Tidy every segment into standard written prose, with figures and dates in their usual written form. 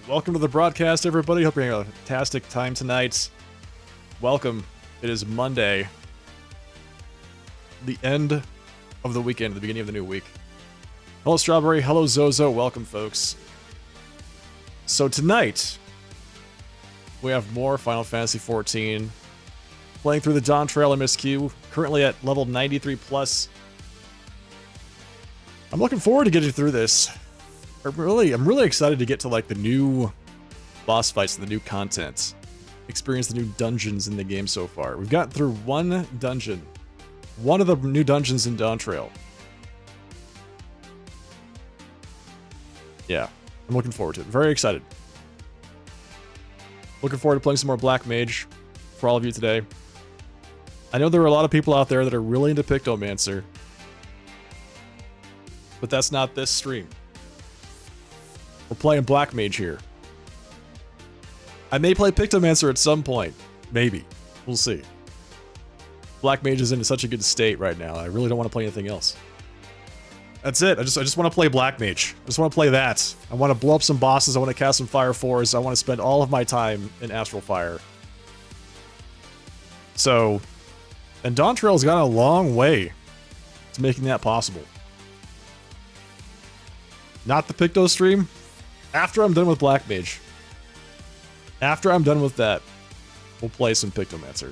Welcome to the broadcast, everybody. Hope you're having a fantastic time tonight. Welcome. It is Monday, the end of the weekend, the beginning of the new week. Hello, Strawberry. Hello, Zozo. Welcome, folks. So tonight, we have more Final Fantasy XIV. Playing through the Dawntrail MSQ, currently at level 93 plus. I'm looking forward to getting through this. I'm really excited to get to like the new boss fights and the new content. Experience the new dungeons in the game so far. We've gotten through one dungeon. One of the new dungeons in Dawntrail. Yeah, I'm looking forward to it. Very excited. Looking forward to playing some more Black Mage for all of you today. I know there are a lot of people out there that are really into Pictomancer. But that's not this stream. We're playing Black Mage here. I may play Pictomancer at some point. Maybe. We'll see. Black Mage is in such a good state right now. I really don't want to play anything else. That's it. I just want to play Black Mage. I just want to play that. I want to blow up some bosses. I want to cast some Fire 4s. I want to spend all of my time in Astral Fire. So, and Dawntrail's gone a long way to making that possible. Not the Picto stream. After I'm done with Black Mage. After I'm done with that, we'll play some Pictomancer.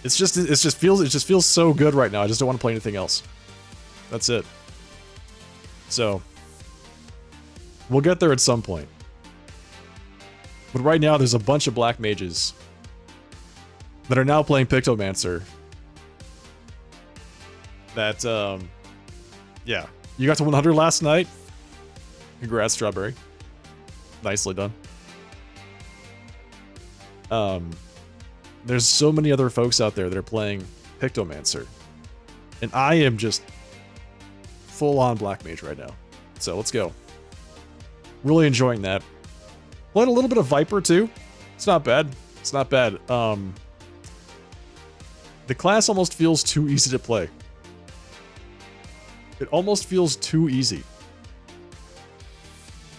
It just feels so good right now. I just don't want to play anything else. That's it. So, we'll get there at some point. But right now, there's a bunch of Black Mages that are now playing Pictomancer. That, yeah. You got to 100 last night. Congrats, Strawberry. Nicely done. There's so many other folks out there that are playing Pictomancer. And I am just full-on Black Mage right now. So, let's go. Really enjoying that. Played a little bit of Viper, too. It's not bad. It's not bad. The class almost feels too easy to play. It almost feels too easy.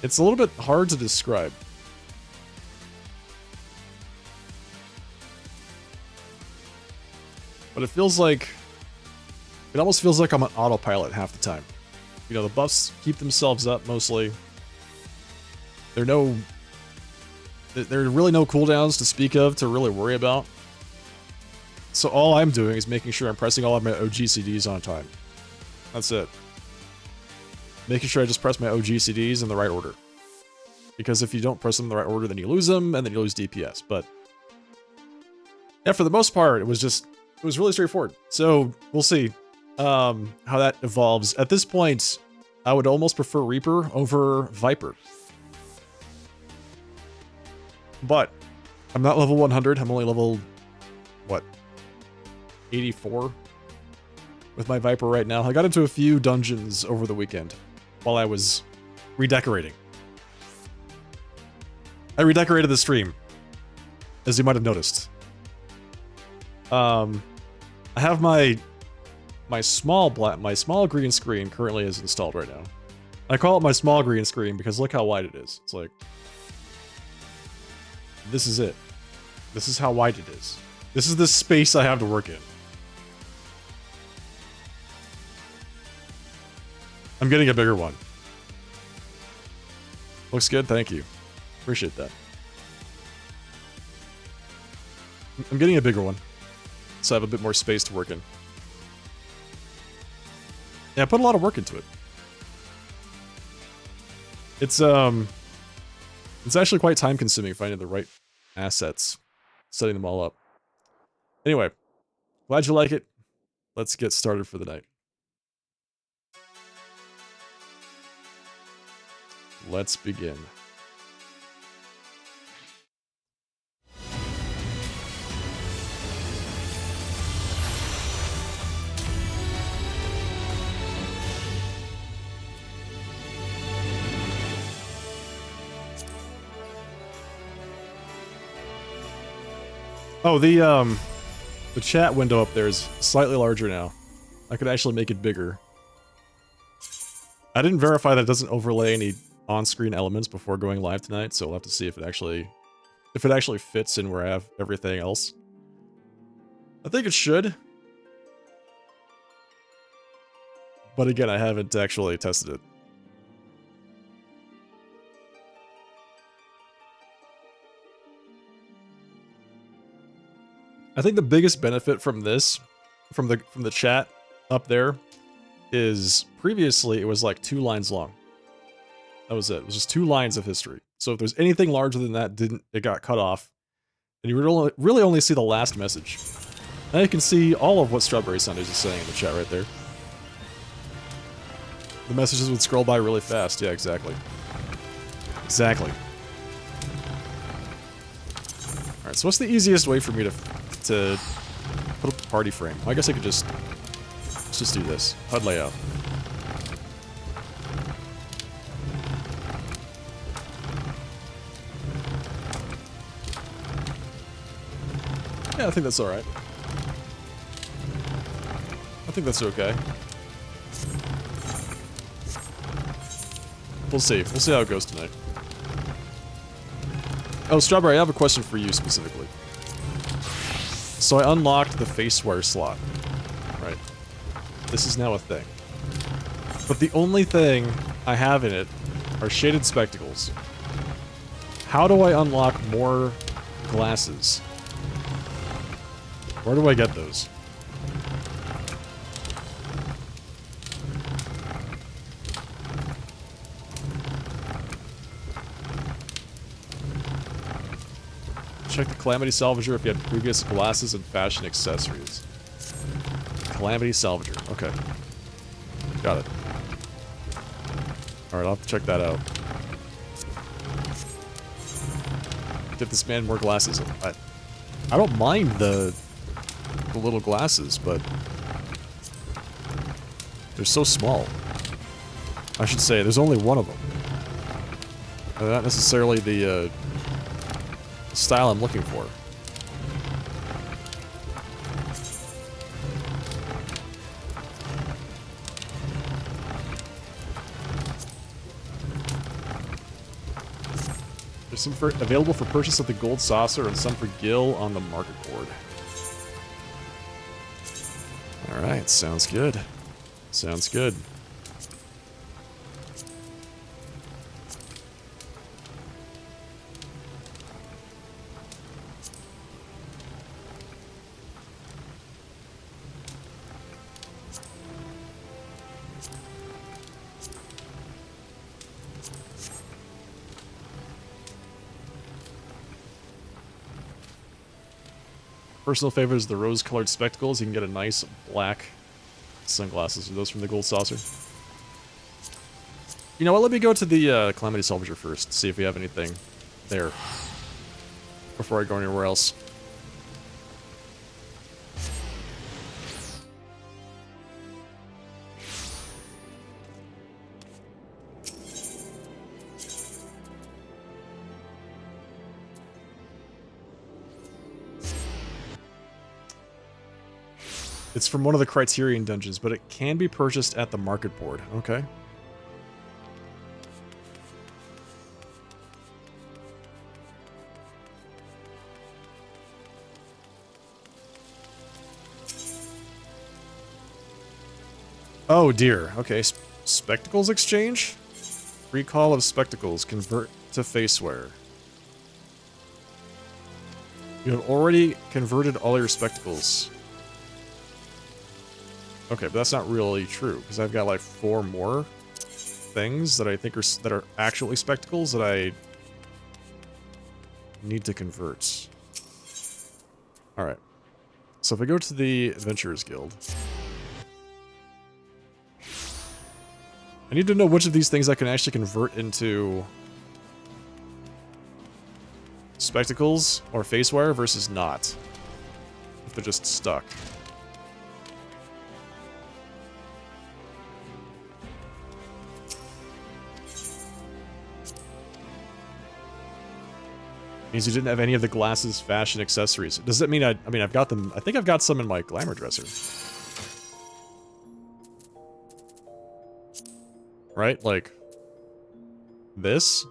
It's a little bit hard to describe. But it feels like... It almost feels like I'm on autopilot half the time. You know, the buffs keep themselves up mostly. There are really no cooldowns to speak of to really worry about. So all I'm doing is making sure I'm pressing all of my OGCDs on time. That's it. Making sure I just press my OGCDs in the right order. Because if you don't press them in the right order, then you lose them, and then you lose DPS. But yeah, for the most part, it was really straightforward. So we'll see how that evolves. At this point, I would almost prefer Reaper over Viper. But I'm not level 100. I'm only level, what, 84? With my Viper right now. I got into a few dungeons over the weekend while I was redecorating. I redecorated the stream, as you might have noticed. I have my small green screen currently is installed right now. I call it my small green screen because look how wide it is. It's like, this is it. This is how wide it is. This is the space I have to work in. I'm getting a bigger one. Looks good, thank you. Appreciate that. I'm getting a bigger one, so I have a bit more space to work in. Yeah, I put a lot of work into it. It's actually quite time consuming finding the right assets, setting them all up. Anyway, glad you like it. Let's get started for the night. Let's begin. Oh, the chat window up there is slightly larger now. I could actually make it bigger. I didn't verify that it doesn't overlay any on-screen elements before going live tonight, so we'll have to see if it actually fits in where I have everything else. I think it should. But again, I haven't actually tested it. I think the biggest benefit from this, from the chat up there, is previously it was like 2 lines long. That was it. It was just 2 lines of history. So if there's anything larger than that, it got cut off, and you would really only see the last message. Now you can see all of what Strawberry Sundays is saying in the chat right there. The messages would scroll by really fast. Yeah, exactly. Exactly. Alright, so what's the easiest way for me to put up the party frame? Well, I guess I could let's just do this. HUD layout. Yeah, I think that's alright. I think that's okay. We'll see. We'll see how it goes tonight. Oh, Strawberry, I have a question for you specifically. So I unlocked the faceware slot. Right. This is now a thing. But the only thing I have in it are shaded spectacles. How do I unlock more glasses? Where do I get those? Check the Calamity Salvager if you had previous glasses and fashion accessories. Calamity Salvager. Okay. Got it. Alright, I'll have to check that out. Get this man more glasses. I don't mind the little glasses, but they're so small. I should say, there's only one of them. They're not necessarily the style I'm looking for. There's some available for purchase at the Gold Saucer and some for Gil on the market board. Alright, sounds good. Sounds good. Personal favorite is the rose-colored spectacles. You can get a nice black sunglasses. Are those from the Gold Saucer? You know what? Let me go to the Calamity Salvager first. See if we have anything there before I go anywhere else. It's from one of the Criterion dungeons, but it can be purchased at the market board. Okay. Oh dear. Okay. Spectacles exchange? Recall of spectacles. Convert to faceware. You have already converted all your spectacles. Okay, but that's not really true, because I've got like 4 more things that I think are actually spectacles that I need to convert. Alright. So if I go to the Adventurers Guild, I need to know which of these things I can actually convert into spectacles or faceware versus not. If they're just stuck. Means you didn't have any of the glasses, fashion, accessories. Does that mean I mean, I've got them. I think I've got some in my glamour dresser. Right? Like, this?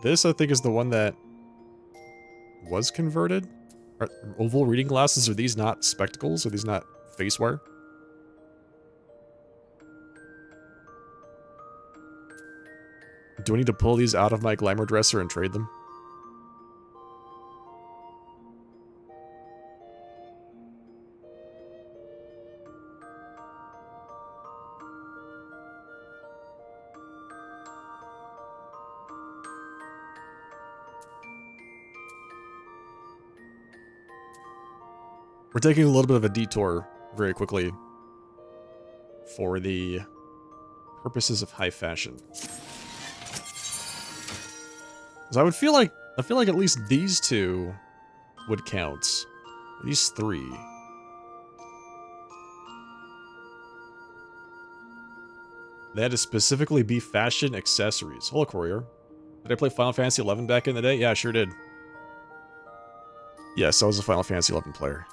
This, I think, is the one that was converted? Are oval reading glasses, are these not spectacles? Are these not face wear? Do I need to pull these out of my glamour dresser and trade them? We're taking a little bit of a detour very quickly for the purposes of high fashion. So I feel like at least these two would count. These three. They had to specifically be fashion accessories. Hello, Courier. Did I play Final Fantasy XI back in the day? Yeah, I sure did. Yes, I was a Final Fantasy XI player.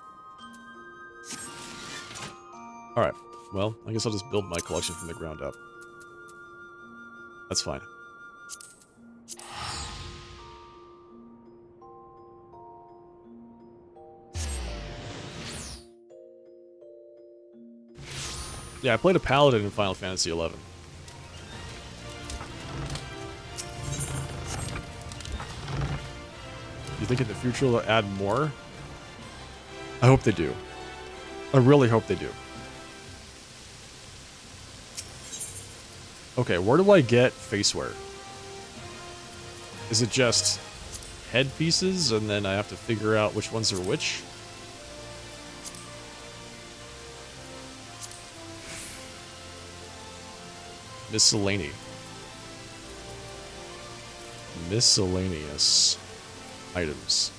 Alright, well, I guess I'll just build my collection from the ground up. That's fine. Yeah, I played a paladin in Final Fantasy XI. You think in the future they'll add more? I hope they do. I really hope they do. Okay, where do I get facewear? Is it just headpieces and then I have to figure out which ones are which? Miscellany. Miscellaneous items.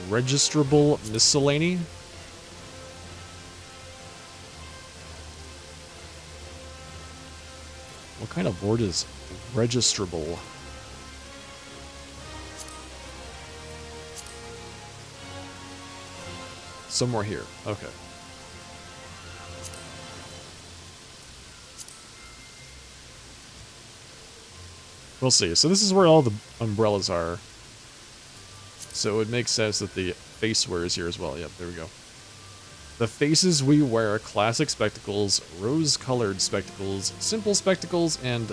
Registrable miscellany? What kind of word is registrable? Somewhere here. Okay. We'll see. So this is where all the umbrellas are. So it would make sense that the face wear is here as well. Yep, there we go. The faces we wear: classic spectacles, rose-colored spectacles, simple spectacles, and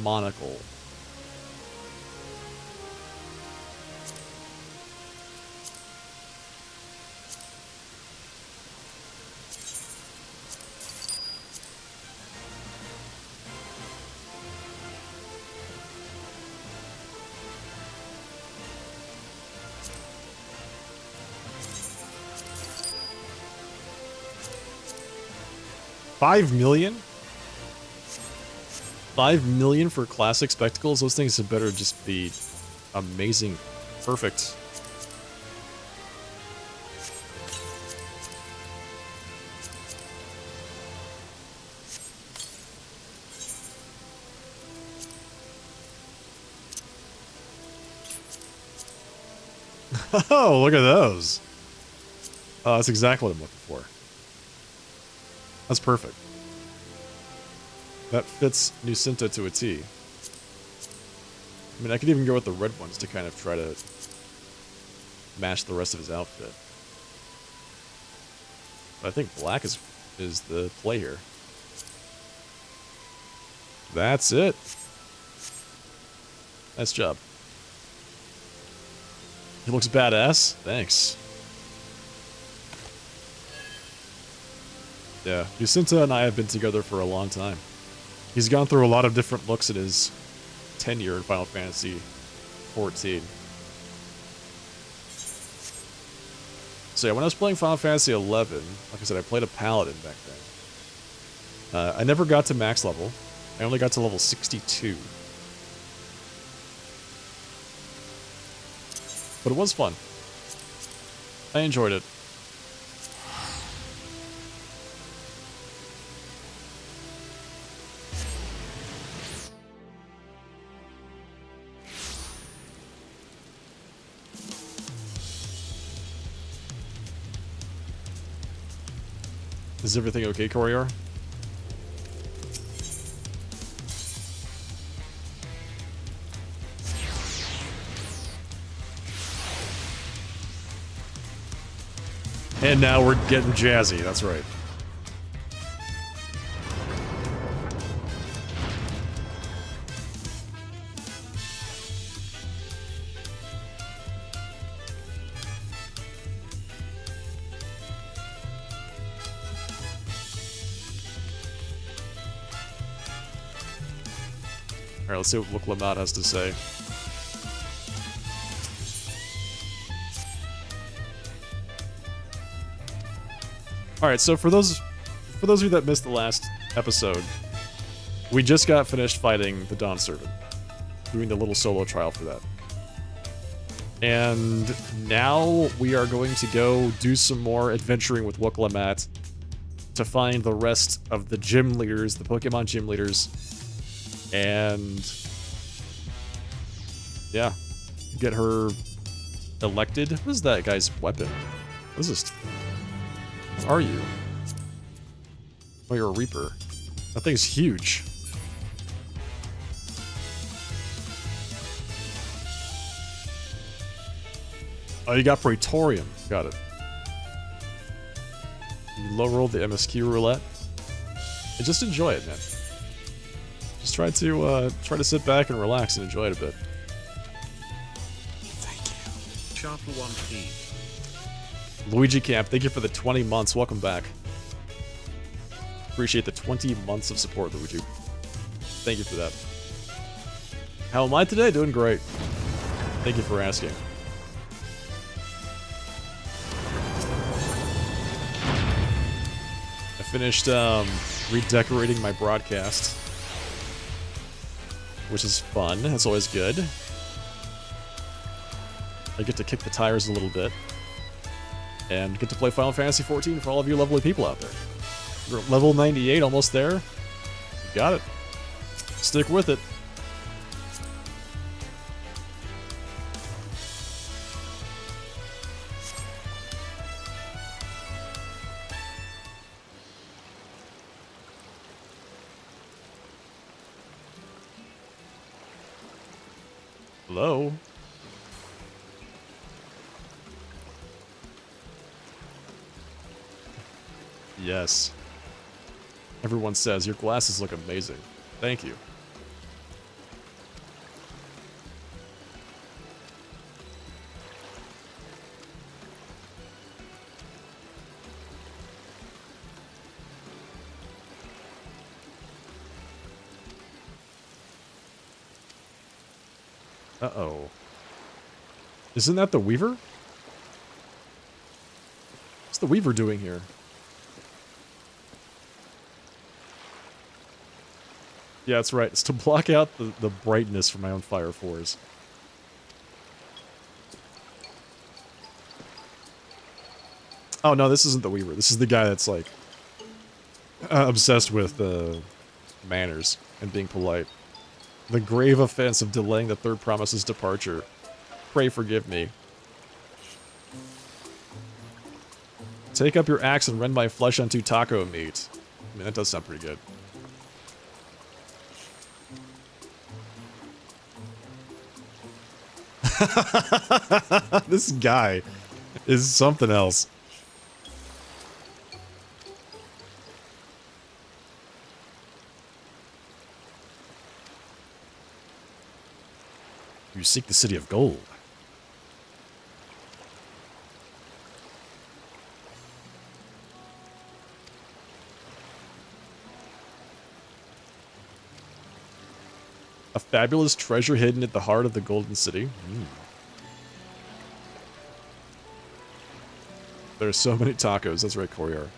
monocle. $5 million? 5 million for classic spectacles? Those things had better just be amazing. Perfect. Oh, look at those. Oh, that's exactly what I'm looking for. That's perfect. That fits Nucinta to a T. I mean, I could even go with the red ones to kind of try to match the rest of his outfit. But I think black is the play here. That's it. Nice job. He looks badass. Thanks. Yeah, Nucinta and I have been together for a long time. He's gone through a lot of different looks in his tenure in Final Fantasy XIV. So yeah, when I was playing Final Fantasy XI, like I said, I played a paladin back then. I never got to max level. I only got to level 62. But it was fun. I enjoyed it. Is everything okay, Corior? And now we're getting jazzy, that's right. Alright, let's see what Lamont has to say. Alright, so for those of you that missed the last episode, we just got finished fighting the Dawn Servant, doing the little solo trial for that. And now we are going to go do some more adventuring with Wooklamat to find the rest of the gym leaders, the Pokemon gym leaders, and yeah, get her elected. What is that guy's weapon? What is this? What are you? Oh, you're a Reaper. That thing's huge. Oh, you got Praetorium. Got it. You low roll the MSQ roulette. And just enjoy it, man. Just try to sit back and relax and enjoy it a bit. Thank you. Sharper 1P. Luigi Camp, thank you for the 20 months. Welcome back. Appreciate the 20 months of support, Luigi. Thank you for that. How am I today? Doing great. Thank you for asking. I finished redecorating my broadcast, which is fun. That's always good. I get to kick the tires a little bit and get to play Final Fantasy XIV for all of you lovely people out there. You're level 98, almost there. You got it. Stick with it. Hello? Yes. Everyone says, your glasses look amazing. Thank you. Uh-oh. Isn't that the Weaver? What's the Weaver doing here? Yeah, that's right. It's to block out the brightness from my own Fire 4s. Oh, no, this isn't the Weaver. This is the guy that's, like, obsessed with manners and being polite. The grave offense of delaying the third promise's departure. Pray forgive me. Take up your axe and rend my flesh unto taco meat. I mean, that does sound pretty good. This guy is something else. You seek the city of gold. A fabulous treasure hidden at the heart of the Golden City. There's so many tacos. That's right, Coriar.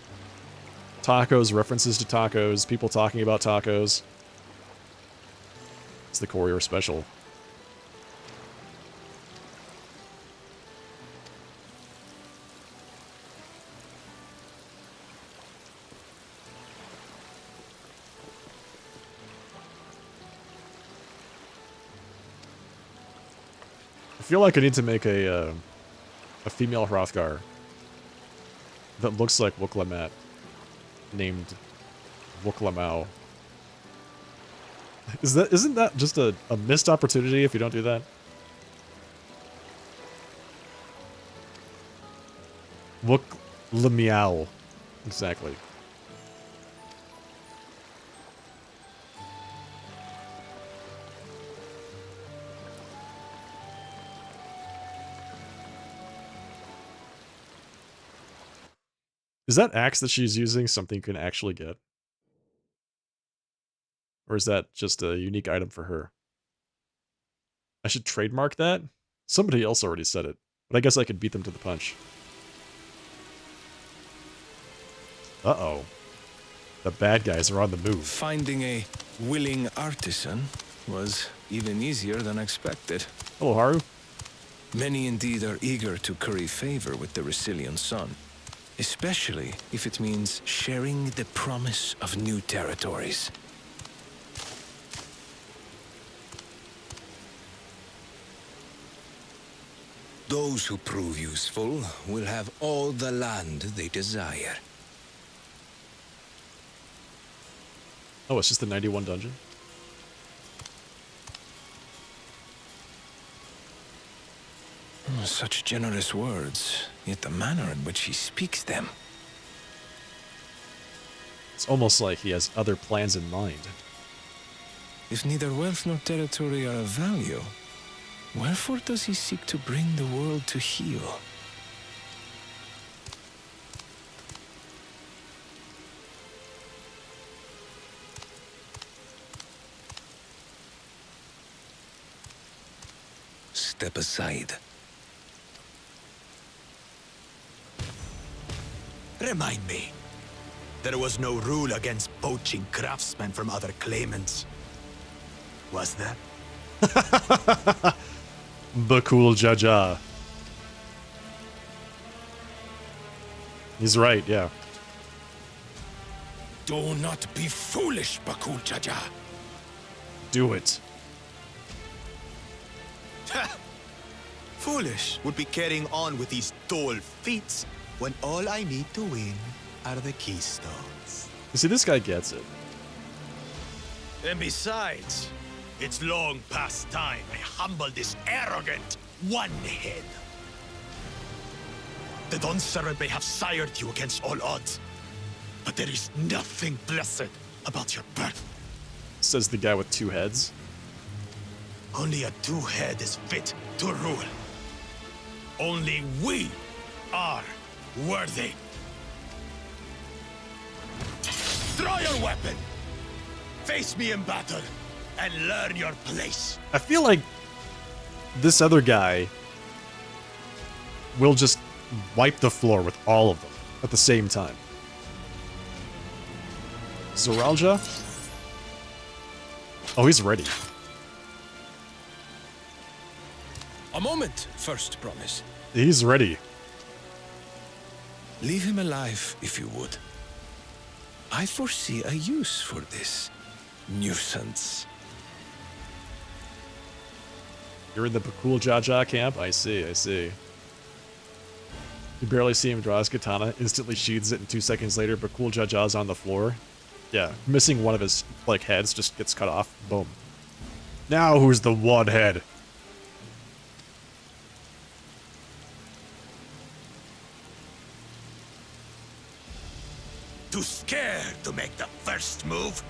Tacos, references to tacos, people talking about tacos. It's the Coriar special. I feel like I need to make a female Hrothgar that looks like Wooklamat. named Wuklamau. Isn't that just a missed opportunity if you don't do that? Wuklamau. Exactly. Is that axe that she's using something you can actually get? Or is that just a unique item for her? I should trademark that? Somebody else already said it, but I guess I could beat them to the punch. Uh-oh. The bad guys are on the move. Finding a willing artisan was even easier than expected. Hello, Haru. Many indeed are eager to curry favor with the Resilian sun, especially if it means sharing the promise of new territories. Those who prove useful will have all the land they desire. Oh, it's just the 91 dungeon? Such generous words, yet the manner in which he speaks them. It's almost like he has other plans in mind. If neither wealth nor territory are of value, wherefore does he seek to bring the world to heel? Step aside. Remind me. There was no rule against poaching craftsmen from other claimants. Was there? Bakul Jaja. He's right, yeah. Do not be foolish, Bakul Jaja. Do it. Foolish would be carrying on with these dull feats when all I need to win are the keystones. You see, this guy gets it. And besides, it's long past time I humble this arrogant one-head. The Dawn Servant may have sired you against all odds, but there is nothing blessed about your birth. Says the guy with 2 heads. Only a two-head is fit to rule. Only we are worthy. Draw your weapon. Face me in battle and learn your place. I feel like this other guy will just wipe the floor with all of them at the same time. Zoralja? Oh, he's ready. A moment, first promise. He's ready. Leave him alive, if you would. I foresee a use for this nuisance. You're in the Bakul Jaja camp? I see, I see. You barely see him draw his katana, instantly sheathes it, and 2 seconds later, Bakul Jaja's on the floor. Yeah, missing one of his, like, heads just gets cut off. Boom. Now who's the one head? Too scared to make the first move?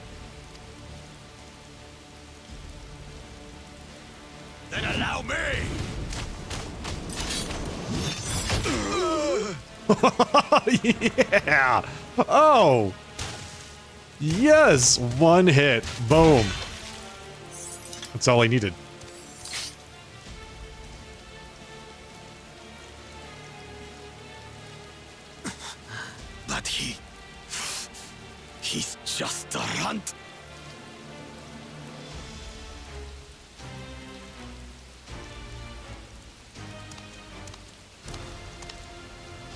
Then allow me! Yeah! Oh! Yes! One hit. Boom. That's all I needed. But he's just a runt.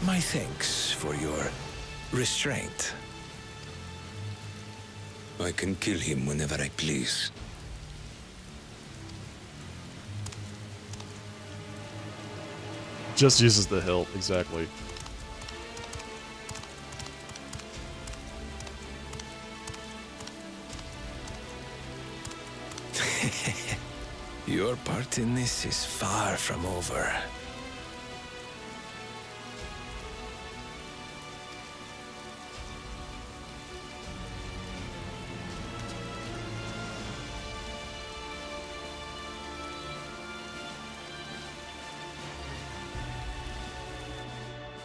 My thanks for your restraint. I can kill him whenever I please. Just uses the hilt, exactly. Your part in this is far from over.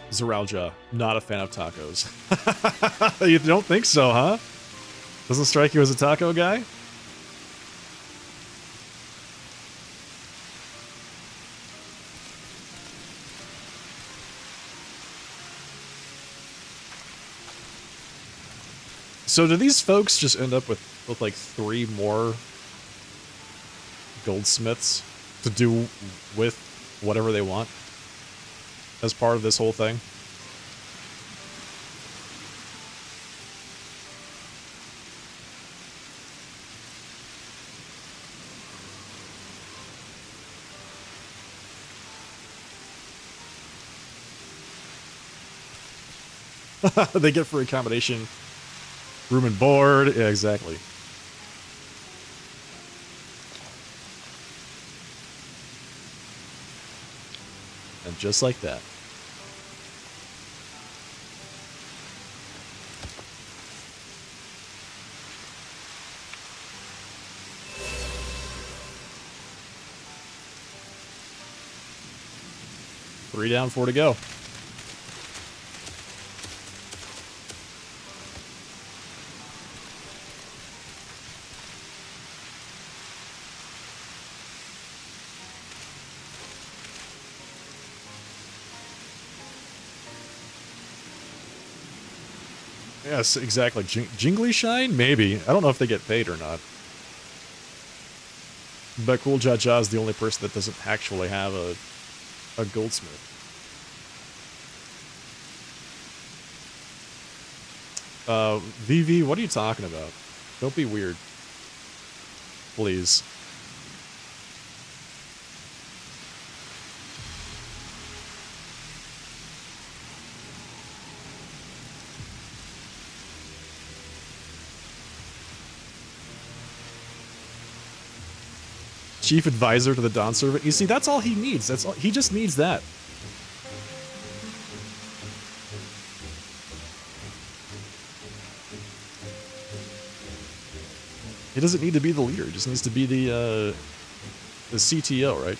Zeralja, not a fan of tacos. You don't think so, huh? Doesn't strike you as a taco guy? So do these folks just end up with like 3 more goldsmiths to do with whatever they want as part of this whole thing? They get for accommodation, room and board. Yeah, exactly. And just like that. Three down, 4 to go. Yes, exactly. Jingly Shine? Maybe. I don't know if they get paid or not. But Cool Jaja is the only person that doesn't actually have a goldsmith. VV, what are you talking about? Don't be weird. Please. Chief advisor to the Dawn servant. You see, that's all he needs. That's all, he just needs that. He doesn't need to be the leader. He just needs to be the CTO, right?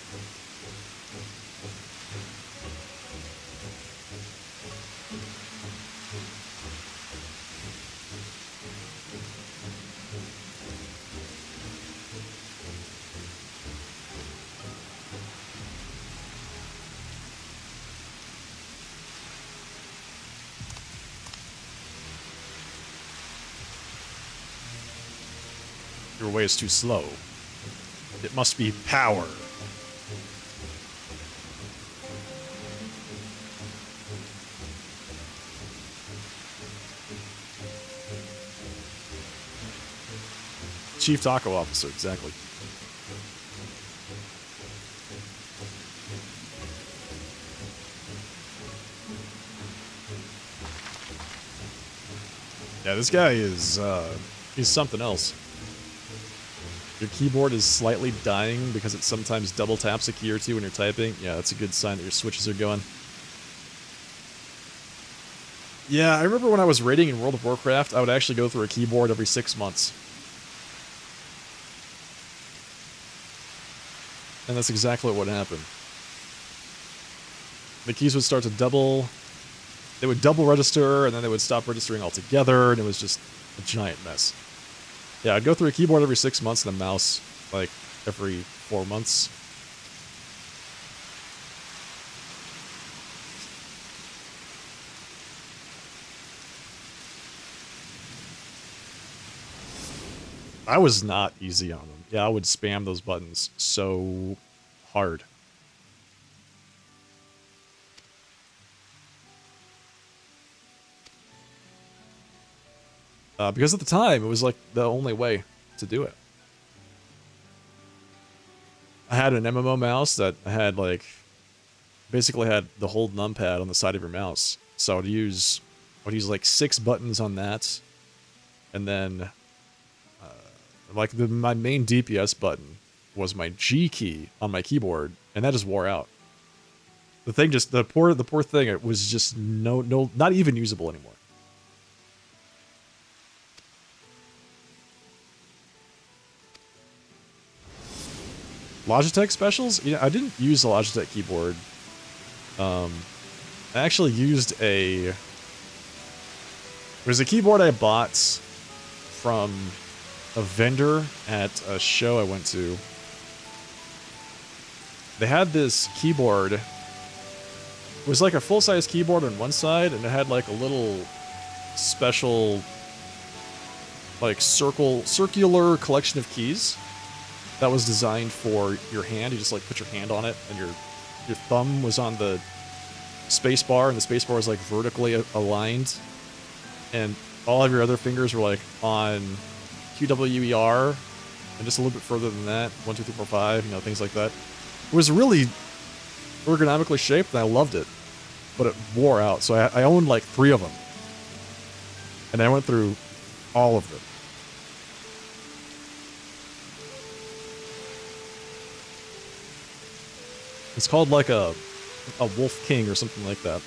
Your way is too slow. It must be power. Chief Taco Officer, exactly. Yeah, this guy is, he's something else. Your keyboard is slightly dying because it sometimes double taps a key or two when you're typing. Yeah, that's a good sign that your switches are going. Yeah, I remember when I was raiding in World of Warcraft, I would actually go through a keyboard every 6 months. And that's exactly what happened. The keys would start to double. They would double register, and then they would stop registering altogether, and it was just a giant mess. Yeah, I'd go through a keyboard every 6 months and a mouse, like, every 4 months. I was not easy on them. Yeah, I would spam those buttons so hard. Because at the time, it was like the only way to do it. I had an MMO mouse that had like, basically had the whole numpad on the side of your mouse. So I'd use like 6 buttons on that, and then like my main DPS button was my G key on my keyboard, and that just wore out. The thing just the poor thing, it was just not even usable anymore. Logitech specials? Yeah, I didn't use the Logitech keyboard. I actually used it was a keyboard I bought from a vendor at a show I went to. They had this keyboard. It was like a full-size keyboard on one side, and it had like a little special, like circular collection of keys that was designed for your hand. You just like put your hand on it, and your thumb was on the space bar, and the space bar was like vertically aligned, and all of your other fingers were like on QWER, and just a little bit further than that, 1, 2, 3, 4, 5, you know, things like that. It was really ergonomically shaped, and I loved it, but it wore out. So I owned like 3 of them, and I went through all of them. It's called like a Wolf King or something like that.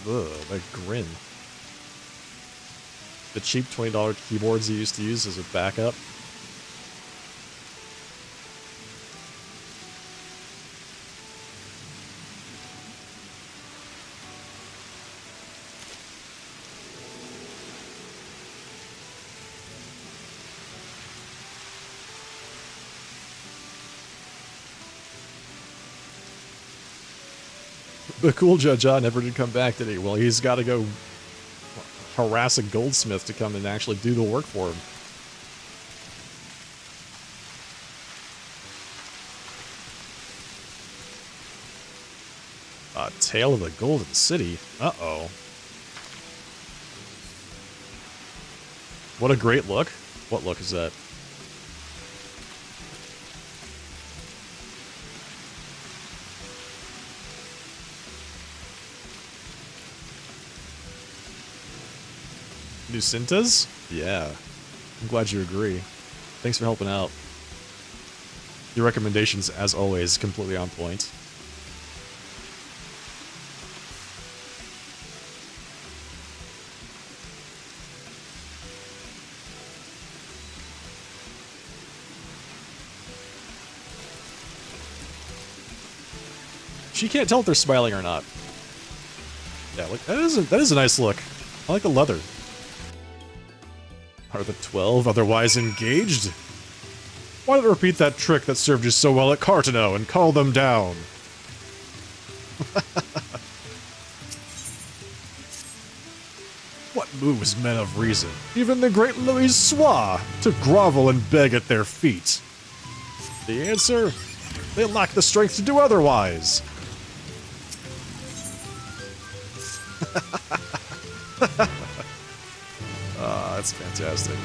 Ugh, that grin. The cheap $20 keyboards you used to use as a backup. The cool Judge never did come back, did he? Well, he's got to go harass a goldsmith to come and actually do the work for him. Tale of the Golden City. Uh-oh. What a great look. What look is that? Nucintas? Yeah. I'm glad you agree. Thanks for helping out. Your recommendations, as always, completely on point. She can't tell if they're smiling or not. Yeah, look, that is a nice look. I like the leather. Are the 12 otherwise engaged? Why not repeat that trick that served you so well at Cartano and call them down? What moves men of reason, even the great Louis Soir, to grovel and beg at their feet? The answer? They lack the strength to do otherwise. That's fantastic.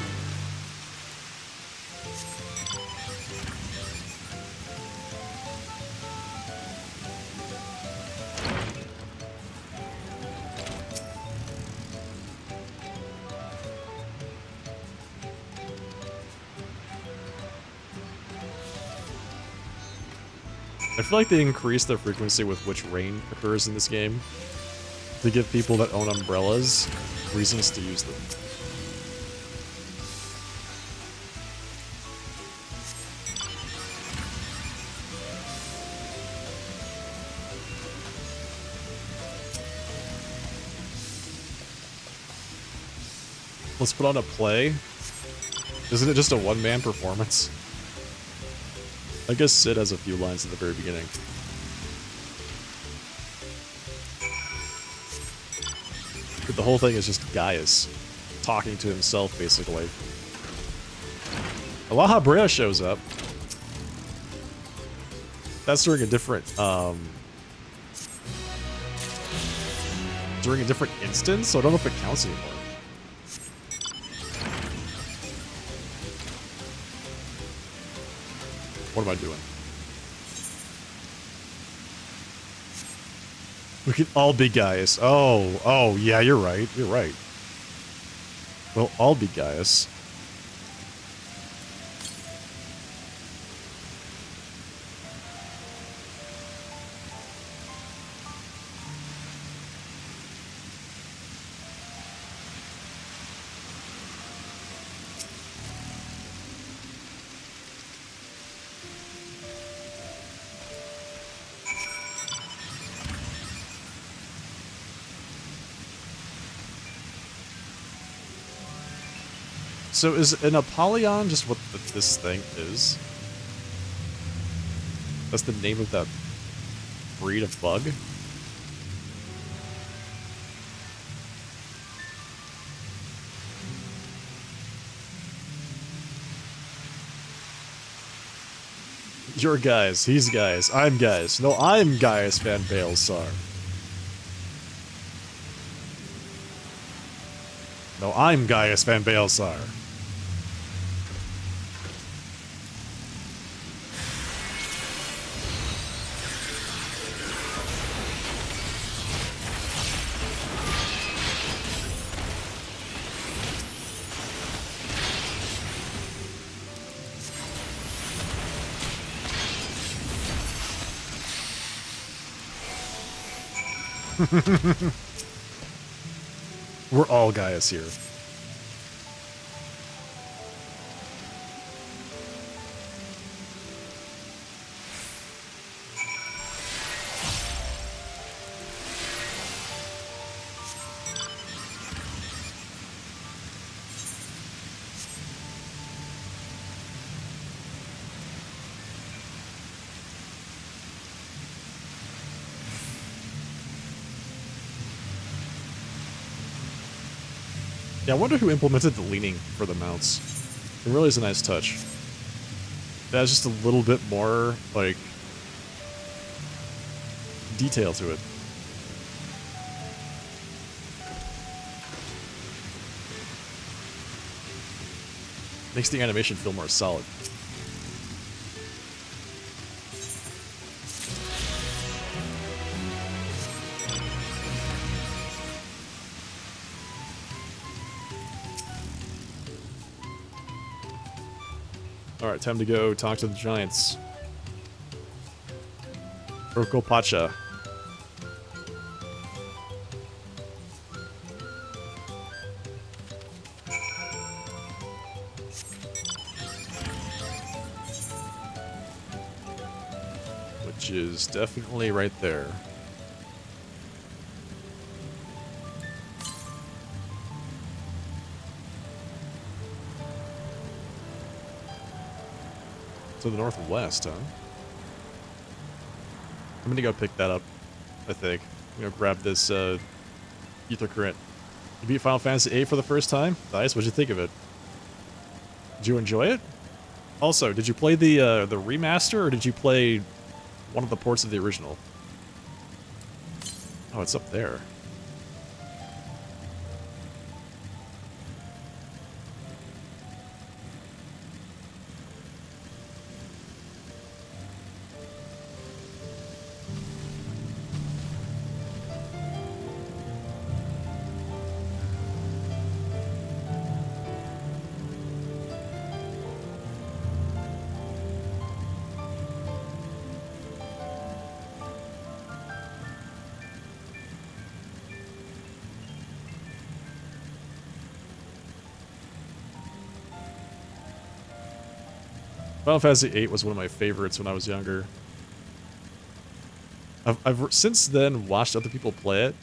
I feel like they increased the frequency with which rain occurs in this game to give people that own umbrellas reasons to use them. Let's put on a play. Isn't it just a one-man performance? I guess Sid has a few lines at the very beginning. But the whole thing is just Gaius talking to himself, basically. Alaha Brea shows up. That's during a different instance, so I don't know if it counts anymore. What am I doing? We could all be Gaius. Oh, yeah, you're right. You're right. We'll all be Gaius. So is an Apollyon just what this thing is? That's the name of that breed of bug? You're Gaius, he's Gaius, I'm Gaius. No, I'm Gaius Van Baelsar. No, I'm Gaius Van Baelsar. We're all Gaius here. Yeah, I wonder who implemented the leaning for the mounts. It really is a nice touch. That's just a little bit more, like, detail to it. Makes the animation feel more solid. Alright, time to go talk to the giants. Urko Pacha. Which is definitely right there. To the northwest, huh? I'm gonna go pick that up, I think. I'm gonna grab this Ether Current. You beat Final Fantasy VIII for the first time? Nice, what'd you think of it? Did you enjoy it? Also, did you play the remaster, or did you play one of the ports of the original? Oh, it's up there. Final Fantasy VIII was one of my favorites when I was younger. I've since then watched other people play it.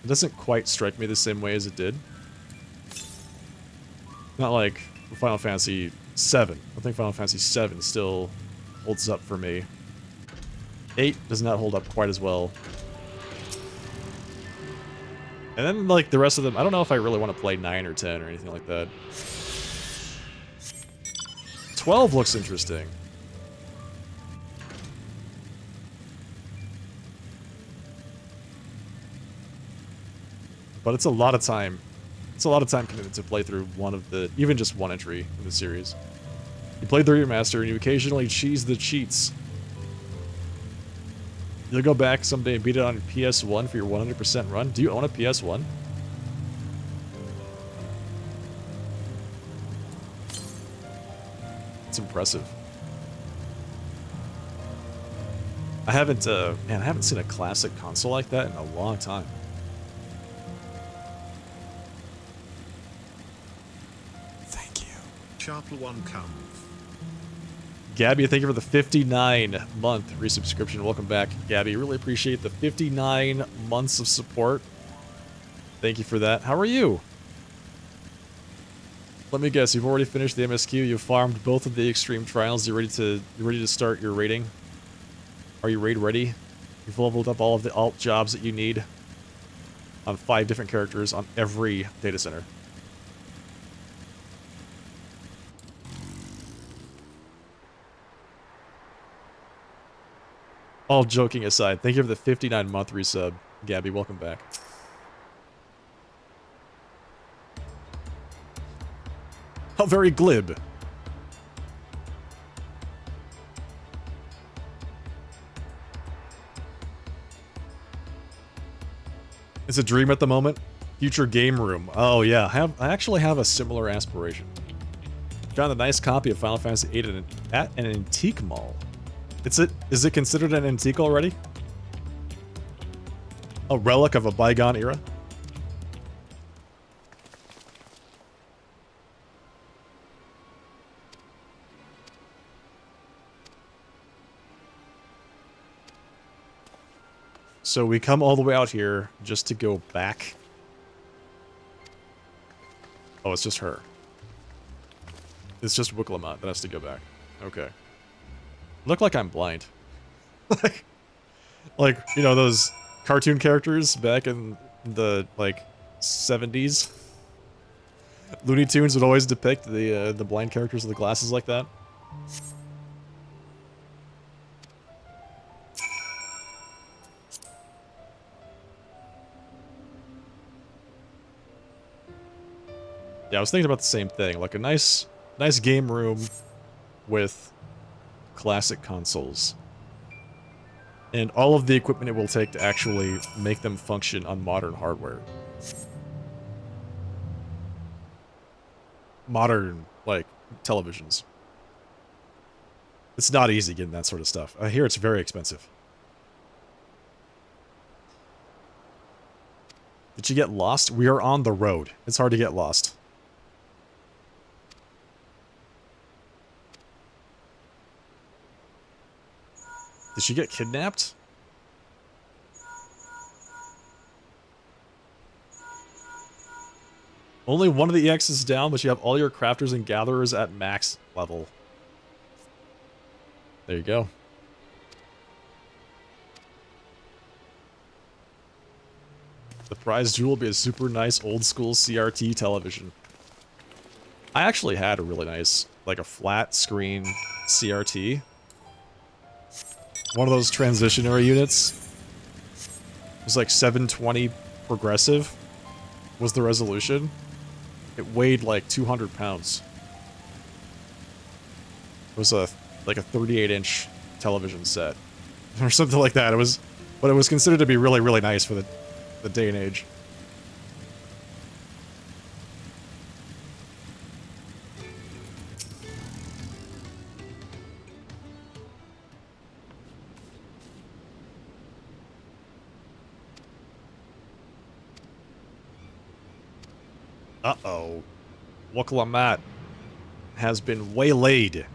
It doesn't quite strike me the same way as it did. Not like Final Fantasy VII. I think Final Fantasy VII still holds up for me. 8 does not hold up quite as well. And then, like, the rest of them, I don't know if I really want to play 9 or 10 or anything like that. 12 looks interesting. But it's a lot of time. It's a lot of time committed to play through one of the, even just one entry in the series. You play through your master and you occasionally cheese the cheats. You'll go back someday and beat it on your PS1 for your 100% run. Do you own a PS1? It's impressive. I haven't, man, I haven't seen a classic console like that in a long time. Thank you. Sharpler one come. Gabby, thank you for the 59-month resubscription. Welcome back, Gabby. Really appreciate the 59 months of support. Thank you for that. How are you? Let me guess, you've already finished the MSQ. You've farmed both of the extreme trials. You're ready to start your raiding. Are you raid ready? You've leveled up all of the alt jobs that you need on 5 different characters on every data center. All joking aside, thank you for the 59-month resub. Gabby, welcome back. How very glib. It's a dream at the moment. Future game room. Oh yeah, I actually have a similar aspiration. Found a nice copy of Final Fantasy VIII at an antique mall. Is it considered an antique already? A relic of a bygone era? So we come all the way out here just to go back. Oh, it's just her. It's just Wicklamat that has to go back. Okay. Look like I'm blind. like, you know, those cartoon characters back in the, like, 70s? Looney Tunes would always depict the blind characters with the glasses like that. Yeah, I was thinking about the same thing. Like a nice game room with classic consoles. And all of the equipment it will take to actually make them function on modern hardware. Modern, like, televisions. It's not easy getting that sort of stuff. I hear it's very expensive. Did you get lost? We are on the road. It's hard to get lost. Did she get kidnapped? Only one of the EXs is down, but you have all your crafters and gatherers at max level. There you go. The prize jewel will be a super nice old school CRT television. I actually had a really nice, like a flat screen CRT. One of those transitionary units. It was like 720 progressive was the resolution. It weighed like 200 pounds. It was like a 38-inch television set. Or something like that. But it was considered to be really, really nice for the day and age. Uh-oh. Wicklamat has been waylaid.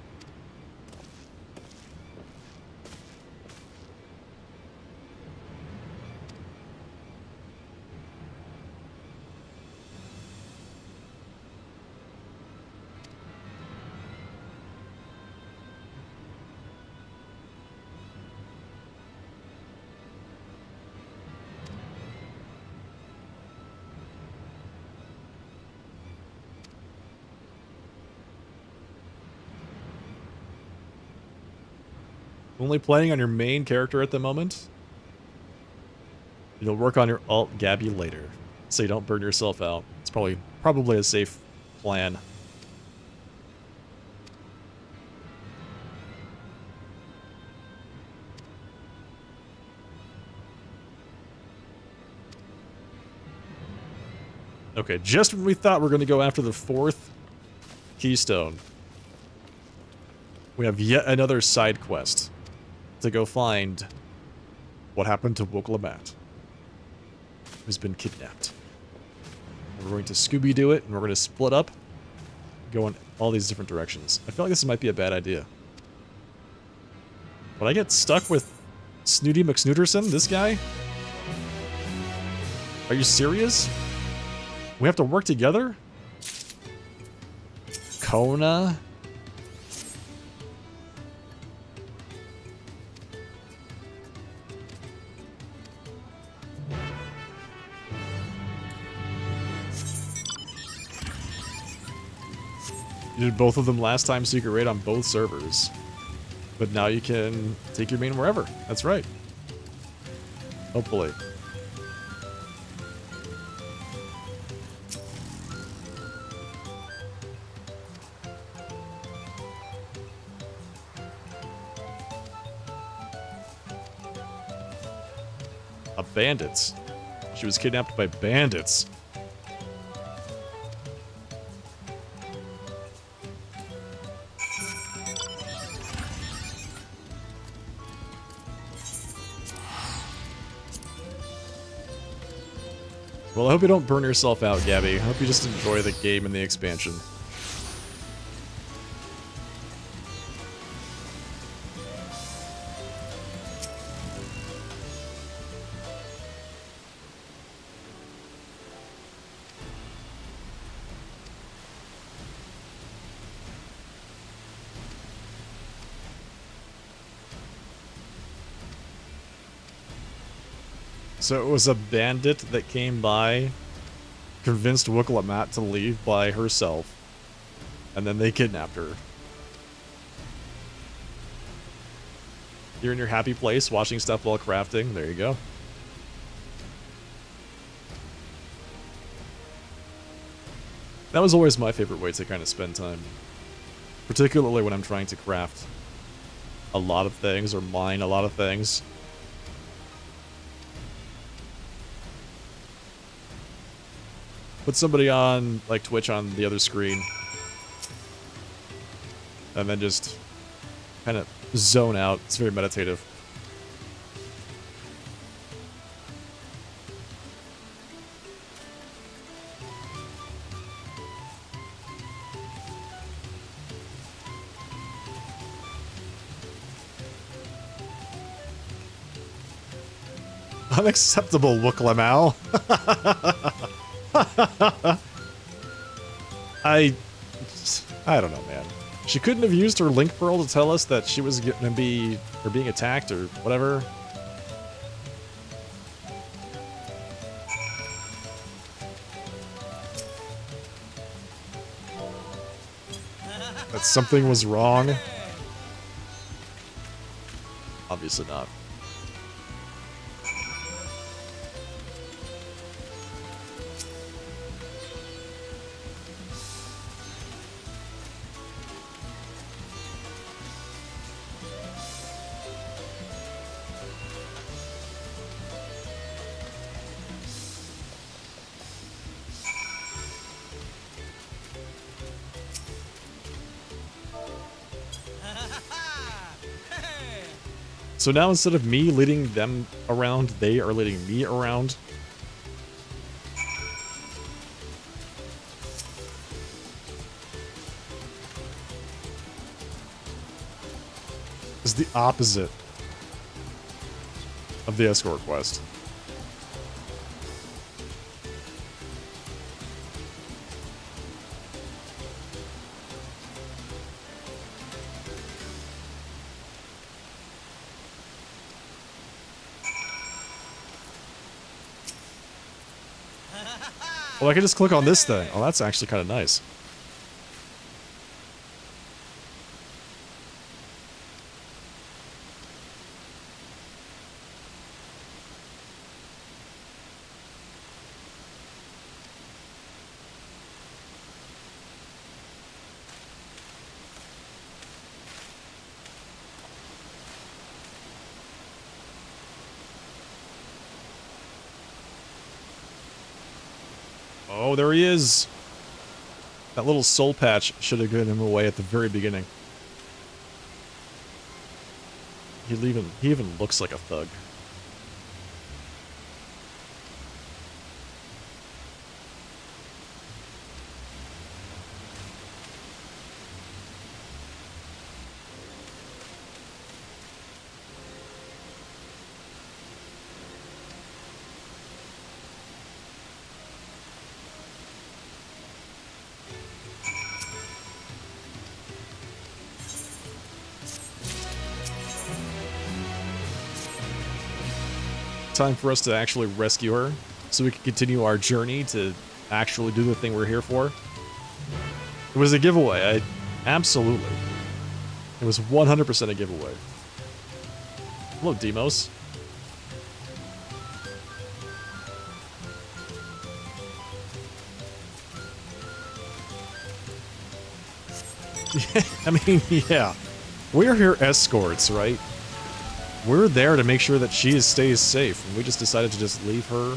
Only playing on your main character at the moment? You'll work on your alt Gabby later. so you don't burn yourself out. It's probably a safe plan. Okay, just when we thought we were going to go after the 4th keystone, we have yet another side quest to go find what happened to Woklamat, who's been kidnapped. And we're going to Scooby-Doo it, and we're going to split up, go in all these different directions. I feel like this might be a bad idea. But I get stuck with Snooty McSnooterson, this guy? Are you serious? We have to work together? Kona? You did both of them last time, so you could raid on both servers. But now you can take your main wherever. That's right. Hopefully. Bandits. She was kidnapped by bandits. Well, I hope you don't burn yourself out, Gabby. I hope you just enjoy the game and the expansion. So it was a bandit that came by, convinced Woklamat to leave by herself, and then they kidnapped her. You're in your happy place, watching stuff while crafting. There you go. That was always my favorite way to kind of spend time. Particularly when I'm trying to craft a lot of things, or mine a lot of things. Put somebody on, like, Twitch on the other screen. And then just kind of zone out. It's very meditative. Unacceptable, Wooklamau. I don't know, man. She couldn't have used her link pearl to tell us that she was gonna be or being attacked or whatever. That something was wrong. Obviously not. So now instead of me leading them around, they are leading me around. It's the opposite of the escort quest. Well, I can just click on this thing. Oh, that's actually kind of nice. Oh, there he is. That little soul patch should have given him away at the very beginning. He even looks like a thug. Time for us to actually rescue her so we can continue our journey to actually do the thing we're here for. It was a giveaway. Absolutely. It was 100% a giveaway. Hello, Demos. I mean, yeah. We're here escorts, right? We're there to make sure that she stays safe, and we just decided to just leave her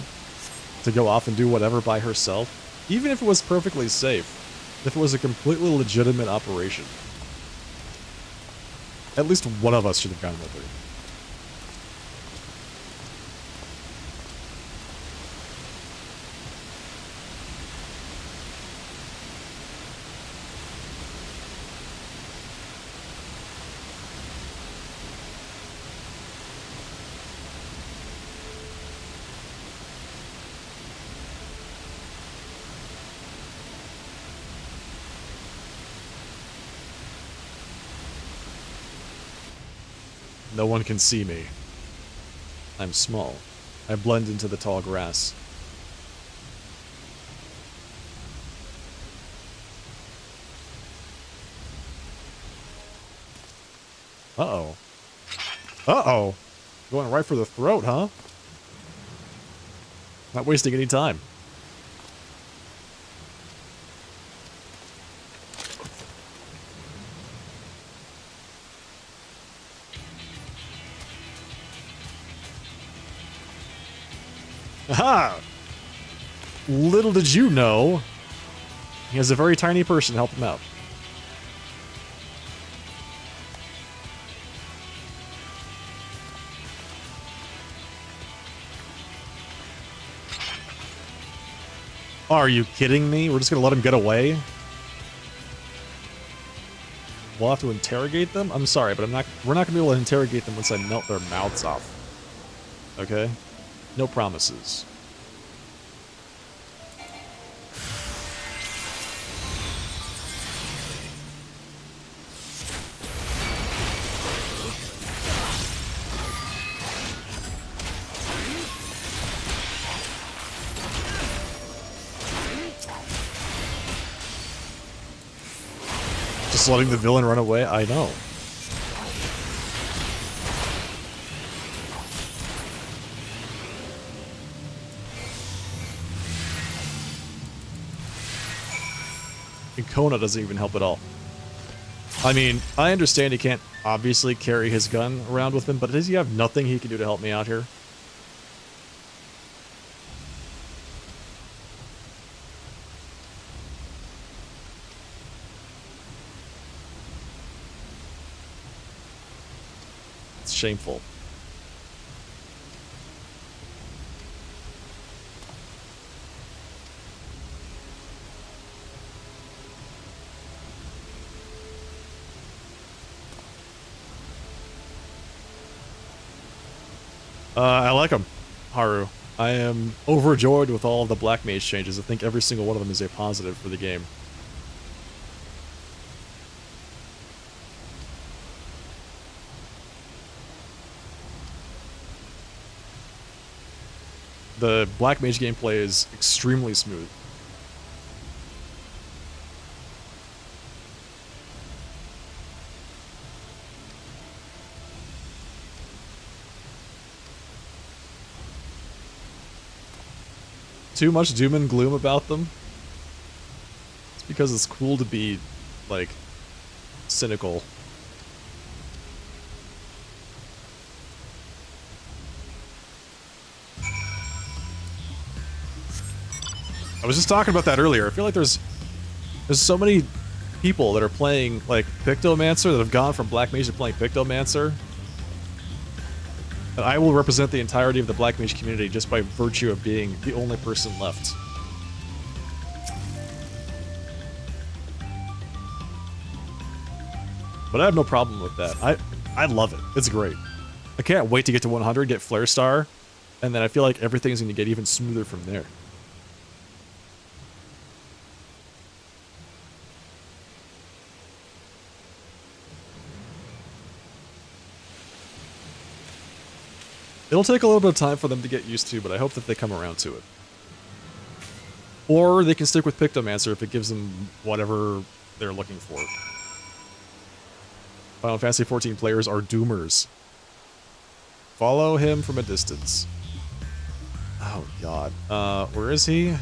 to go off and do whatever by herself. Even if it was perfectly safe. If it was a completely legitimate operation. At least one of us should have gone with her. No one can see me. I'm small. I blend into the tall grass. Uh-oh. Uh-oh! Going right for the throat, huh? Not wasting any time. Aha! Little did you know, he has a very tiny person help him out. Are you kidding me? We're just gonna let him get away? We'll have to interrogate them? I'm sorry, but we're not gonna be able to interrogate them once I melt their mouths off. Okay? No promises. Just letting the villain run away? I know. And Kona doesn't even help at all. I mean, I understand he can't obviously carry his gun around with him, but does he have nothing he can do to help me out here? It's shameful. I like them, Haru. I am overjoyed with all of the Black Mage changes. I think every single one of them is a positive for the game. The Black Mage gameplay is extremely smooth. Too much doom and gloom about them. It's because it's cool to be, like, cynical. I was just talking about that earlier. I feel like there's so many people that are playing like Pictomancer that have gone from Black Mage to playing Pictomancer. And I will represent the entirety of the Black Mage community just by virtue of being the only person left. But I have no problem with that. I love it. It's great. I can't wait to get to 100, get Flare Star, and then I feel like everything's going to get even smoother from there. It'll take a little bit of time for them to get used to, but I hope that they come around to it. Or they can stick with Pictomancer if it gives them whatever they're looking for. Final Fantasy XIV players are doomers. Follow him from a distance. Oh, God. Where is he?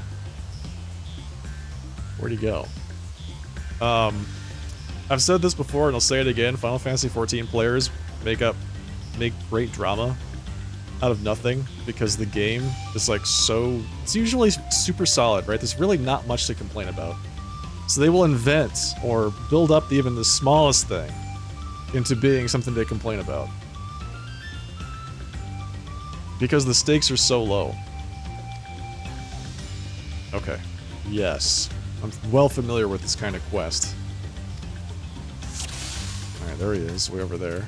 Where'd he go? I've said this before, and I'll say it again. Final Fantasy XIV players make great drama out of nothing, because the game is like so... It's usually super solid, right? There's really not much to complain about. So they will invent or build up even the smallest thing into being something to complain about. Because the stakes are so low. Okay. Yes. I'm well familiar with this kind of quest. Alright, there he is, way over there.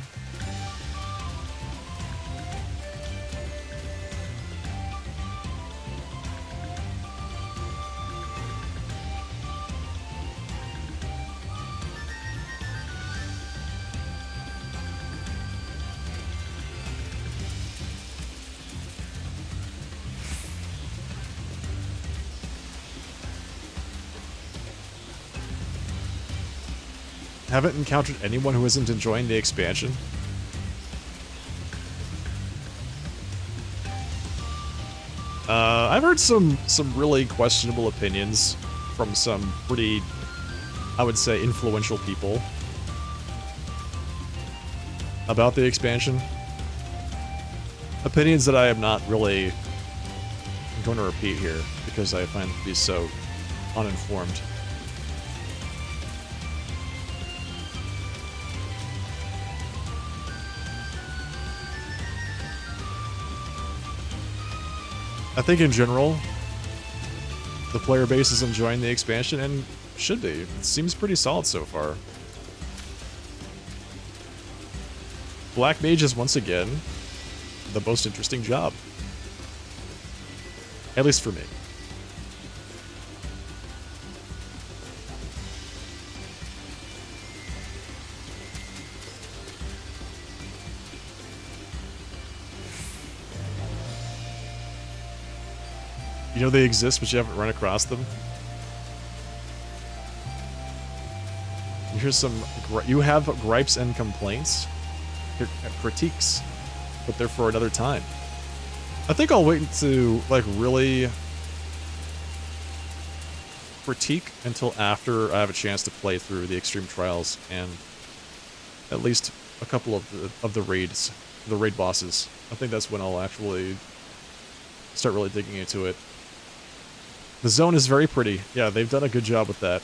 Haven't encountered anyone who isn't enjoying the expansion. I've heard some really questionable opinions from some pretty, I would say, influential people about the expansion. Opinions that I am not really going to repeat here because I find them to be so uninformed. I think in general, the player base is enjoying the expansion and should be. It seems pretty solid so far. Black Mage is once again the most interesting job. At least for me. You know they exist, but you haven't run across them. Here's some... You have gripes and complaints. They're critiques. But they're for another time. I think I'll wait to, like, really critique until after I have a chance to play through the Extreme Trials and at least a couple of the raids, the raid bosses. I think that's when I'll actually start really digging into it. The zone is very pretty. Yeah, they've done a good job with that.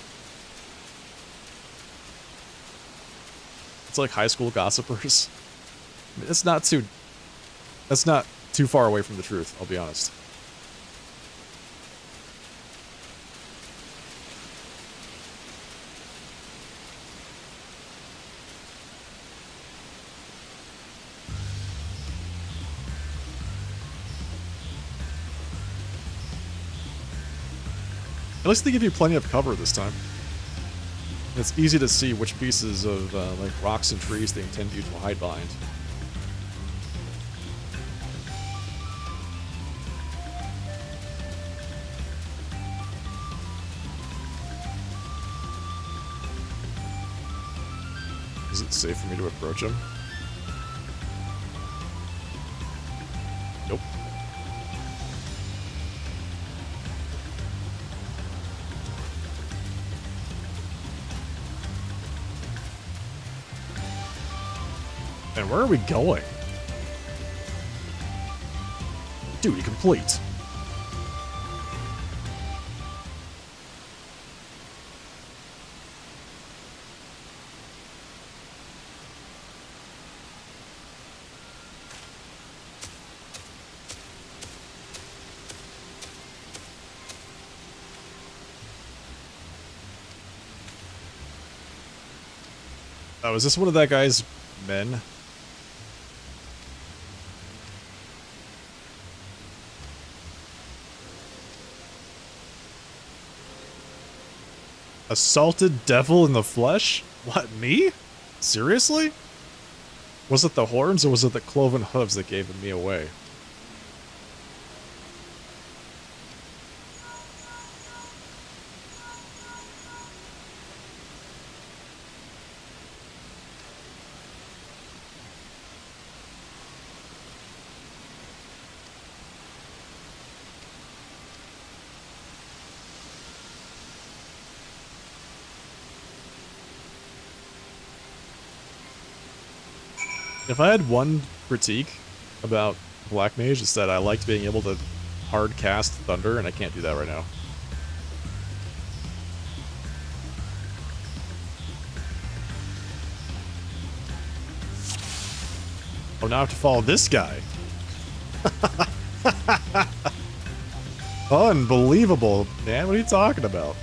It's like high school gossipers. I mean, that's not too far away from the truth, I'll be honest. At least they give you plenty of cover this time. It's easy to see which pieces of like rocks and trees they intend you to hide behind. Is it safe for me to approach him? Nope. And where are we going? Duty complete. Oh, is this one of that guy's men? Assaulted devil in the flesh? What, me? Seriously? Was it the horns or was it the cloven hooves that gave me away? If I had one critique about Black Mage, it's that I liked being able to hard cast Thunder, and I can't do that right now. Oh, now I have to follow this guy. Unbelievable, man. What are you talking about?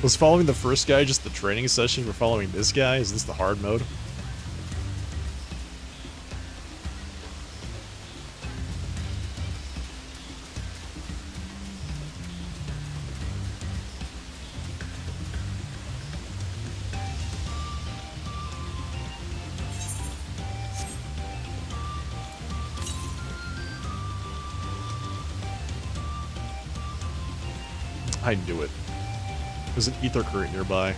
Was following the first guy just the training session? We're following this guy? Is this the hard mode? I knew it. There's an ether current nearby.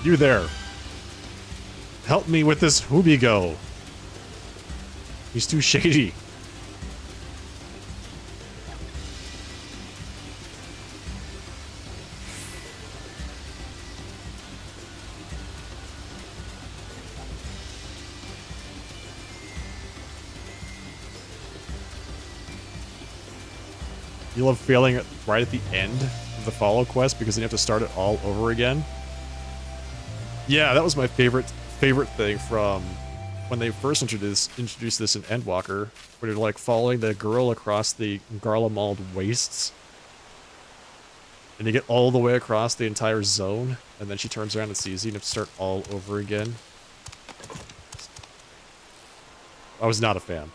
You there. Help me with this Hubigo. He's too shady. You love failing right at the end of the follow quest because then you have to start it all over again. Yeah, that was my favorite thing from when they first introduced this in Endwalker, where you're like following the girl across the Garlemald wastes. And you get all the way across the entire zone, and then she turns around and sees you and you have to start all over again. I was not a fan.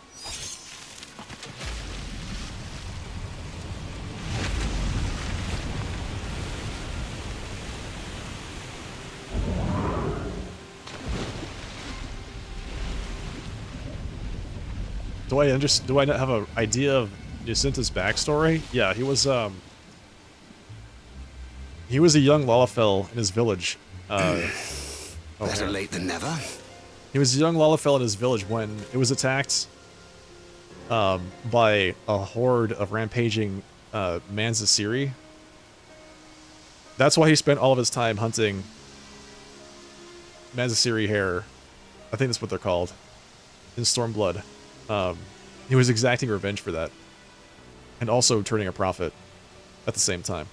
Do I not have an idea of Jacinta's backstory? Yeah, he was a young Lalafell in his village. Better late than never. He was a young Lalafell in his village when it was attacked by a horde of rampaging Manzasiri. That's why he spent all of his time hunting Manzasiri hare. I think that's what they're called in Stormblood. He was exacting revenge for that, and also turning a profit at the same time.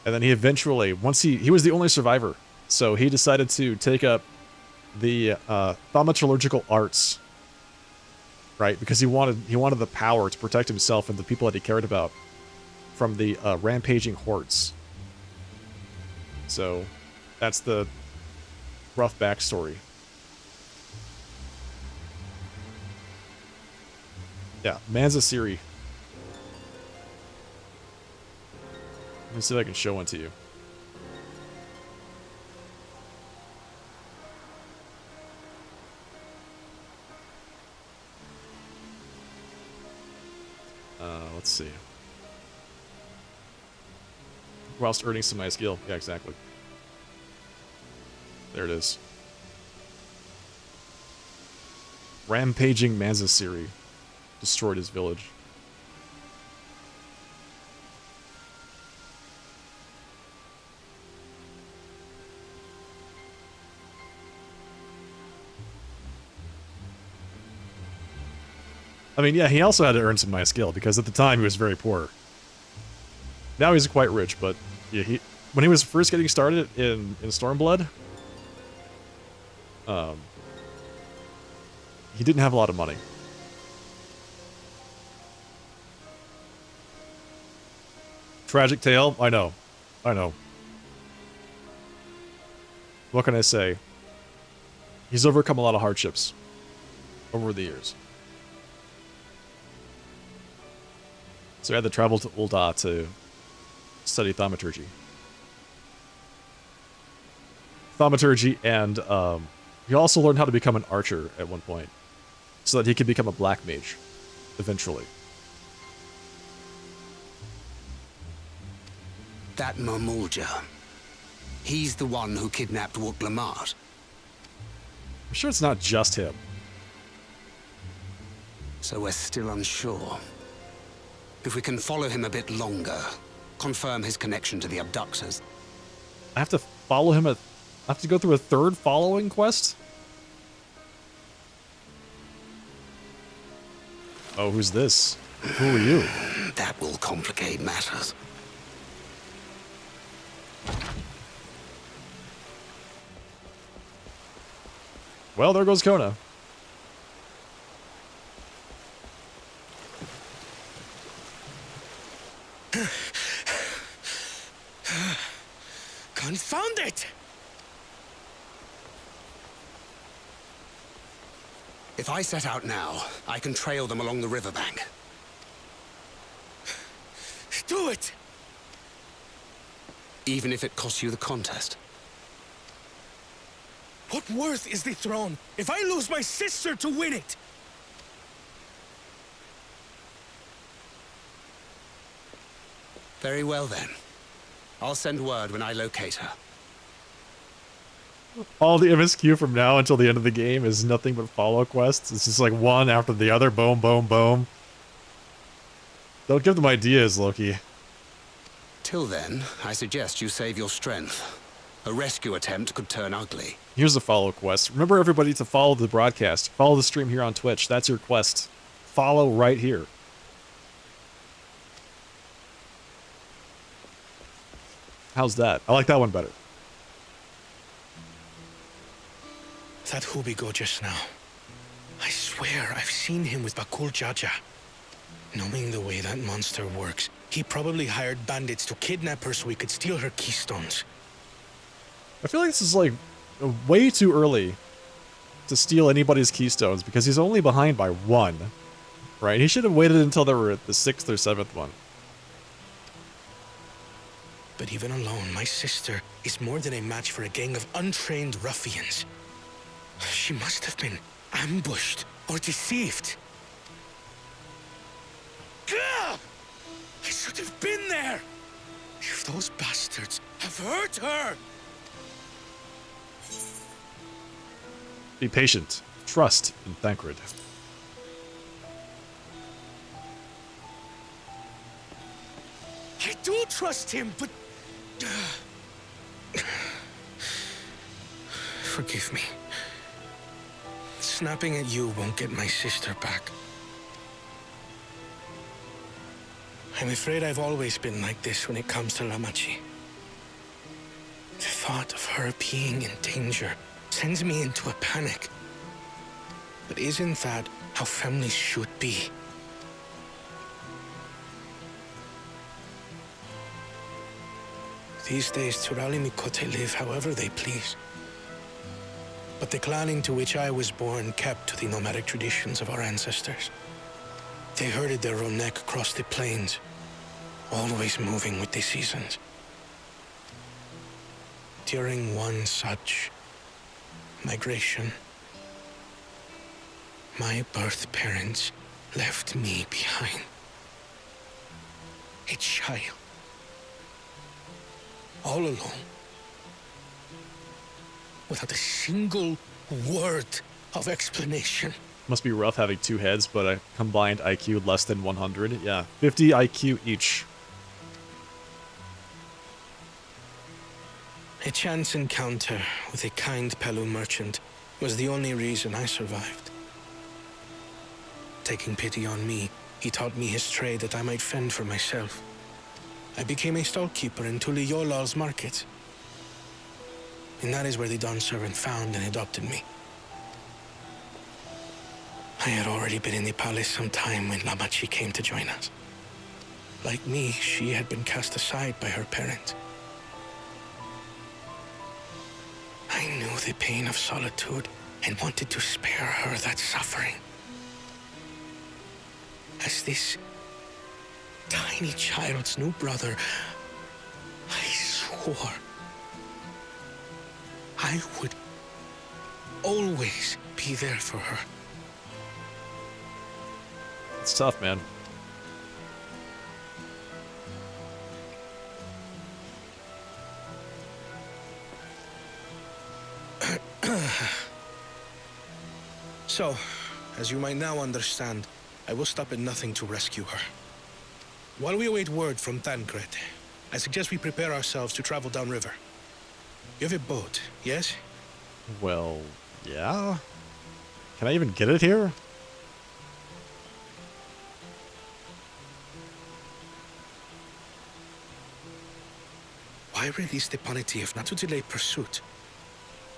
And then he eventually, once he was the only survivor, so he decided to take up the thaumaturgical arts, right? Because he wanted the power to protect himself and the people that he cared about from the rampaging hordes. So that's the rough backstory. Yeah, Manzasiri. Let me see if I can show one to you. let's see. Whilst earning some high skill. Yeah, exactly. There it is. Rampaging Manzasiri destroyed his village. I mean, yeah, he also had to earn some high skill because at the time he was very poor. Now he's quite rich, but yeah, when he was first getting started in Stormblood, he didn't have a lot of money. Tragic tale? I know. What can I say? He's overcome a lot of hardships over the years. So he had to travel to Ul'dah to study thaumaturgy. And he also learned how to become an archer at one point, so that he could become a black mage, eventually. That Mamulja. He's the one who kidnapped Wuk Lamat. I'm sure it's not just him. So we're still unsure. If we can follow him a bit longer, confirm his connection to the abductors. I have to follow him I have to go through a third following quest? Oh, who's this? Who are you? That will complicate matters. Well, there goes Kona. Confound it! If I set out now, I can trail them along the riverbank. Do it! Even if it costs you the contest. What worth is the throne if I lose my sister to win it? Very well then. I'll send word when I locate her. All the MSQ from now until the end of the game is nothing but follow quests. It's just like one after the other. Boom, boom, boom. Don't give them ideas, Loki. Till then, I suggest you save your strength. A rescue attempt could turn ugly. Here's a follow quest. Remember everybody to follow the broadcast. Follow the stream here on Twitch. That's your quest. Follow right here. How's that? I like that one better. That Hubigo just now. I swear I've seen him with Bakul Jaja. Knowing the way that monster works, he probably hired bandits to kidnap her so he could steal her keystones. I feel like this is like way too early to steal anybody's keystones because he's only behind by one, right? He should have waited until they were at the 6th or 7th one. But even alone, my sister is more than a match for a gang of untrained ruffians. She must have been ambushed or deceived. Gah! I should have been there! If those bastards have hurt her! Be patient. Trust in Thancred. I do trust him, but... Forgive me. Snapping at you won't get my sister back. I'm afraid I've always been like this when it comes to Lamachi. The thought of her being in danger sends me into a panic. But isn't that how families should be? These days, Turali Mikote live however they please. But the clan into which I was born kept to the nomadic traditions of our ancestors. They herded their own neck across the plains, always moving with the seasons. During one such migration, my birth parents left me behind. A child. All alone. Without a single word of explanation. Must be rough having two heads, but a combined IQ less than 100. Yeah, 50 IQ each. A chance encounter with a kind Pelu merchant was the only reason I survived. Taking pity on me, he taught me his trade that I might fend for myself. I became a stallkeeper in Tuliolal's market. And that is where the Dawn servant found and adopted me. I had already been in the palace some time when Lamachi came to join us. Like me, she had been cast aside by her parents. I knew the pain of solitude and wanted to spare her that suffering. As this tiny child's new brother, I swore I would always be there for her. It's tough, man. So, as you might now understand, I will stop at nothing to rescue her. While we await word from Tancred, I suggest we prepare ourselves to travel downriver. You have a boat, yes? Well, yeah. Can I even get it here? Why release the Panity if not to delay pursuit?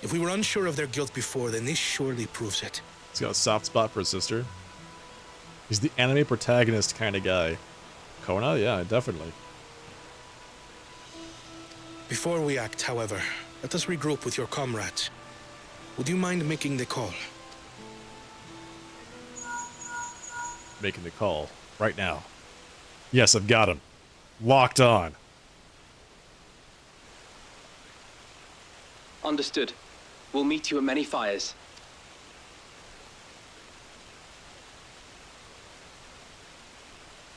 If we were unsure of their guilt before, then this surely proves it. He's got a soft spot for his sister. He's the anime protagonist kind of guy. Kona? Yeah, definitely. Before we act, however, let us regroup with your comrades. Would you mind making the call? Making the call. Right now. Yes, I've got him. Locked on. Understood. We'll meet you at many fires.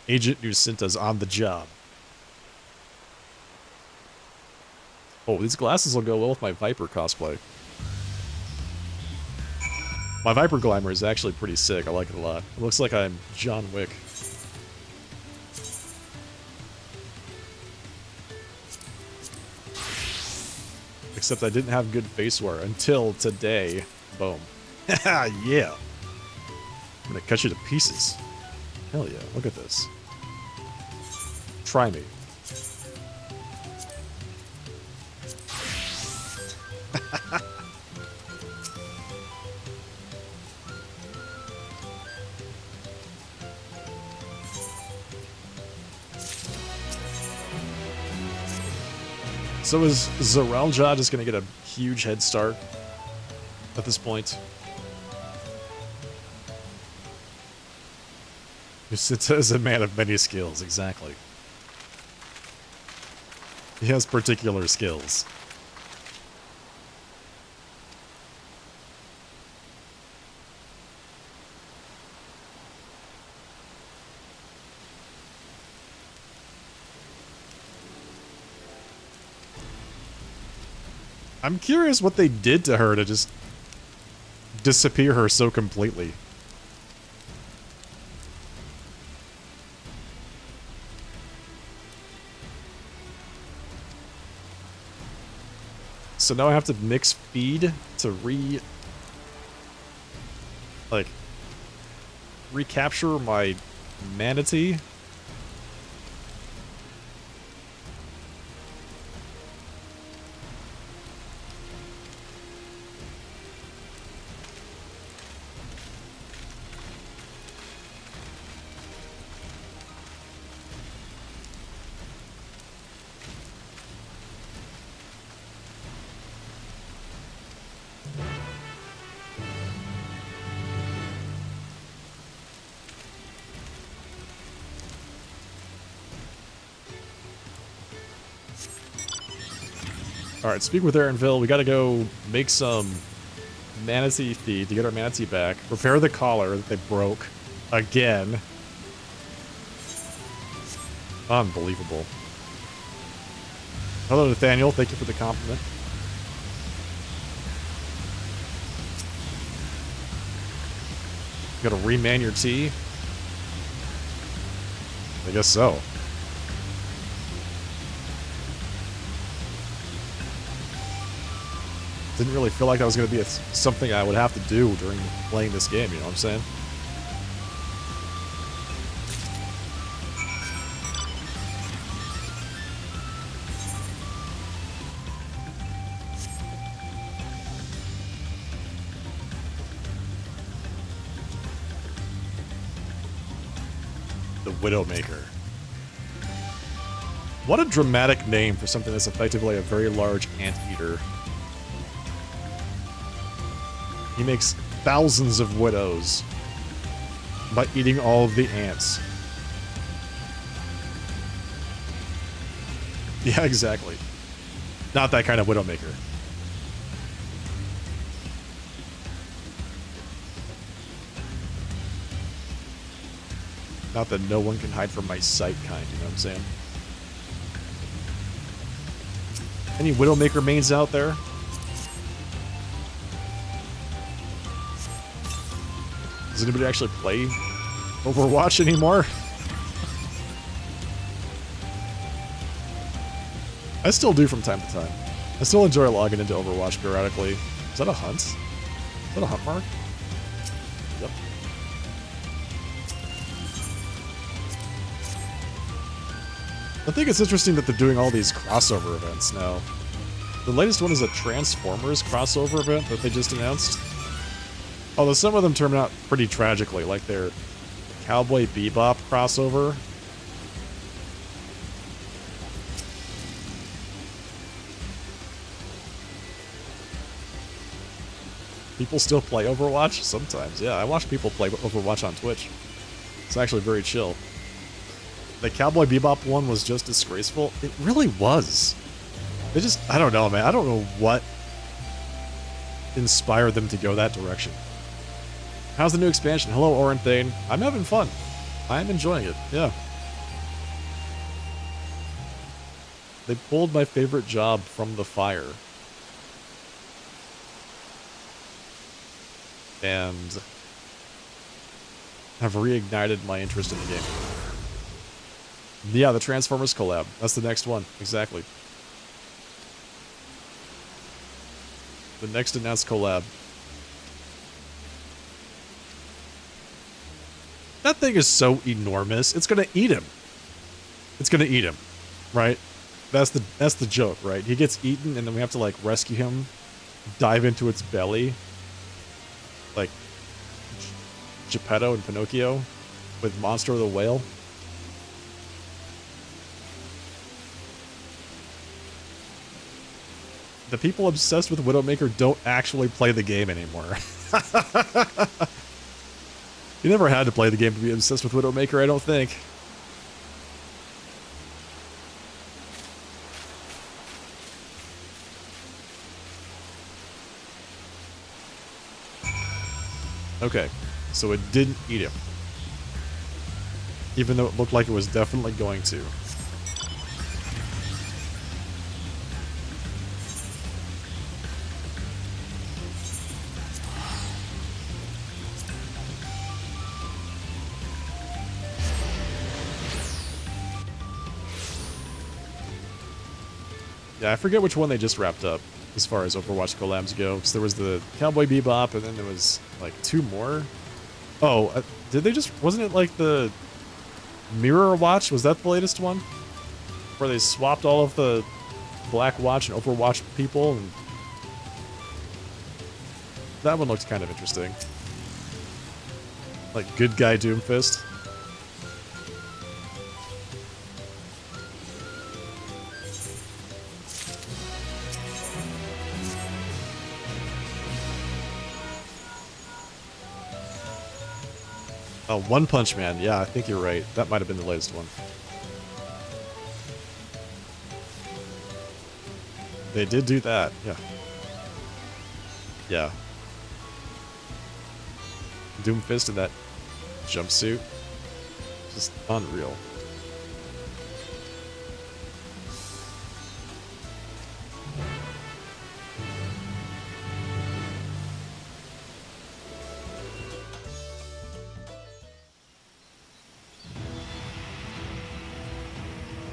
Agent Nucinta's on the job. Oh, these glasses will go well with my Viper cosplay. My Viper glamour is actually pretty sick. I like it a lot. It looks like I'm John Wick. Except I didn't have good face wear until today. Boom. Yeah. I'm gonna cut you to pieces. Hell yeah, look at this. Try me. So is Zaralja just gonna get a huge head start at this point? Nucinta is a man of many skills, exactly. He has particular skills. I'm curious what they did to her to just disappear her so completely. So now I have to mix feed to recapture my manatee. Alright, speak with Aaronville. We gotta go make some manatee feed to get our manatee back. Repair the collar that they broke. Again. Unbelievable. Hello, Nathaniel. Thank you for the compliment. You gotta reman your tea? I guess so. Didn't really feel like that was gonna be something I would have to do during playing this game, you know what I'm saying? The Widowmaker. What a dramatic name for something that's effectively a very large anteater. He makes thousands of widows by eating all of the ants. Yeah, exactly. Not that kind of Widowmaker. Not that no one can hide from my sight kind, you know what I'm saying? Any Widowmaker mains out there? Does anybody actually play Overwatch anymore? I still do from time to time. I still enjoy logging into Overwatch periodically. Is that a hunt? Is that a hunt mark? Yep. I think it's interesting that they're doing all these crossover events now. The latest one is a Transformers crossover event that they just announced. Although some of them turned out pretty tragically, like their Cowboy Bebop crossover. People still play Overwatch? Sometimes, yeah. I watch people play Overwatch on Twitch. It's actually very chill. The Cowboy Bebop one was just disgraceful. It really was. They just, I don't know, man. I don't know what inspired them to go that direction. How's the new expansion? Hello, Orenthane. I'm having fun. I'm enjoying it, yeah. They pulled my favorite job from the fire. And have reignited my interest in the game. Yeah, the Transformers collab. That's the next one. Exactly. The next announced collab. That thing is so enormous. It's gonna eat him. It's gonna eat him, right? That's the joke, right? He gets eaten, and then we have to like rescue him, dive into its belly, like Geppetto and Pinocchio, with Monster the Whale. The people obsessed with Widowmaker don't actually play the game anymore. You never had to play the game to be obsessed with Widowmaker, I don't think. Okay, so it didn't eat him. Even though it looked like it was definitely going to. Yeah, I forget which one they just wrapped up as far as Overwatch collabs go. Because there was the Cowboy Bebop, and then there was like 2 more. Oh, did they just... Wasn't it like the Mirror Watch? Was that the latest one? Where they swapped all of the Black Watch and Overwatch people? And that one looked kind of interesting. Like Good Guy Doomfist. Oh, One Punch Man. Yeah, I think you're right. That might have been the latest one. They did do that. Yeah. Yeah. Doomfist in that jumpsuit. Just unreal.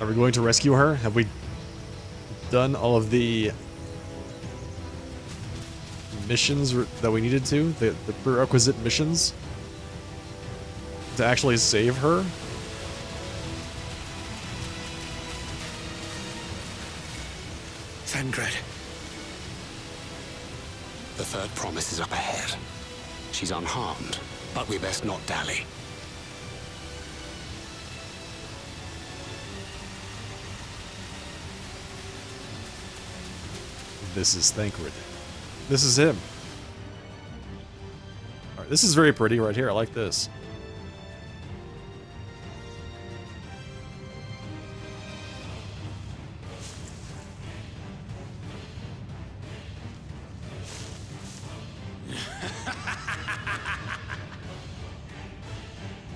Are we going to rescue her? Have we done all of the missions that we needed to? The prerequisite missions? To actually save her? Thangred. The third promise is up ahead. She's unharmed, but we best not dally. This is Thancred. This is him. Alright, this is very pretty right here. I like this.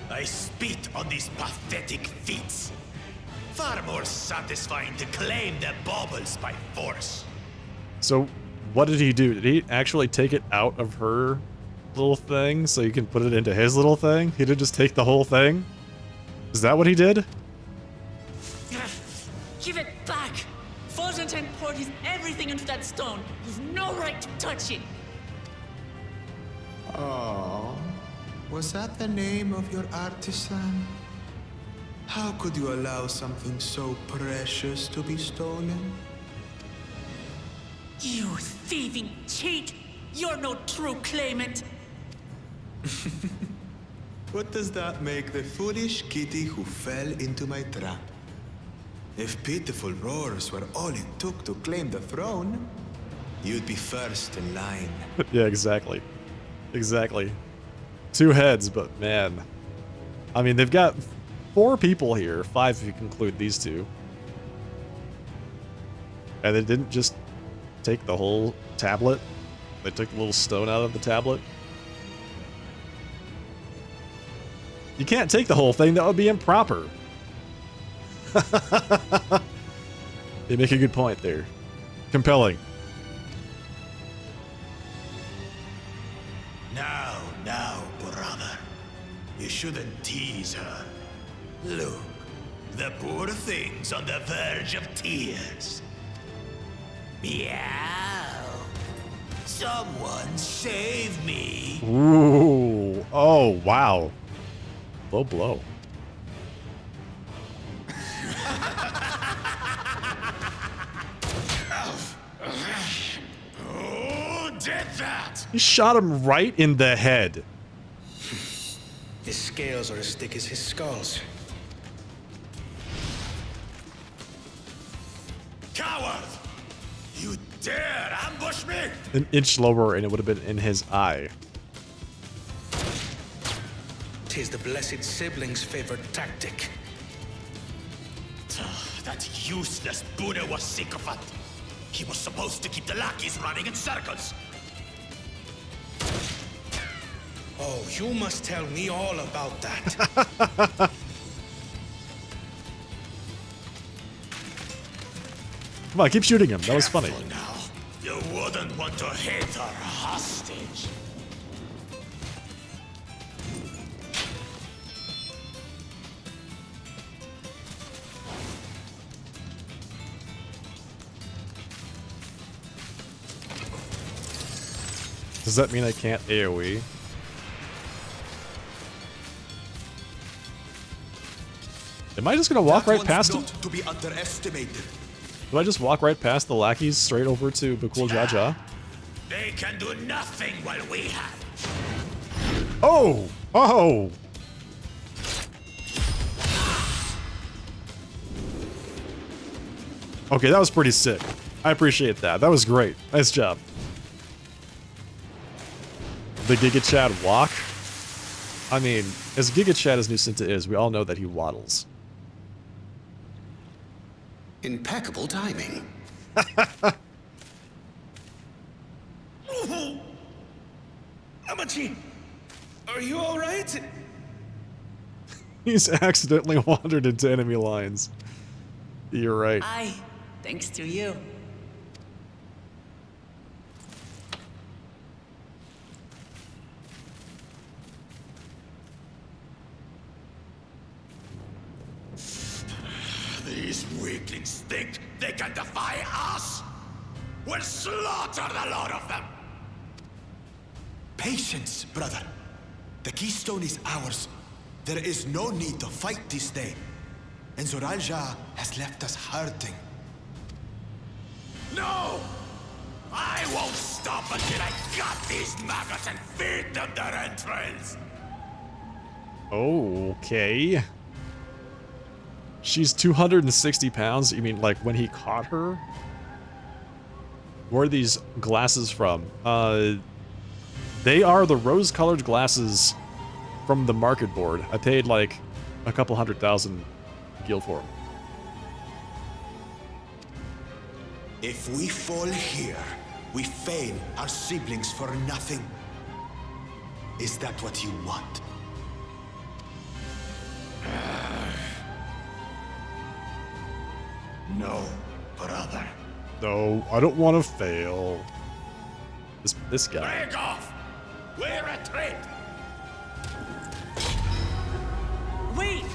I spit on these pathetic feats. Far more satisfying to claim their baubles by force. So, what did he do? Did he actually take it out of her little thing so you can put it into his little thing? He didn't just take the whole thing? Is that what he did? Give it back! Forzanten poured his everything into that stone. You've no right to touch it. Oh, was that the name of your artisan? How could you allow something so precious to be stolen? You thieving cheat! You're no true claimant! What does that make the foolish kitty who fell into my trap? If pitiful roars were all it took to claim the throne, you'd be first in line. Yeah, exactly. Exactly. 2 heads, but man. I mean, they've got 4 people here. 5 if you conclude these 2. And they didn't just take the whole tablet. They took the little stone out of the tablet. You can't take the whole thing. That would be improper. They make a good point there. Compelling. Now, brother. You shouldn't tease her. Look, the poor thing's on the verge of tears. Meow. Someone save me. Ooh. Oh, wow. Low blow. Who did that? He shot him right in the head. His scales are as thick as his skulls. Coward! You dare ambush me? An inch lower and it would have been in his eye. 'Tis the blessed sibling's favorite tactic. That useless Buddha was sycophant. He was supposed to keep the lackeys running in circles. Oh, you must tell me all about that. Come on, keep shooting him. That was funny. Careful now. You wouldn't want to hit her hostage. Does that mean I can't AoE? Am I just gonna walk right past him? To be underestimated. Do I just walk right past the lackeys straight over to Bakul Jaja? They can do nothing while we have. Oh! Oh! Okay, that was pretty sick. I appreciate that. That was great. Nice job. The Giga Chad walk? I mean, as Giga Chad as Nucinta is, we all know that he waddles. Impeccable timing. Amachi, are you all right? He's accidentally wandered into enemy lines. You're right. Aye, thanks to you. These weaklings think they can defy us? We'll slaughter the lot of them! Patience, brother. The keystone is ours. There is no need to fight this day. And Zoralja has left us hurting. No! I won't stop until I gut these maggots and feed them their entrails! Okay. She's 260 pounds? You mean like when he caught her? Where are these glasses from? They are the rose-colored glasses from the market board. I paid like a couple 100,000 gil for them. If we fall here, we fail our siblings for nothing. Is that what you want? No, brother. No, I don't want to fail. This guy. Break off! We're retreat! Wait!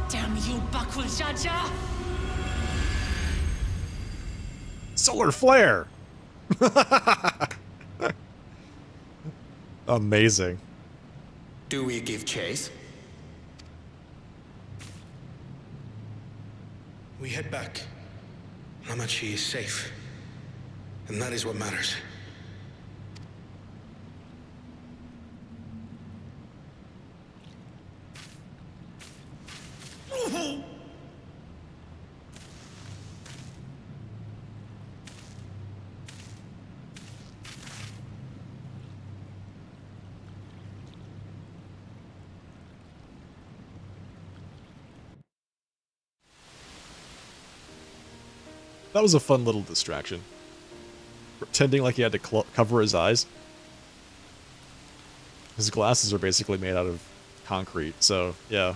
Damn you, Bakul Jaja! Solar flare! Amazing. Do we give chase? We head back. Namachi is safe. And that is what matters. That was a fun little distraction. Pretending like he had to cover his eyes. His glasses are basically made out of concrete, so yeah.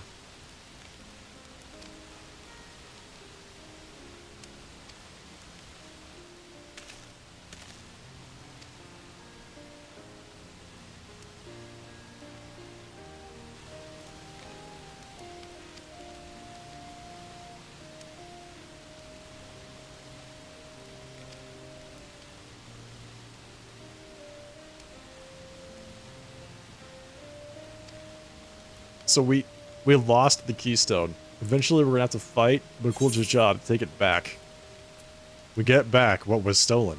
So we lost the keystone. Eventually we're gonna have to fight Bakul Jaja to take it back. We get back what was stolen.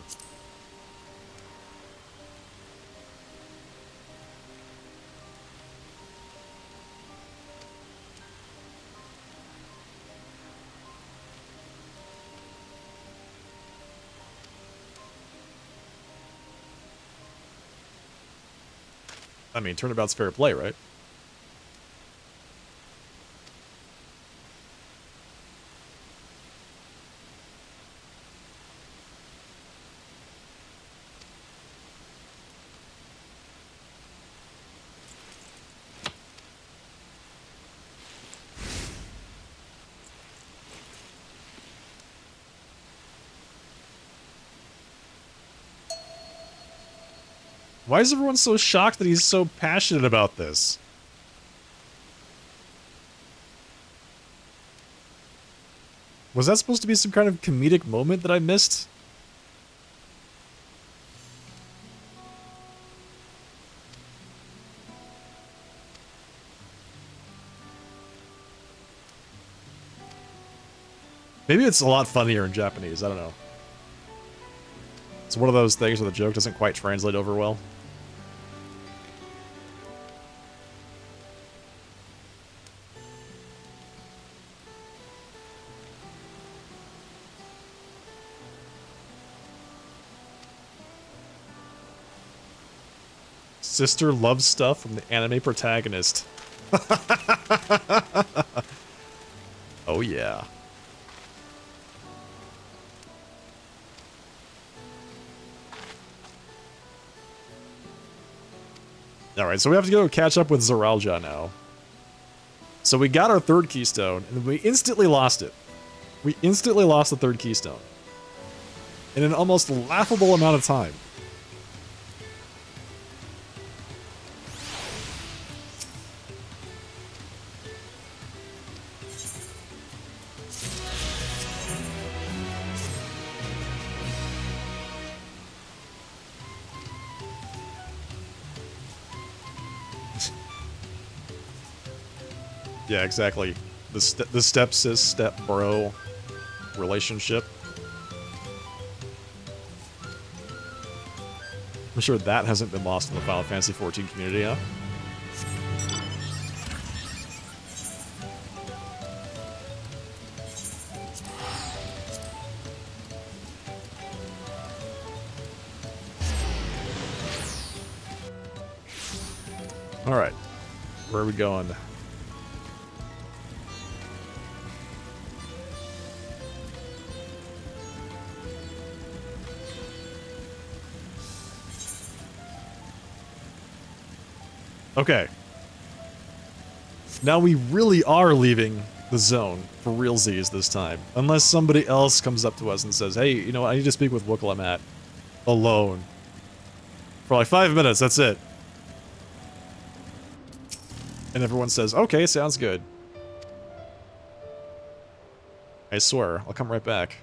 I mean, turnabout's fair play, right? Why is everyone so shocked that he's so passionate about this? Was that supposed to be some kind of comedic moment that I missed? Maybe it's a lot funnier in Japanese, I don't know. It's one of those things where the joke doesn't quite translate over well. Sister loves stuff from the anime protagonist. Oh yeah. Alright, so we have to go catch up with Zoralja now. So we got our third keystone, and we instantly lost it. We instantly lost the third keystone. In an almost laughable amount of time. Yeah, exactly. The step-sis, step-bro relationship. I'm sure that hasn't been lost in the Final Fantasy XIV community, huh? Alright. Where are we going? Okay. Now we really are leaving the zone for realsies this time. Unless somebody else comes up to us and says, hey, you know what, I need to speak with Wukalamat alone. For like 5 minutes, that's it. And everyone says, okay, sounds good. I swear, I'll come right back.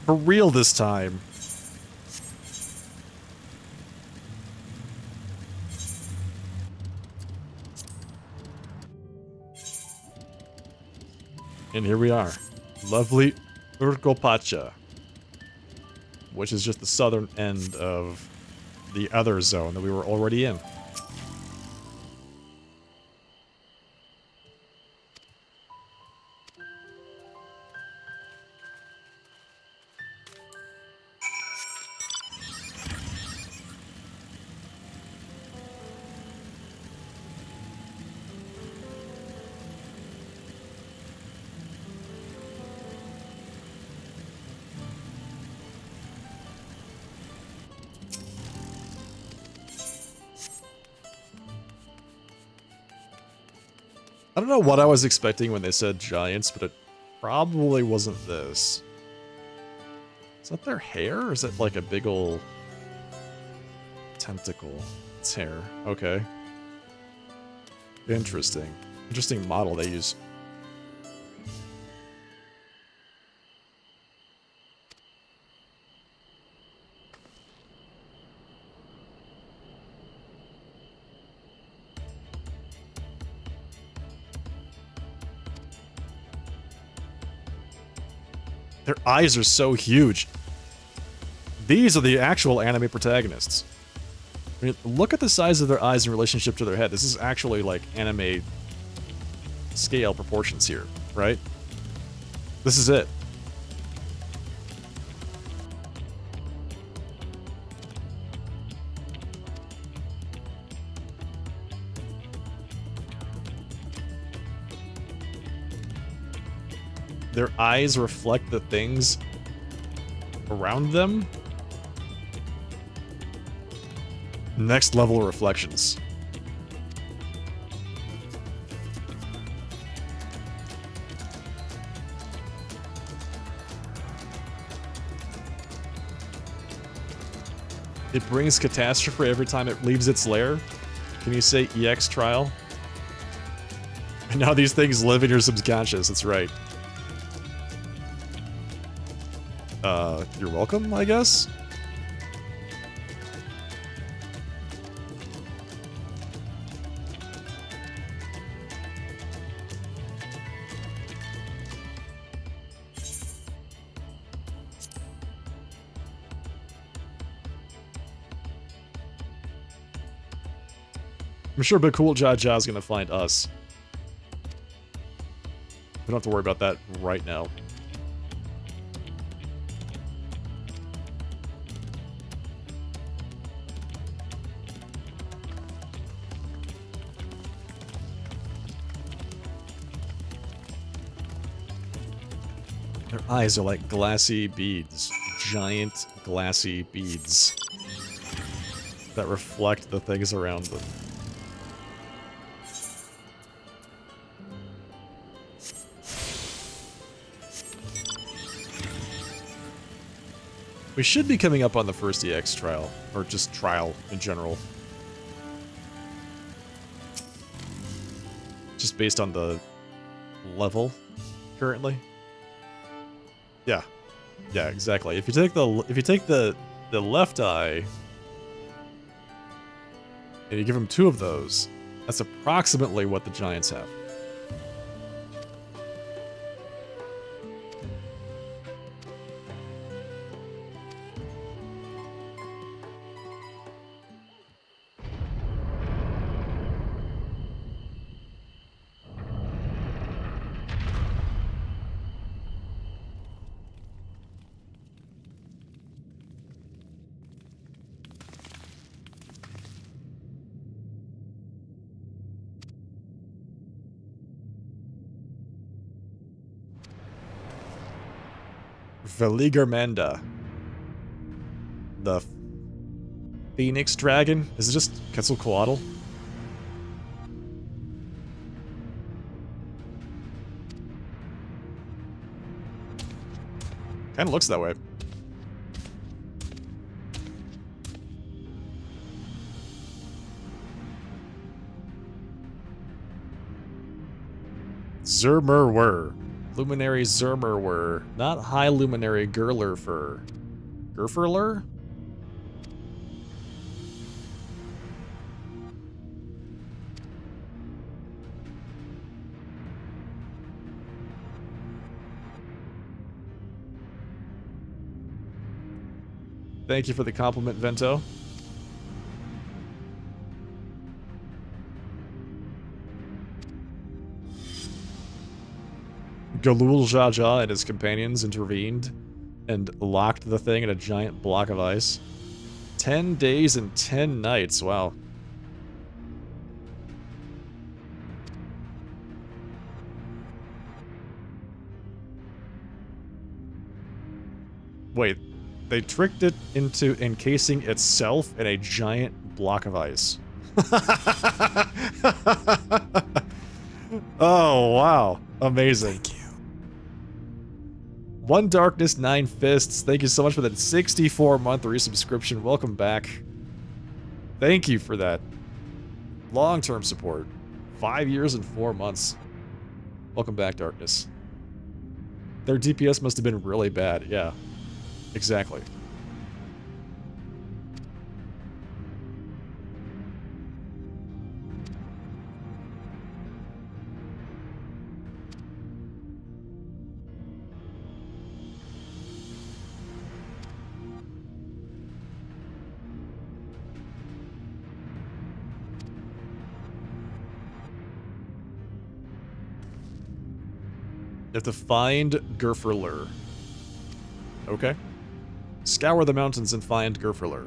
For real this time. And here we are. Lovely Urgopacha. Which is just the southern end of the other zone that we were already in. I don't know what I was expecting when they said giants, but it probably wasn't this. Is that their hair, or is it like a big ol' tentacle? It's hair. Okay. Interesting. Interesting model they use. Their eyes are so huge. These are the actual anime protagonists. I mean, look at the size of their eyes in relationship to their head. This is actually like anime scale proportions here, right? This is it. Their eyes reflect the things around them. Next level reflections. It brings catastrophe every time it leaves its lair. Can you say EX trial? And now these things live in your subconscious, that's right. You're welcome, I guess? I'm sure Big Cool Jaja's gonna find us. We don't have to worry about that right now. Their eyes are like glassy beads. Giant glassy beads that reflect the things around them. We should be coming up on the first EX trial, or just trial in general. Just based on the level currently. Yeah. Yeah, exactly. If you take the left eye and you give them 2 of those, that's approximately what the giants have. Veligermanda. The Phoenix Dragon? Is it just Quetzalcoatl? Kinda looks that way. Zermerwer. Luminary Zermerwer. Not High Luminary Gerlerfer. Gerferler? Thank you for the compliment, Vento. Galul Jaja and his companions intervened and locked the thing in a giant block of ice. 10 days and 10 nights, wow. Wait, they tricked it into encasing itself in a giant block of ice. Oh, wow. Amazing. Thank you. One Darkness, 9 Fists. Thank you so much for that 64-month resubscription. Welcome back. Thank you for that long-term support. 5 years and 4 months. Welcome back, Darkness. Their DPS must have been really bad. Yeah, exactly. You have to find Gerferler. Okay. Scour the mountains and find Gerferler.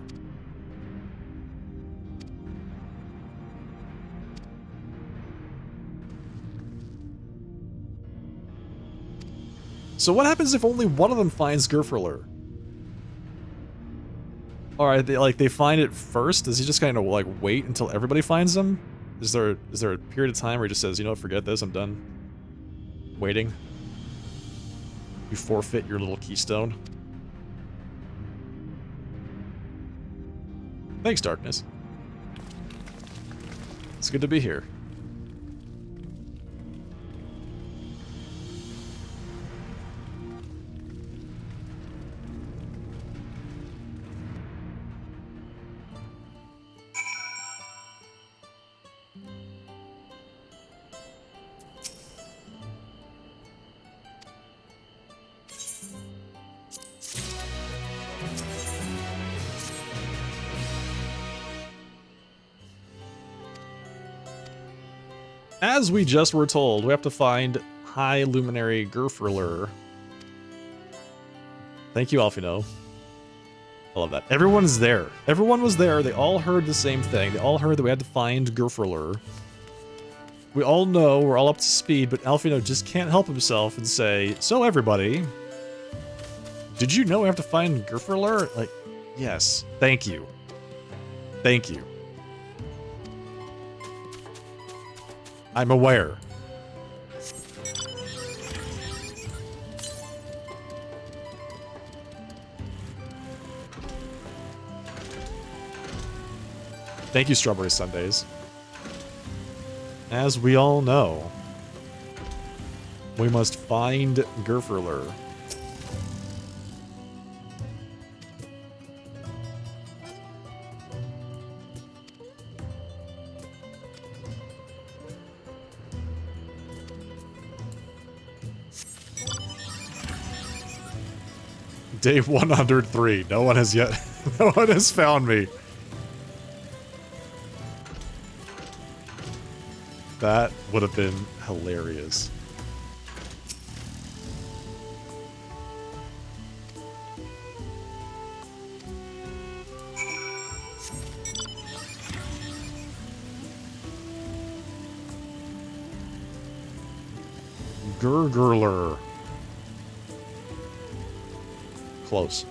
So what happens if only one of them finds Gerferler? Alright, they find it first? Does he just kind of like wait until everybody finds them? Is there a period of time where he just says, you know what, forget this, I'm done waiting? You forfeit your little keystone. Thanks, Darkness. It's good to be here. As we just were told, we have to find High Luminary Gerferler. Thank you, Alfino. I love that. Everyone's there. Everyone was there. They all heard the same thing. They all heard that we had to find Gerferler. We all know, we're all up to speed, but Alfino just can't help himself and say, so everybody, did you know we have to find Gerferler? Like, yes. Thank you. Thank you. I'm aware. Thank you, Strawberry Sundays. As we all know, we must find Gerferler. Day 103. No one has yet. No one has found me. That would have been hilarious. Gurgurler. Close.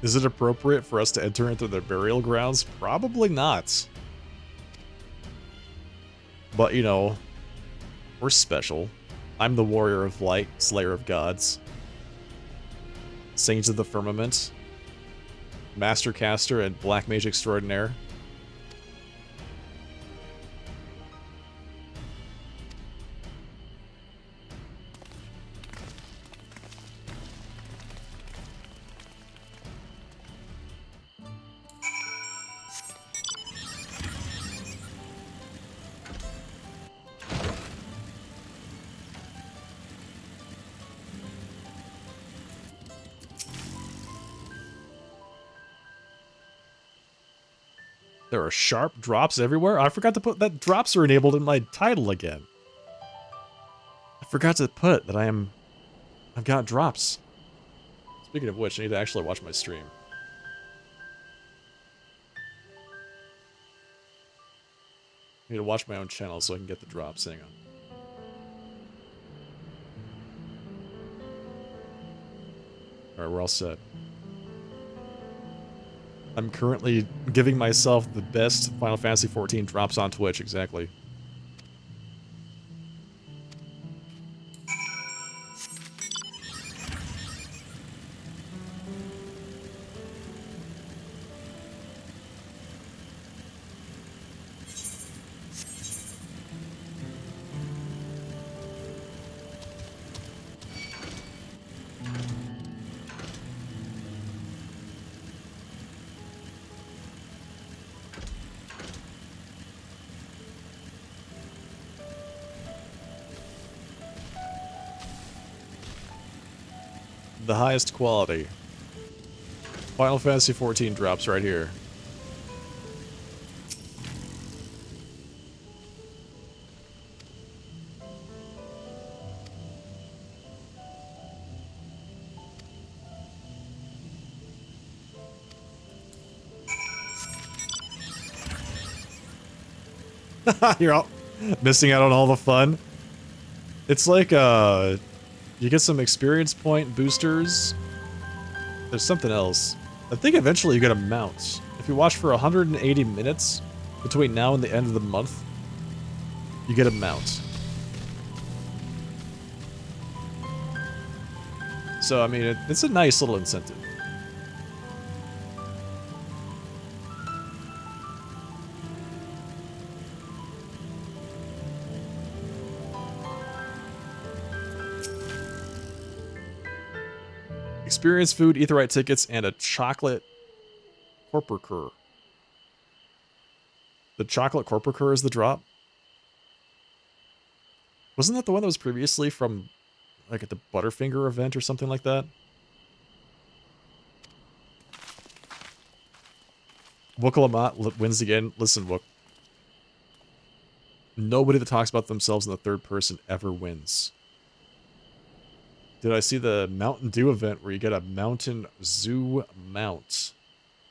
Is it appropriate for us to enter into their burial grounds? Probably not. But, you know, we're special. I'm the warrior of light, slayer of gods. Saint of the firmament. Master caster and black mage extraordinaire. There are sharp drops everywhere. I forgot to put that drops are enabled in my title again. I forgot to put that I've got drops. Speaking of which, I need to actually watch my stream. I need to watch my own channel so I can get the drops. Hang on. Alright, we're all set. I'm currently giving myself the best Final Fantasy XIV drops on Twitch, exactly. The highest quality. Final Fantasy XIV drops right here. You're all missing out on all the fun. It's like, you get some experience point boosters. There's something else. I think eventually you get a mount. If you watch for 180 minutes between now and the end of the month, you get a mount. So, I mean, it's a nice little incentive. Experience food, Aetheryte tickets, and a chocolate corporicore. The chocolate corporicore is the drop? Wasn't that the one that was previously from, like, at the Butterfinger event or something like that? Wookalamat wins again. Listen, Wook. Nobody that talks about themselves in the third person ever wins. Did I see the Mountain Dew event where you get a Mountain Zoo mount?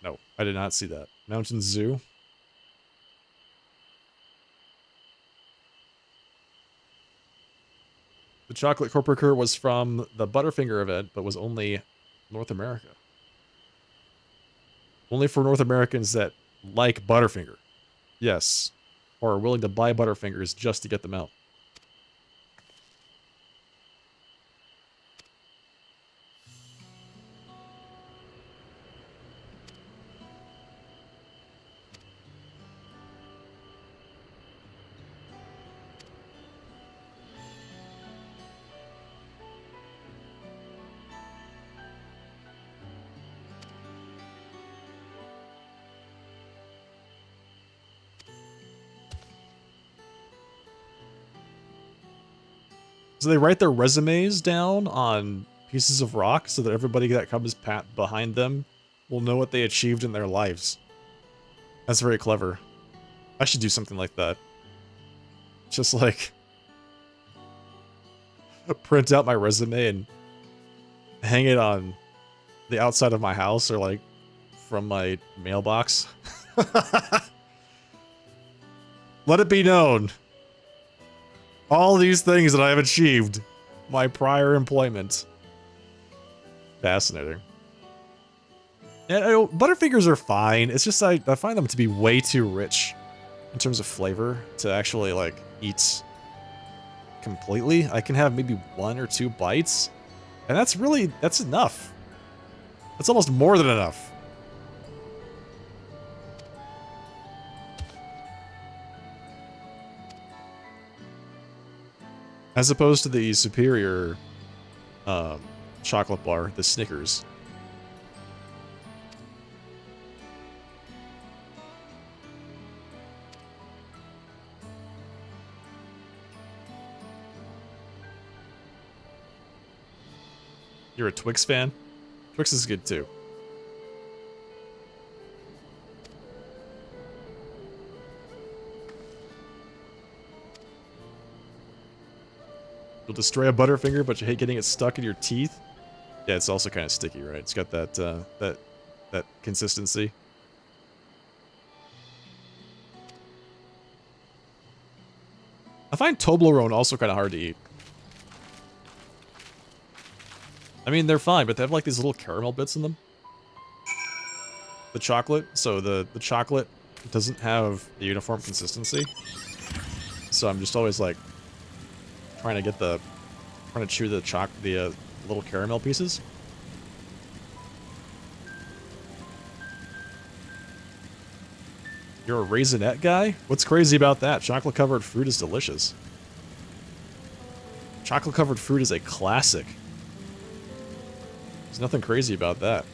No, I did not see that. Mountain Zoo? The chocolate corporate was from the Butterfinger event, but was only North America. Only for North Americans that like Butterfinger. Yes. Or are willing to buy Butterfingers just to get them out. So they write their resumes down on pieces of rock so that everybody that comes behind them will know what they achieved in their lives. That's very clever. I should do something like that. Just like print out my resume and hang it on the outside of my house or like from my mailbox. Let it be known. All these things that I have achieved. My prior employment. Fascinating. And Butterfingers are fine. It's just I find them to be way too rich in terms of flavor to actually like eat completely. I can have maybe 1 or 2 bites. And that's enough. That's almost more than enough. As opposed to the superior chocolate bar, the Snickers. You're a Twix fan? Twix is good too. You'll destroy a Butterfinger, but you hate getting it stuck in your teeth. Yeah, it's also kind of sticky, right? It's got that that consistency. I find Toblerone also kind of hard to eat. I mean, they're fine, but they have like these little caramel bits in them. The chocolate, so the chocolate doesn't have a uniform consistency. So I'm just always like trying to chew the little caramel pieces. You're a raisinette guy? What's crazy about that? Chocolate covered fruit is delicious. Chocolate covered fruit is a classic. There's nothing crazy about that.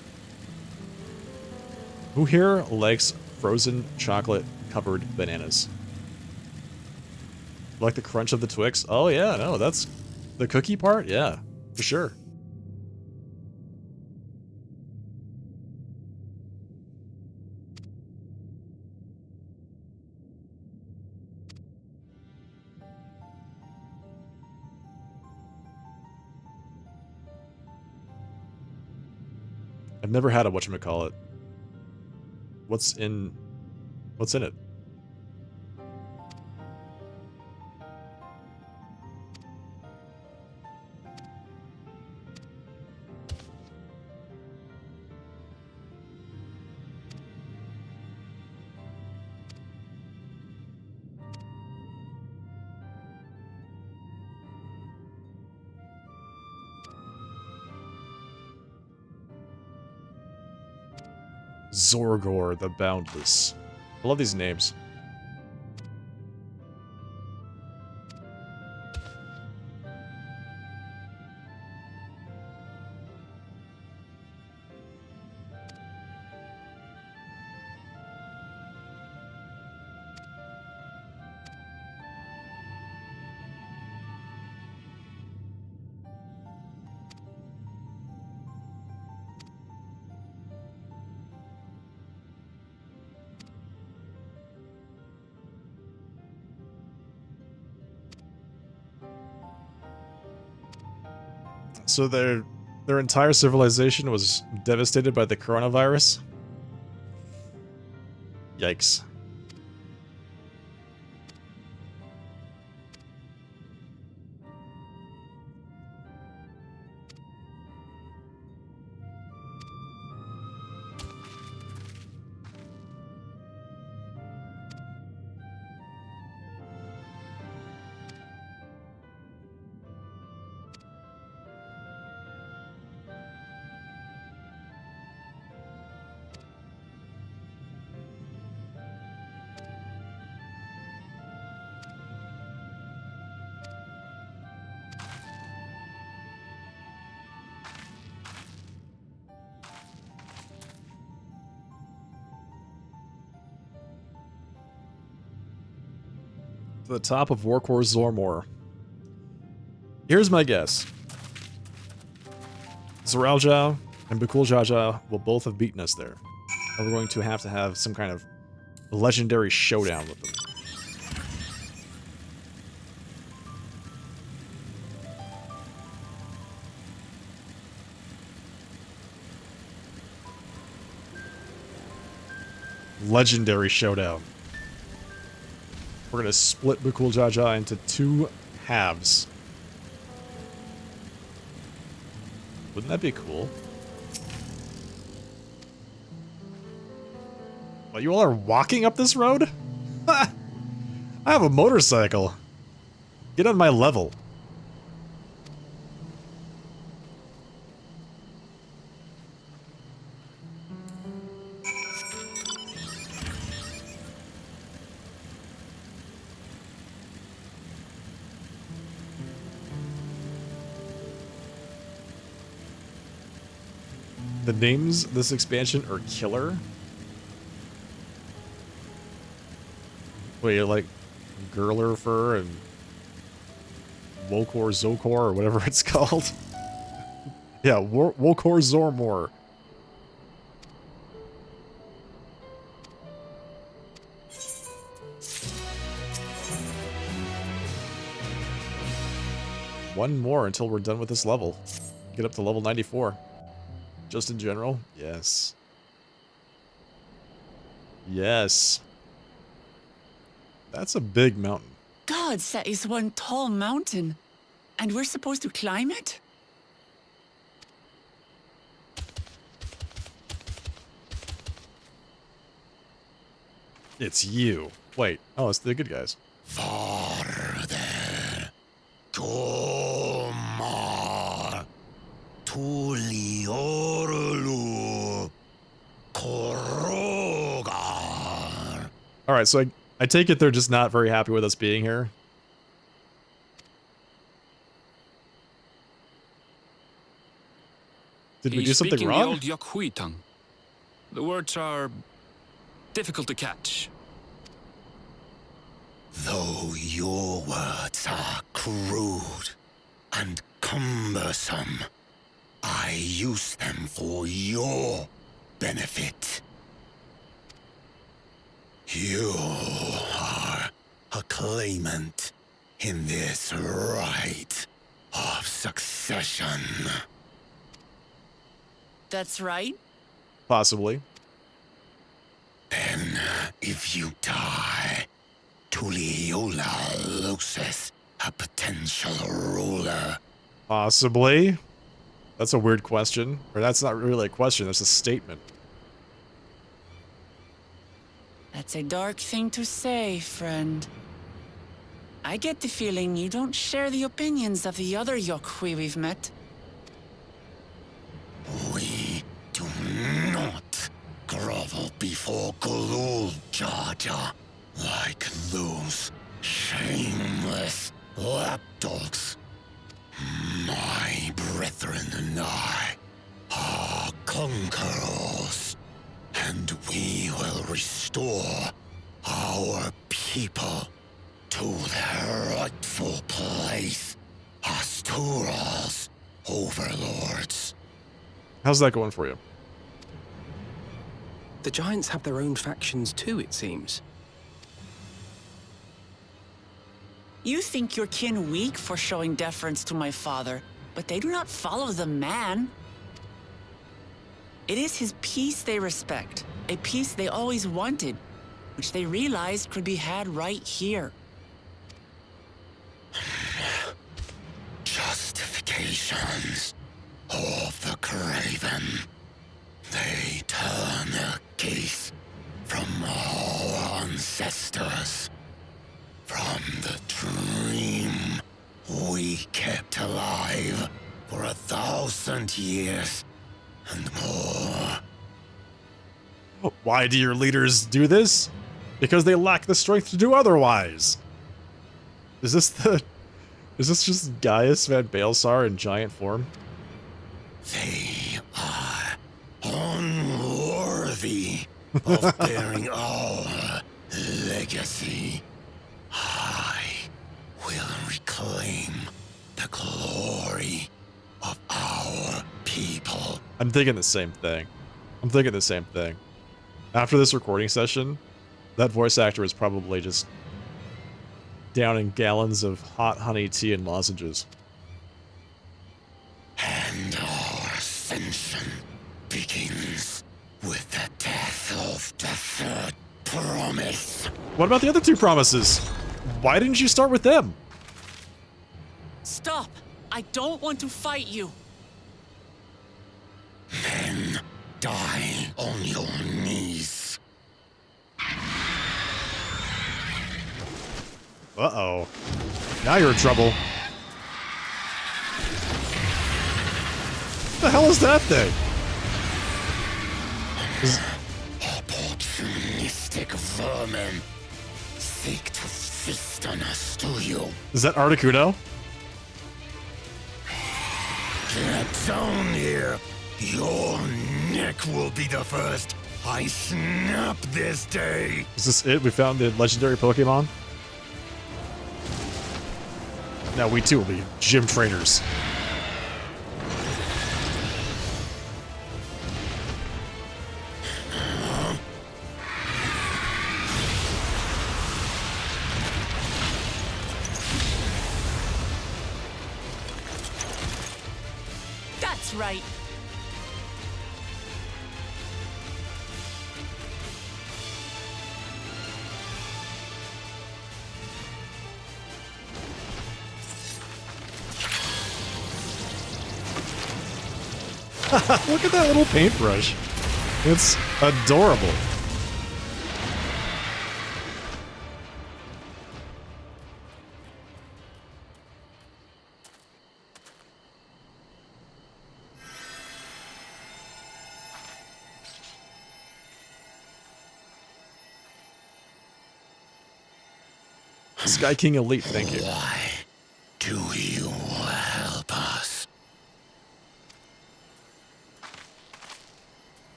Who here likes frozen chocolate covered bananas? Like the crunch of the Twix? Oh yeah, no, that's the cookie part? Yeah, for sure. I've never had a whatchamacallit. What's in it? Zorgor the Boundless. I love these names. So their entire civilization was devastated by the coronavirus? Yikes. To the top of Warkor Zormor. Here's my guess. Zoralja and Bukul Jaja will both have beaten us there. And we're going to have some kind of legendary showdown with them. Legendary showdown. We're gonna split Bukul Jaja into 2 halves. Wouldn't that be cool? What, you all are walking up this road? I have a motorcycle. Get on my level. The names this expansion are killer. Wait, like Girlerfer and Wokor Zokor or whatever it's called. Yeah, Wokor Zormor. One more until we're done with this level. Get up to level 94. Just in general? Yes. Yes. That's a big mountain. Gods, that is one tall mountain. And we're supposed to climb it? It's you. Wait. Oh, it's the good guys. Farther. Tomar. Tuliorlu. Korogar. Alright, so I take it they're just not very happy with us being here. Did we do something speaking wrong? the old Yokhui tongue. The words are difficult to catch. Though your words are crude and cumbersome, I use them for your benefit. You are a claimant in this right of succession. That's right. Possibly. Then, if you die, Tuliola loses a potential ruler. Possibly. That's a weird question. Or that's not really a question, that's a statement. That's a dark thing to say, friend. I get the feeling you don't share the opinions of the other Yokhui we've met. We do not grovel before Gulul Jaja like those shameless lapdogs. My brethren and I are conquerors, and we will restore our people to their rightful place as Tural's overlords. How's that going for you? The Giants have their own factions too, it seems. You think your kin weak for showing deference to my father, but they do not follow the man. It is his peace they respect, a peace they always wanted, which they realized could be had right here. Justifications of the craven. They turn their gaze from our ancestors, from the dream we kept alive for 1,000 years and more. Why do your leaders do this? Because they lack the strength to do otherwise. Is this just Gaius Van Baelsar in giant form? They are unworthy of bearing our legacy. I will reclaim the glory of our people. I'm thinking the same thing. After this recording session, that voice actor is probably just downing gallons of hot honey tea and lozenges. And our ascension begins with the death of the third promise. What about the other two promises? Why didn't you start with them? Stop! I don't want to fight you. Then die on your knees. Uh-oh. Now you're in trouble. What the hell is that thing? Opportunistic vermin seek to feast on us, do you? Is that Articuno? Get down here. Your neck will be the first I snap this day. Is this it? We found the legendary Pokemon? Now we too will be gym trainers. That's right. Look at that little paintbrush. It's adorable. Sky King Elite, thank you. Why do you help us?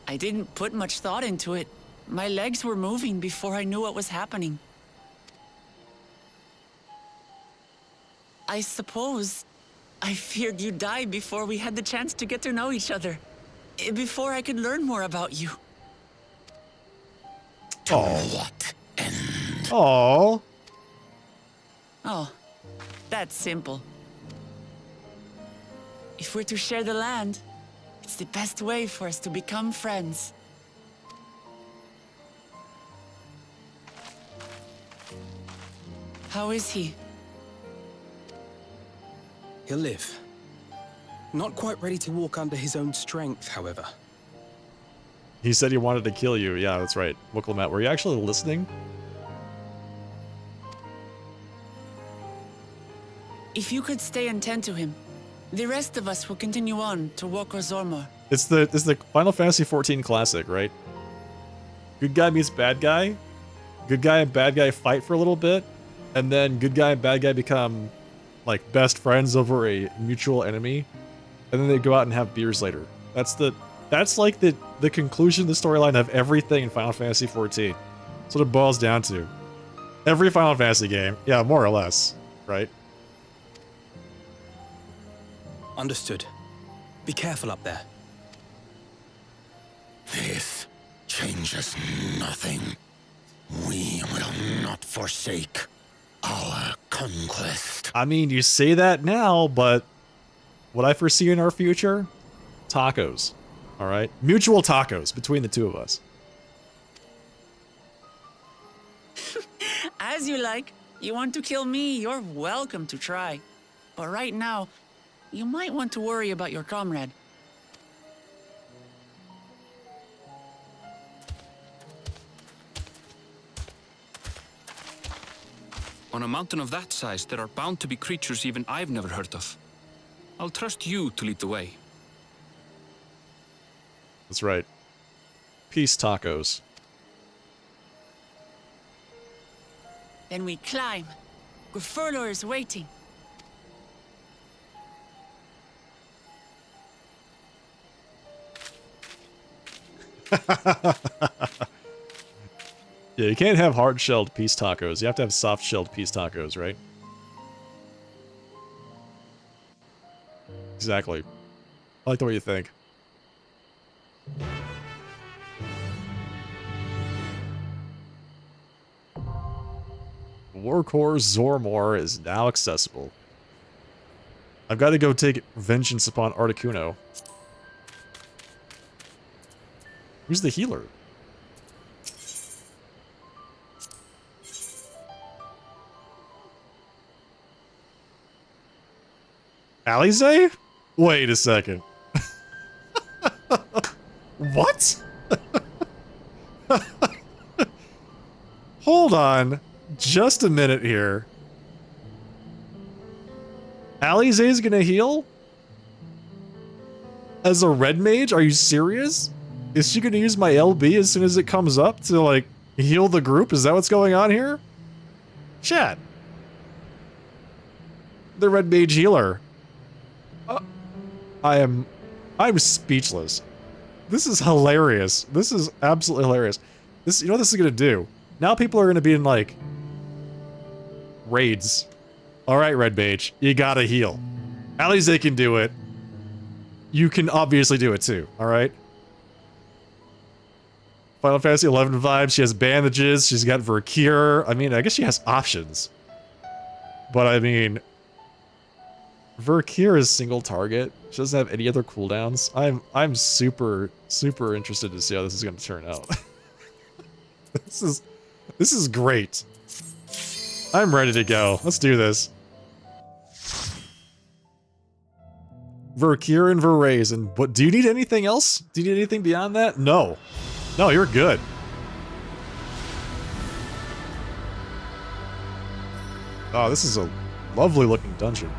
I didn't put much thought into it. My legs were moving before I knew what was happening. I suppose I feared you'd die before we had the chance to get to know each other. Before I could learn more about you. To what end? Aww. Oh, that's simple. If we're to share the land, it's the best way for us to become friends. How is he? He'll live. Not quite ready to walk under his own strength, however. He said he wanted to kill you. Yeah, that's right. Wooklamat, were you actually listening? If you could stay and tend to him, the rest of us will continue on to Woko Zormor. It's the Final Fantasy XIV classic, right? Good guy meets bad guy. Good guy and bad guy fight for a little bit, and then good guy and bad guy become like best friends over a mutual enemy, and then they go out and have beers later. That's like the conclusion of the storyline of everything in Final Fantasy XIV. That's what it boils down to. Every Final Fantasy game, yeah, more or less, right? Understood. Be careful up there. This changes nothing. We will not forsake our conquest. I mean, you say that now, but what I foresee in our future? Tacos. All right? Mutual tacos between the two of us. As you like. You want to kill me, you're welcome to try. But right now, you might want to worry about your comrade. On a mountain of that size, there are bound to be creatures even I've never heard of. I'll trust you to lead the way. That's right. Peace tacos. Then we climb. Grifurlor is waiting. Yeah, you can't have hard-shelled peace tacos. You have to have soft-shelled peace tacos, right? Exactly. I like the way you think. Warcore Zormor is now accessible. I've got to go take vengeance upon Articuno. Who's the healer? Alize? Wait a second. What? Hold on. Just a minute here. Alize's gonna heal? As a red mage? Are you serious? Is she gonna use my LB as soon as it comes up to, like, heal the group? Is that what's going on here? Chat. The red mage healer. I'm speechless. This is hilarious. This is absolutely hilarious. This, you know what this is gonna do? Now people are gonna be in, like, raids. Alright, red mage, you gotta heal. Alize can do it. You can obviously do it too, alright? Final Fantasy 11 vibes, she has bandages, she's got Vercure. I mean, I guess she has options. But I mean, Vercure is single target. She doesn't have any other cooldowns. I'm super, super interested to see how this is gonna turn out. This is great. I'm ready to go. Let's do this. Vercure and Verraise, and what? Do you need anything else? Do you need anything beyond that? No. No, you're good. Oh, this is a lovely looking dungeon.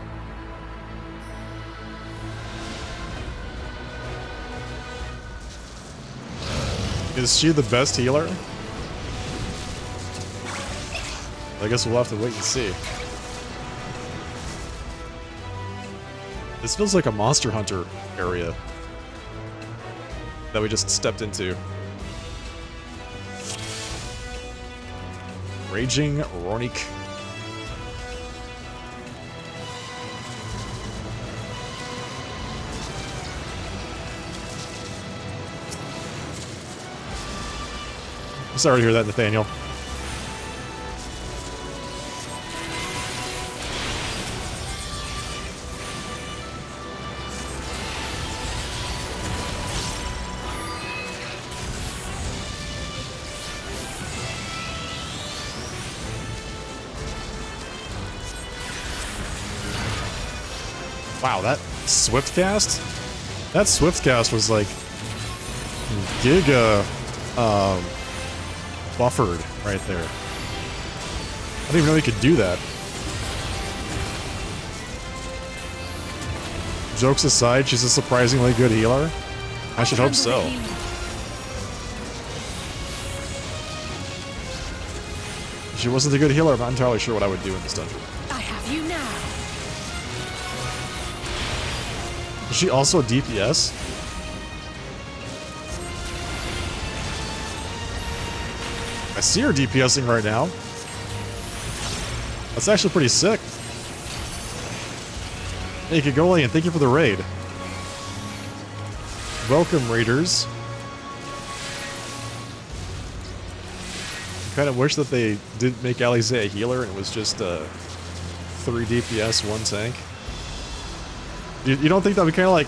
Is she the best healer? I guess we'll have to wait and see. This feels like a Monster Hunter area that we just stepped into. Raging Ronick. I'm sorry to hear that, Nathaniel. Wow, that swift cast? That swift cast was like giga buffered right there. I didn't even know he could do that. Jokes aside, she's a surprisingly good healer. I should hope so. If she wasn't a good healer, I'm not entirely sure what I would do in this dungeon. I have you now. Is she also a DPS? I see her DPSing right now. That's actually pretty sick. Hey, Kigolian, thank you for the raid. Welcome, raiders. I kind of wish that they didn't make Alize a healer and it was just 3 DPS, 1 tank. You don't think that would be kind of like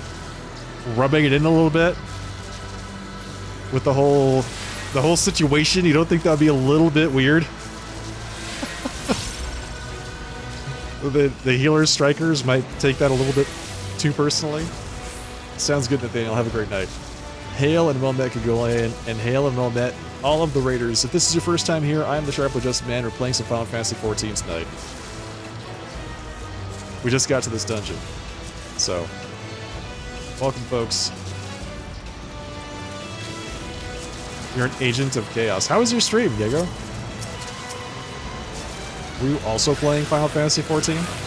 rubbing it in a little bit with the whole situation? You don't think that would be a little bit weird? the healers, strikers might take that a little bit too personally. Sounds good, Nathaniel. Have a great night. Hail and well met, Kagolian, and hail and well met all of the raiders. If this is your first time here, I am the Sharply Just Man. We're playing some Final Fantasy XIV tonight. We just got to this dungeon. So, welcome, folks. You're an agent of chaos. How was your stream, Diego? Were you also playing Final Fantasy XIV?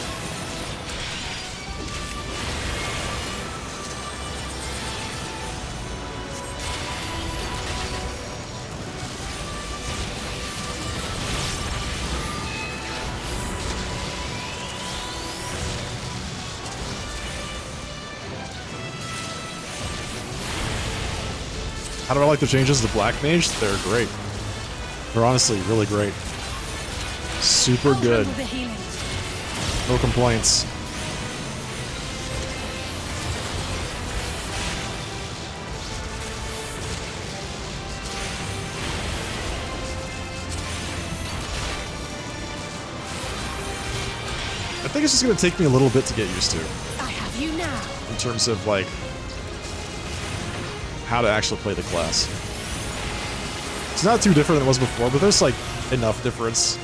How do I like the changes to Black Mage? They're great. They're honestly really great. Super good. No complaints. I think it's just going to take me a little bit to get used to. I have you now. In terms of, like, how to actually play the class. It's not too different than it was before, but there's, like, enough difference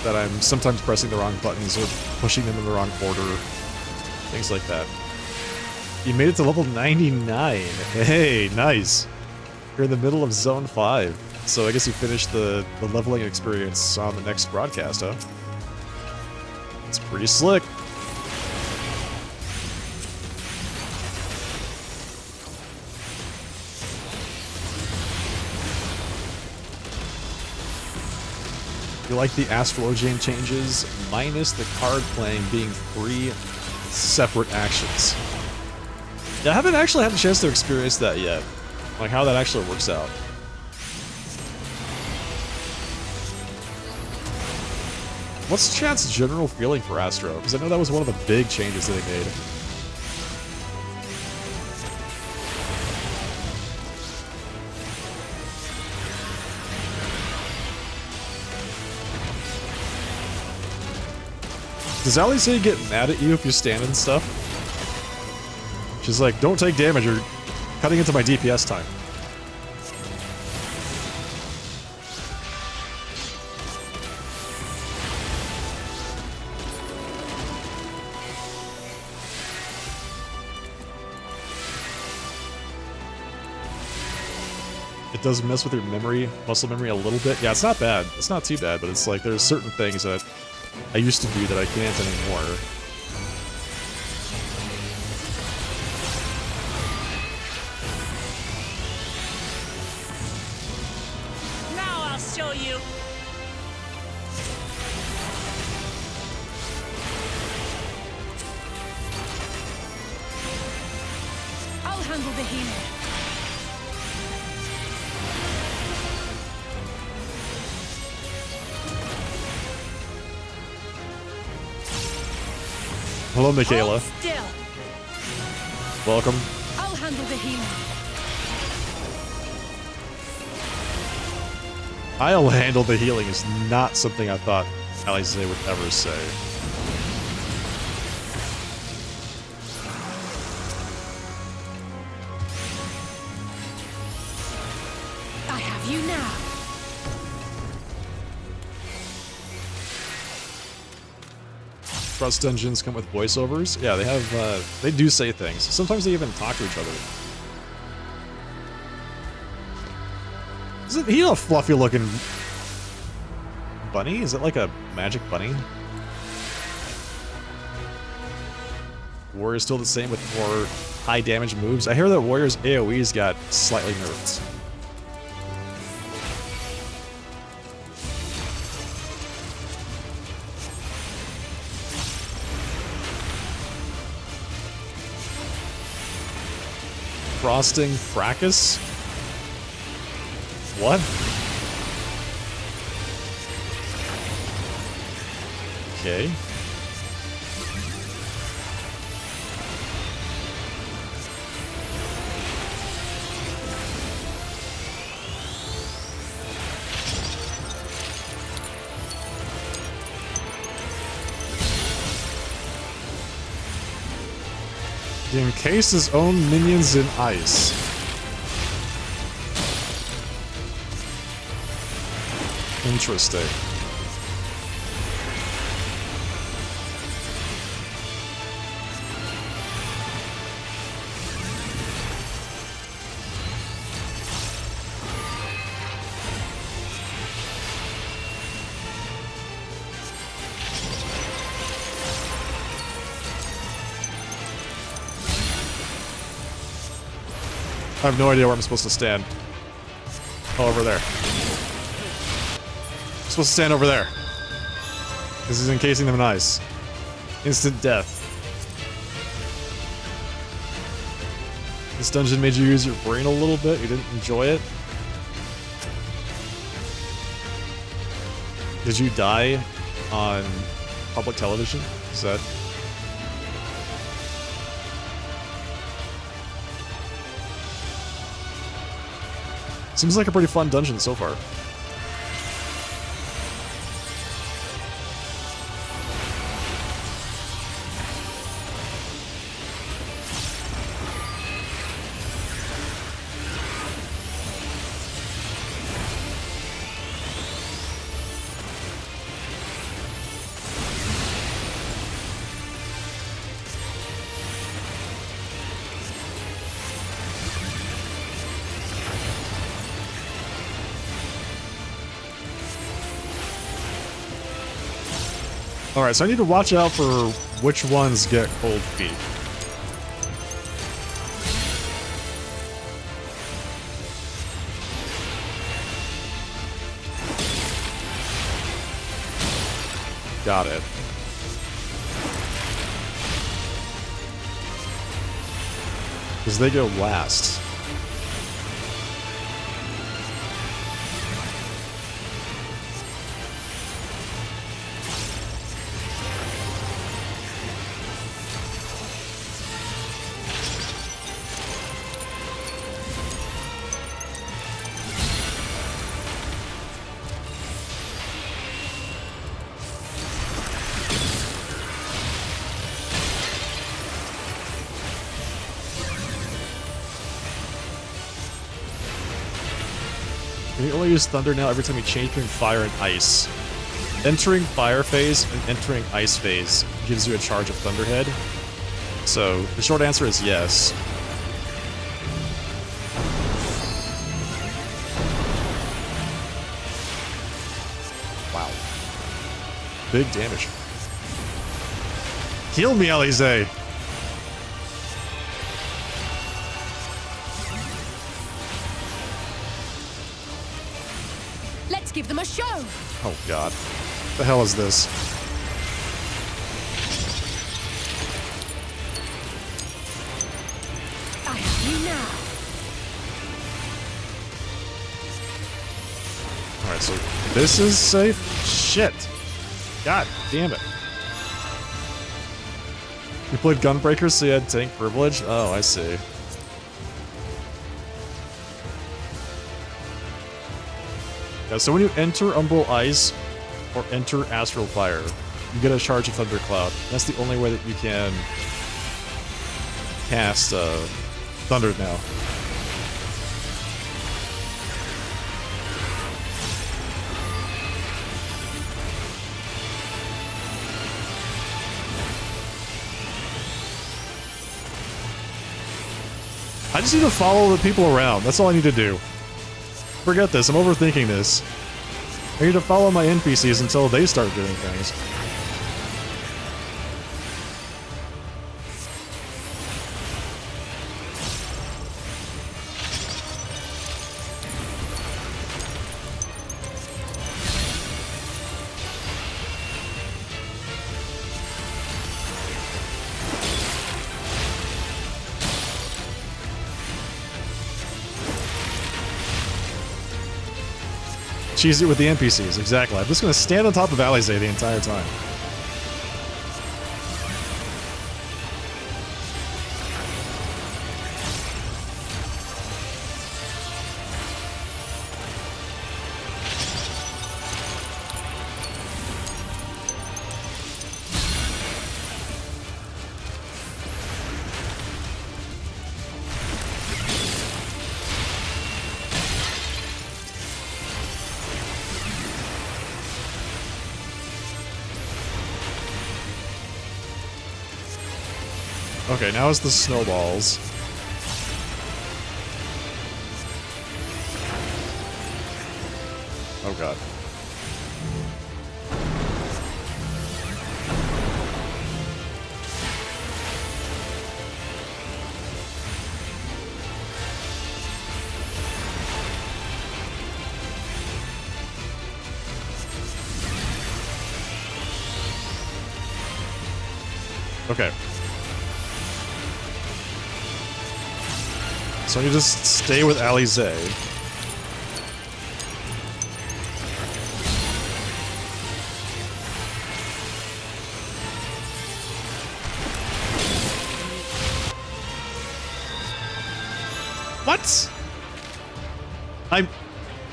that I'm sometimes pressing the wrong buttons or pushing them in the wrong order. Things like that. You made it to level 99. Hey, nice. You're in the middle of Zone 5. So I guess you finished the leveling experience on the next broadcast, huh? It's pretty slick. You like the Astrologian changes, minus the card playing being 3 separate actions. Yeah, I haven't actually had a chance to experience that yet. Like, how that actually works out. What's chat's general feeling for Astro? Because I know that was one of the big changes that they made. Does Ali say get mad at you if you stand and stuff? She's like, don't take damage, you're cutting into my DPS time. It does mess with your memory, muscle memory a little bit. Yeah, it's not bad. It's not too bad, but it's like there's certain things that I used to do that I can't anymore. Now I'll show you. I'll handle the healer. Hello, Michaela. Hold still. Welcome. I'll handle the healing. I'll handle the healing is not something I thought Alize would ever say. I have you now. Trust dungeons come with voiceovers. Yeah, they have, they do say things. Sometimes they even talk to each other. Isn't he a fluffy looking bunny? Is it like a magic bunny? Warrior's still the same with more high damage moves. I hear that Warrior's AoE's got slightly nerfed. Frosting Fracas? What? Okay. He encased his own minions in ice. Interesting. I have no idea where I'm supposed to stand. Oh, over there. I'm supposed to stand over there. This is encasing them in ice. Instant death. This dungeon made you use your brain a little bit. You didn't enjoy it. Did you die on public television? Is that... Seems like a pretty fun dungeon so far. Alright, so I need to watch out for which ones get cold feet. Got it. Because they go last. You only use thunder now every time you change between fire and ice. Entering fire phase and entering ice phase gives you a charge of Thunderhead. So the short answer is yes. Wow. Big damage. Heal me, Alize! Let's give them a show. Oh god. What the hell is this? I have you now. Alright, so this is safe? Shit. God damn it. You played Gunbreakers so you had tank privilege? Oh, I see. Yeah, so when you enter Umbral Ice or enter Astral Fire, you get a charge of Thundercloud. That's the only way that you can cast Thunder now. I just need to follow the people around. That's all I need to do. Forget this. I'm overthinking this. I need to follow my NPCs until they start doing things. Cheese it with the NPCs, exactly. I'm just going to stand on top of Alize the entire time. Okay, now it's the snowballs. Oh god. Okay. So you just stay with Alize. What?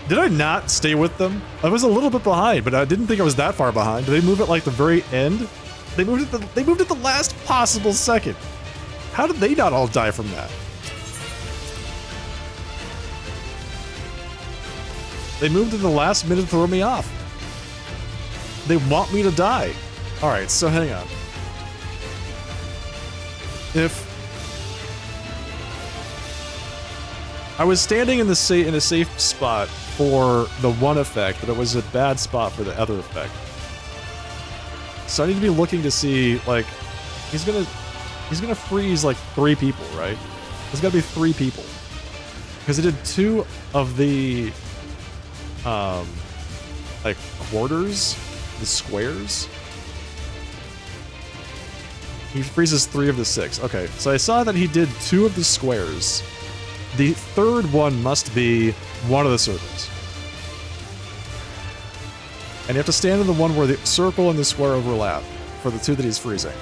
Did I not stay with them? I was a little bit behind, but I didn't think I was that far behind. Did they move at like the very end? They moved at the last possible second. How did they not all die from that? They moved at the last minute to throw me off. They want me to die. All right, so hang on. If I was standing in a safe spot for the one effect, but it was a bad spot for the other effect. So I need to be looking to see, like, he's gonna freeze like 3 people, right? There's gotta be 3 people. Because he did 2 of the like quarters, the squares. He freezes 3 of the 6. Okay, so I saw that he did 2 of the squares. The third one must be one of the circles. And you have to stand in the one where the circle and the square overlap for the 2 that he's freezing.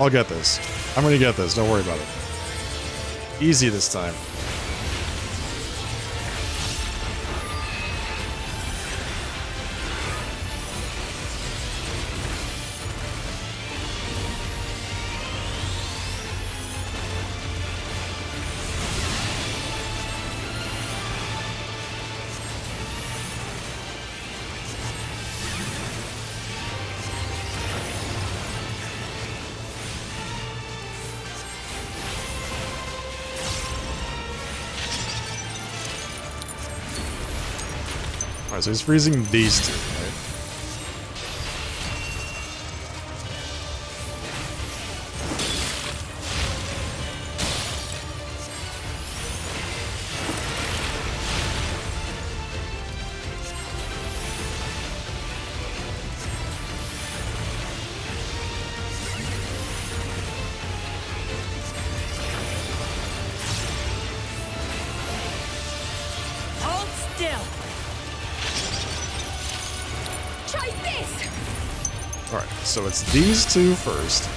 I'll get this. I'm gonna get this, don't worry about it. Easy this time. Alright, so he's freezing these 2, right? Hold still. Try this. Alright, so it's these 2 first.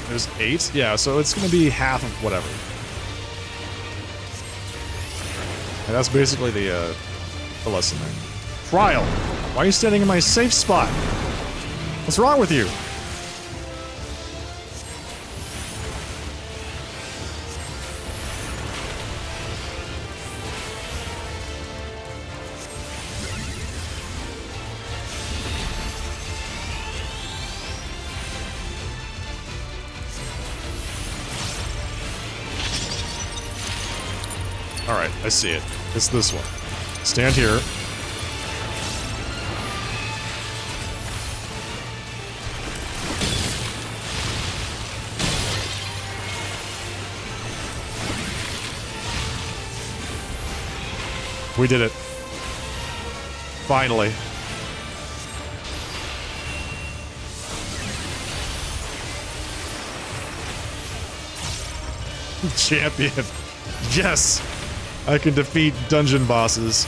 There's 8? Yeah, so it's gonna be half of whatever. And that's basically the lesson there. Trial! Why are you standing in my safe spot? What's wrong with you? Alright, I see it. It's this one. Stand here. We did it. Finally. Champion. Yes! I can defeat dungeon bosses.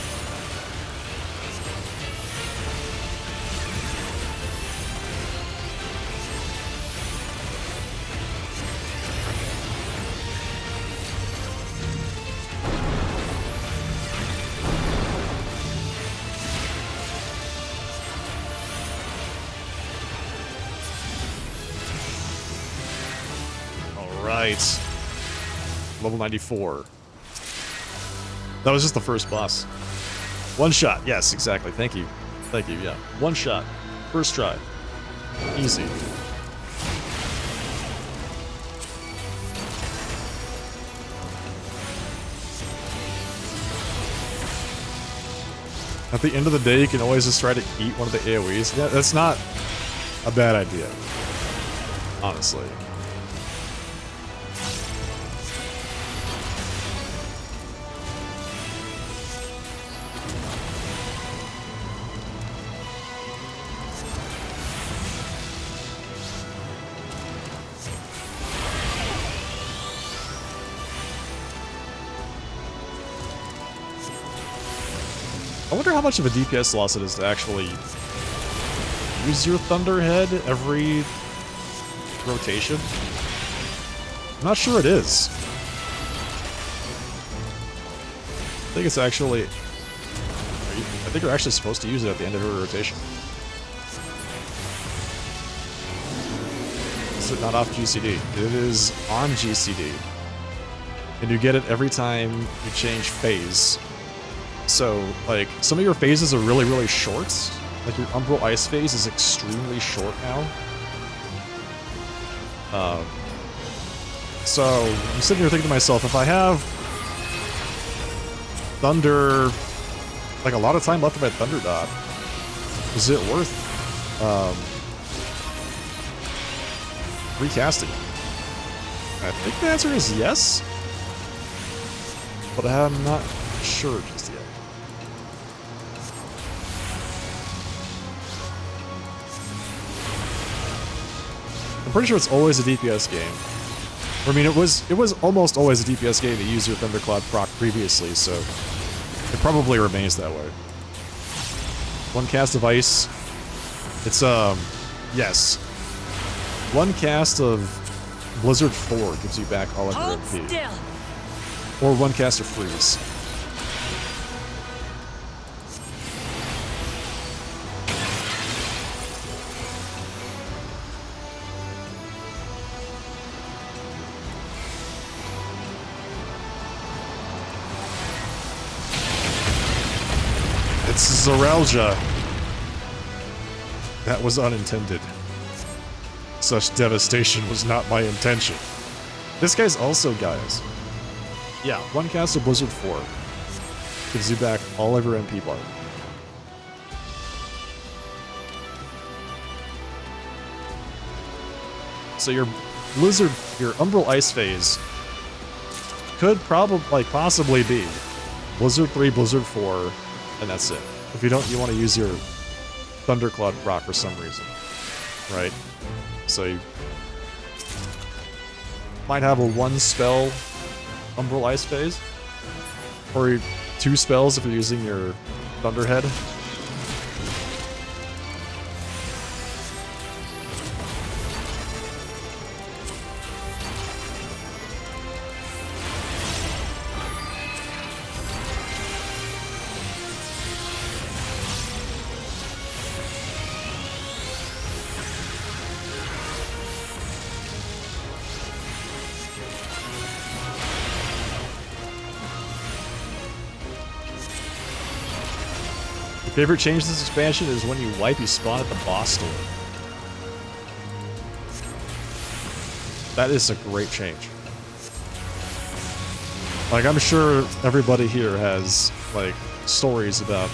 right. Level 94. That was just the first boss. One shot. Yes, exactly. Thank you. Thank you, yeah. One shot. First try. Easy. At the end of the day, you can always just try to eat one of the AoEs. Yeah, that's not a bad idea. Honestly. I wonder how much of a DPS loss it is to actually use your Thunderhead every rotation. I'm not sure it is. I think it's actually... I think you're actually supposed to use it at the end of every rotation. So not off GCD. It is on GCD. And you get it every time you change phase. So, like, some of your phases are really, really short. Like, your Umbral Ice phase is extremely short now. So, I'm sitting here thinking to myself, if I have Thunder, like, a lot of time left of my Thunder Dot, is it worth recasting it? I think the answer is yes. But I'm not sure just yet. I'm pretty sure it's always a DPS game. I mean, it was almost always a DPS game to use your Thundercloud proc previously, so it probably remains that way. One cast of ice. It's yes. One cast of Blizzard 4 gives you back all of your MP. Still. Or one cast of freeze. It's Zoralja. That was unintended. Such devastation was not my intention. This guy's also, guys. Yeah, one cast of Blizzard 4 gives you back all of your MP bar. So your Blizzard, your Umbral Ice phase could probably, possibly be Blizzard 3, Blizzard 4, and that's it. If you don't, you want to use your Thundercloud proc for some reason, right? So you might have a one spell Umbral Ice phase, or 2 spells if you're using your Thunderhead. Favorite change to this expansion is when you wipe, you spawn at the boss door. That is a great change. Like, I'm sure everybody here has, like, stories about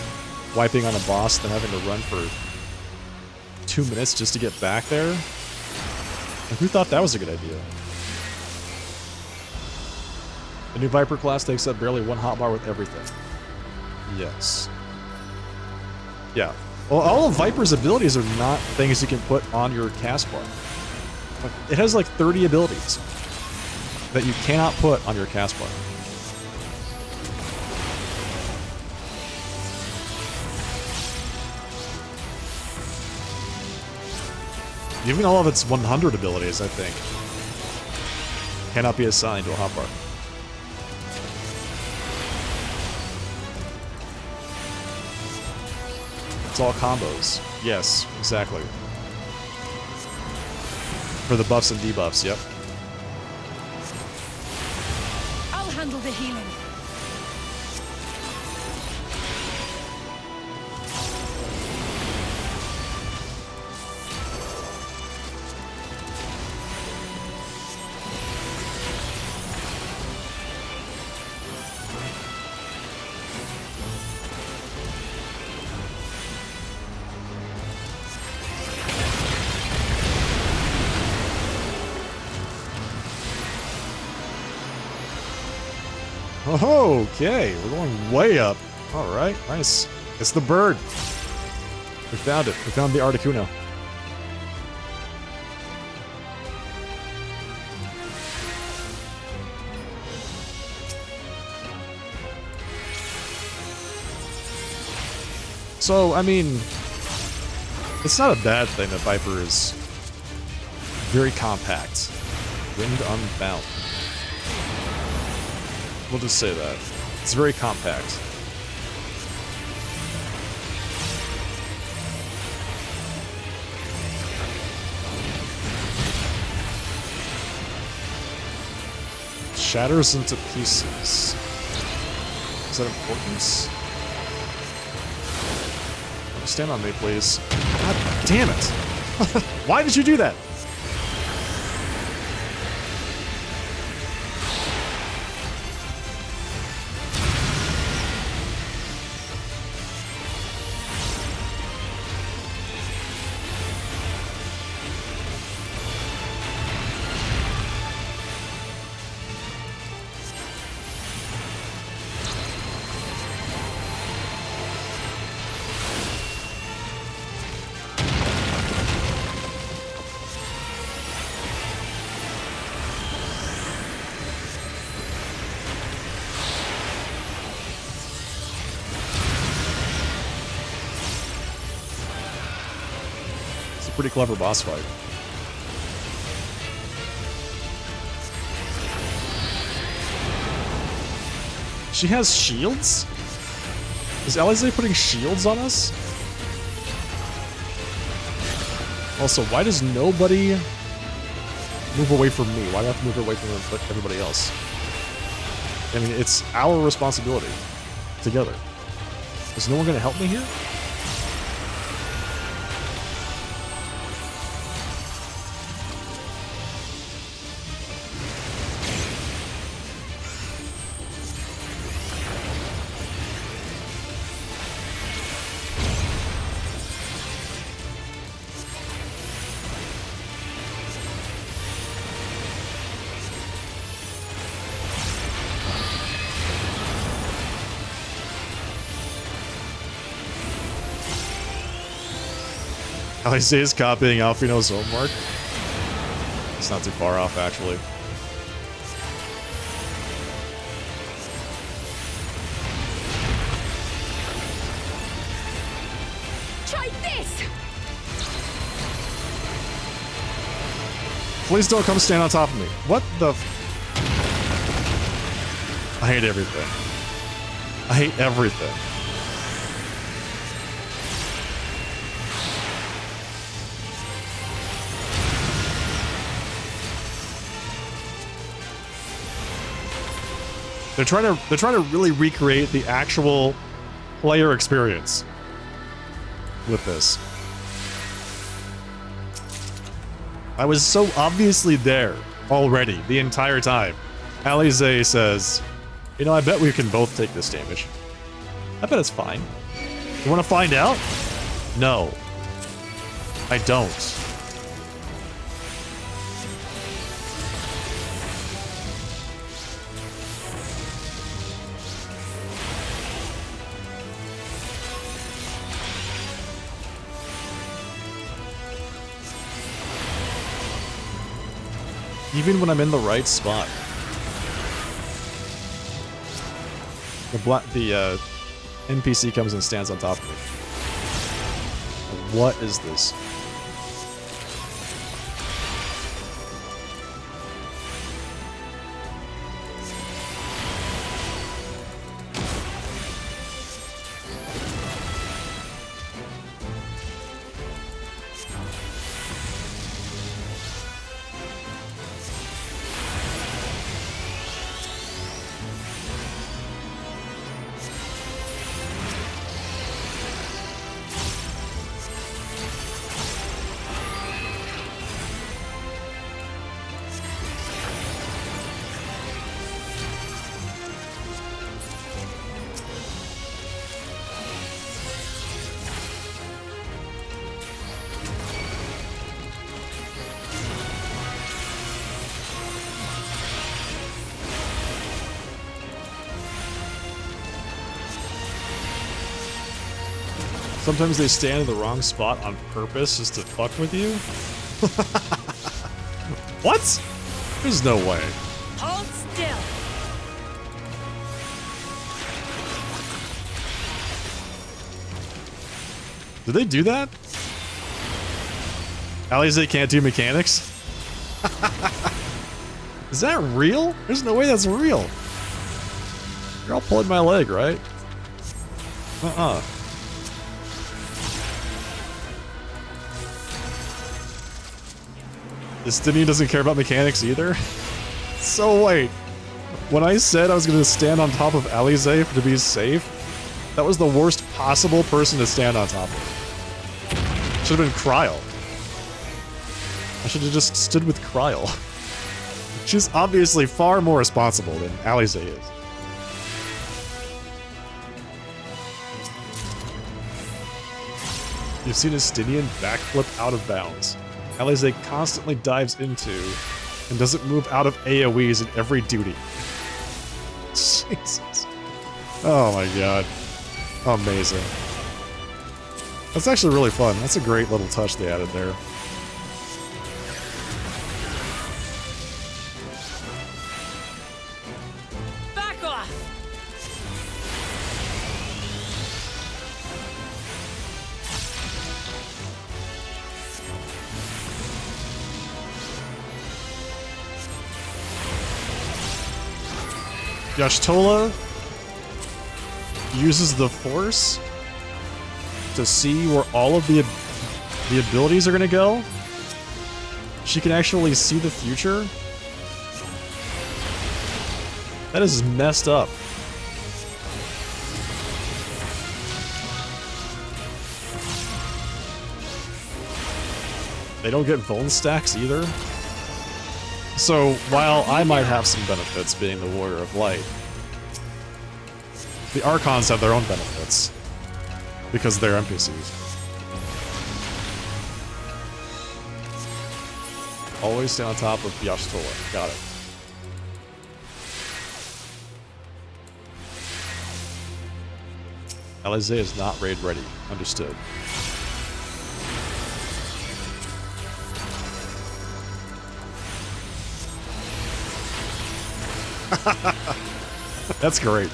wiping on a boss and having to run for 2 minutes just to get back there. And who thought that was a good idea? The new Viper class takes up barely 1 hotbar with everything. Yes. Yeah. Well, all of Viper's abilities are not things you can put on your cast bar. It has like 30 abilities that you cannot put on your cast bar. Even all of its 100 abilities, I think, cannot be assigned to a hotbar. It's all combos. Yes, exactly. For the buffs and debuffs, yep. handle the healing. Oh, okay, we're going way up. All right, nice. It's the bird. We found it. We found the Articuno. So, I mean, it's not a bad thing that Viper is very compact. Wind unbound. We'll just say that. It's very compact. Shatters into pieces. Is that important? Stand on me, please. God damn it! Why did you do that? Pretty clever boss fight. She has shields? Is Alize putting shields on us? Also, why does nobody move away from me? Why do I have to move away from everybody else? I mean, it's our responsibility together. Is no one going to help me here? Alize is copying Alfino's homework. It's not too far off, actually. Try this! Please don't come stand on top of me. What the I hate everything. I hate everything. They're trying to really recreate the actual player experience with this. I was so obviously there already the entire time. Alize says, you know, I bet we can both take this damage. I bet it's fine. You want to find out? No. I don't. Even when I'm in the right spot. The NPC comes and stands on top of me. What is this? Sometimes they stand in the wrong spot on purpose just to fuck with you? What? There's no way. Hold still. Did they do that? Alize can't do mechanics? Is that real? There's no way that's real. You're all pulling my leg, right? Uh-uh. Justinian doesn't care about mechanics either? So wait. When I said I was going to stand on top of Alize to be safe, that was the worst possible person to stand on top of. Should have been Kryl. I should have just stood with Kryl. She's obviously far more responsible than Alize is. You've seen Justinian backflip out of bounds. Alize constantly dives into and doesn't move out of AoEs in every duty. Jesus. Oh my god. Amazing. That's actually really fun. That's a great little touch they added there. Back off. Y'shtola uses the Force to see where all of the abilities are going to go. She can actually see the future. That is messed up. They don't get Vuln stacks either. So, while I might have some benefits being the Warrior of Light, the Archons have their own benefits, because they're NPCs. Always stay on top of Y'shtola. Got it. Alize is not raid ready. Understood. That's great.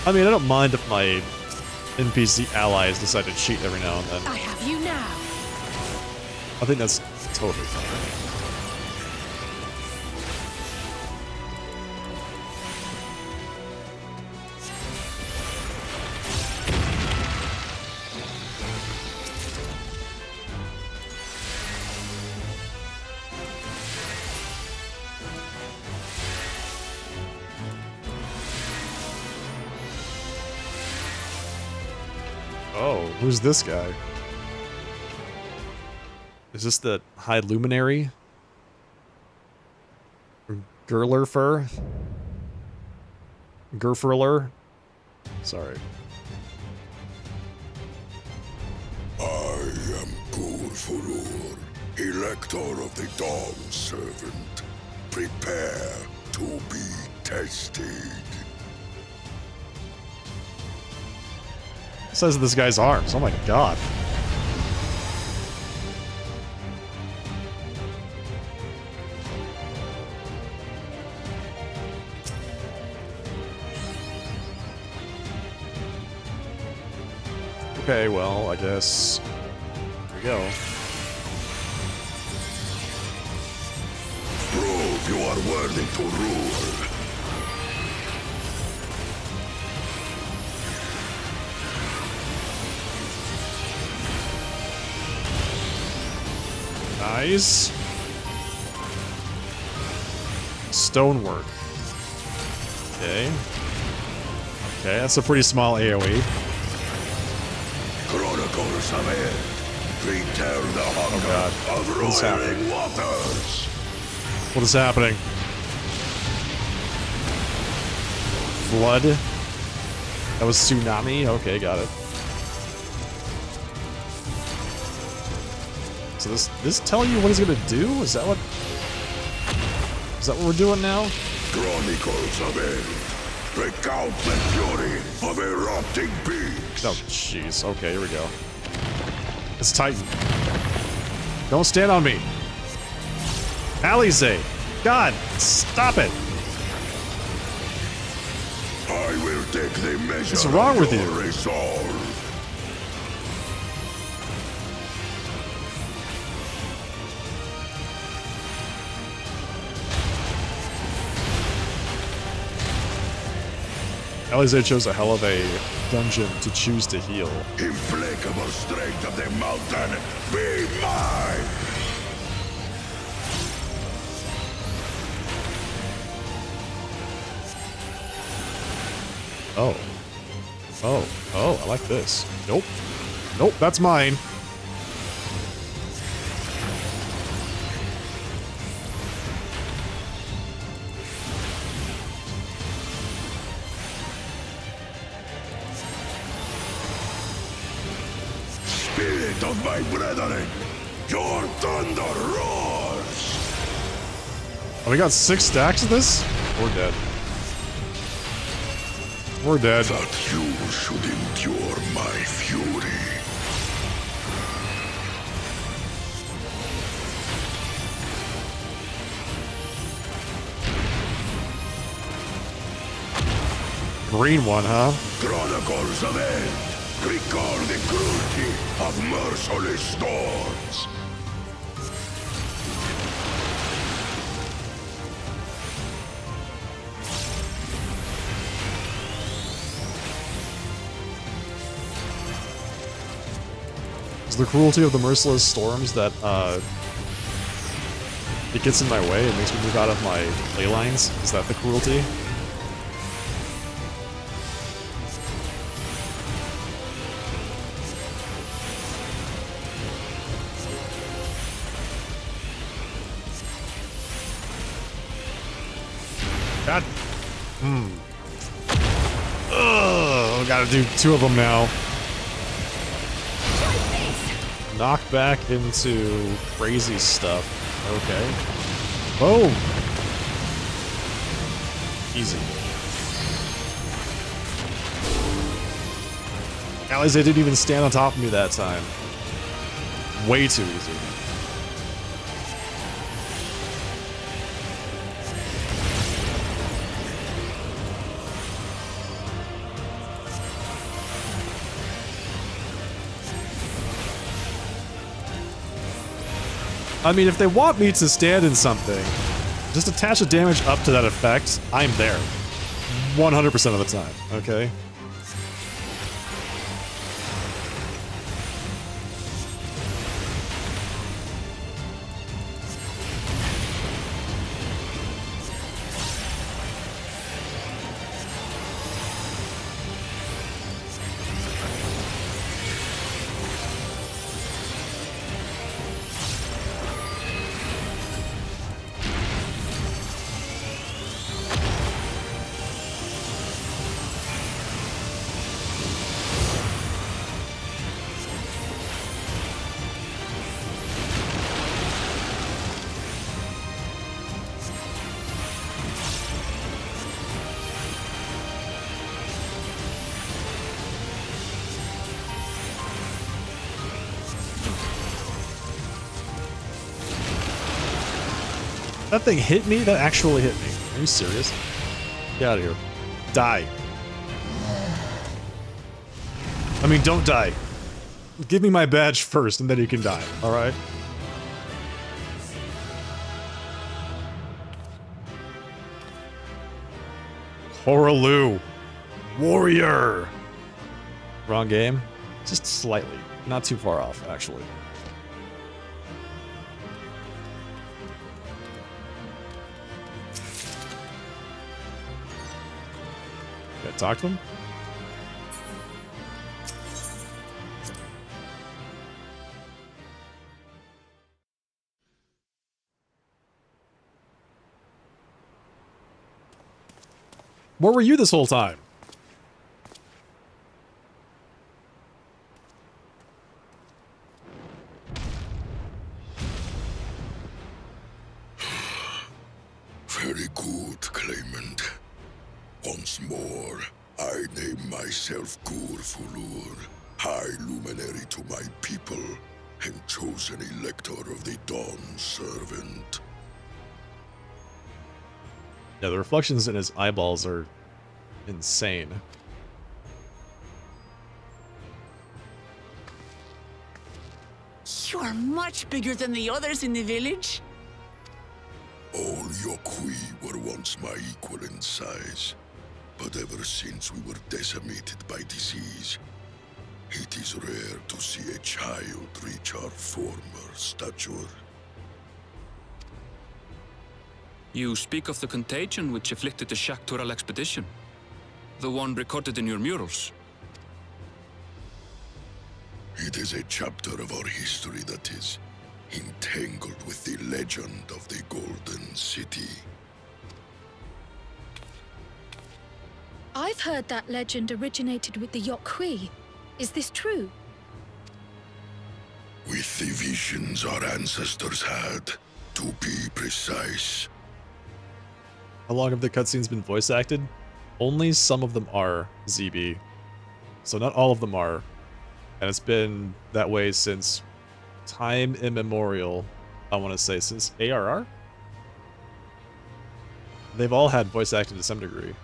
I mean, I don't mind if my NPC allies decide to cheat every now and then. I have you now. I think that's totally fine. Oh, who's this guy? Is this the High Luminary? Gerlerfer? Gerfurler? Sorry. I am Gurfurur, Elector of the Dawn Servant. Prepare to be tested. Size of this guy's arms. Oh my god. Okay, well, I guess here we go. Prove you are worthy to rule. Nice. Stonework. Okay. Okay, that's a pretty small AoE. Chronicles of End. Return the hunger of What's happening? roiling waters. What is happening? Flood? That was tsunami? Okay, got it. So this tell you what he's gonna do? Is that what we're doing now? Chronicles of End. Recount the fury of erupting beaks. Oh, jeez. Okay, here we go. It's Titan. Don't stand on me. Alize. God, stop it. I will take the measure. What's wrong with you? Resolve. Alize chose a hell of a dungeon to choose to heal. Implacable strength of the mountain, be mine! Oh. Oh. Oh, I like this. Nope. Nope, that's mine. Spirit of my brethren, your thunder roars! Oh, we got 6 stacks of this? We're dead. We're dead. That you should endure my fury. Green one, huh? Chronicles of End. Recall the cruelty of merciless storms. Is the cruelty of the merciless storms that, it gets in my way, it makes me move out of my ley lines? Is that the cruelty? God. Ugh, we gotta do 2 of them now. Knock back into crazy stuff. Okay. Boom. Easy. Alize didn't even stand on top of me that time. Way too easy. I mean, if they want me to stand in something, just attach the damage up to that effect, I'm there. 100% of the time, okay? That thing hit me? That actually hit me. Are you serious? Get out of here. Die. I mean, don't die. Give me my badge first, and then you can die. Alright? Horalu. Warrior. Wrong game? Just slightly. Not too far off, actually. Talk to him? Where were you this whole time? Very good, Claimant. Once more, I name myself Gur-Fulur, High Luminary to my people, and chosen Elector of the Dawn Servant. Yeah, the reflections in his eyeballs are insane. You are much bigger than the others in the village. All Yokui were once my equal in size, but ever since we were decimated by disease, it is rare to see a child reach our former stature. You speak of the contagion which afflicted the Shaktural expedition, the one recorded in your murals. It is a chapter of our history that is entangled with the legend of the Golden City. I've heard that legend originated with the Yokui. Is this true? With the visions our ancestors had, to be precise. How long have the cutscenes been voice acted? Only some of them are, ZB. So not all of them are. And it's been that way since time immemorial. I want to say since ARR? They've all had voice acting to some degree.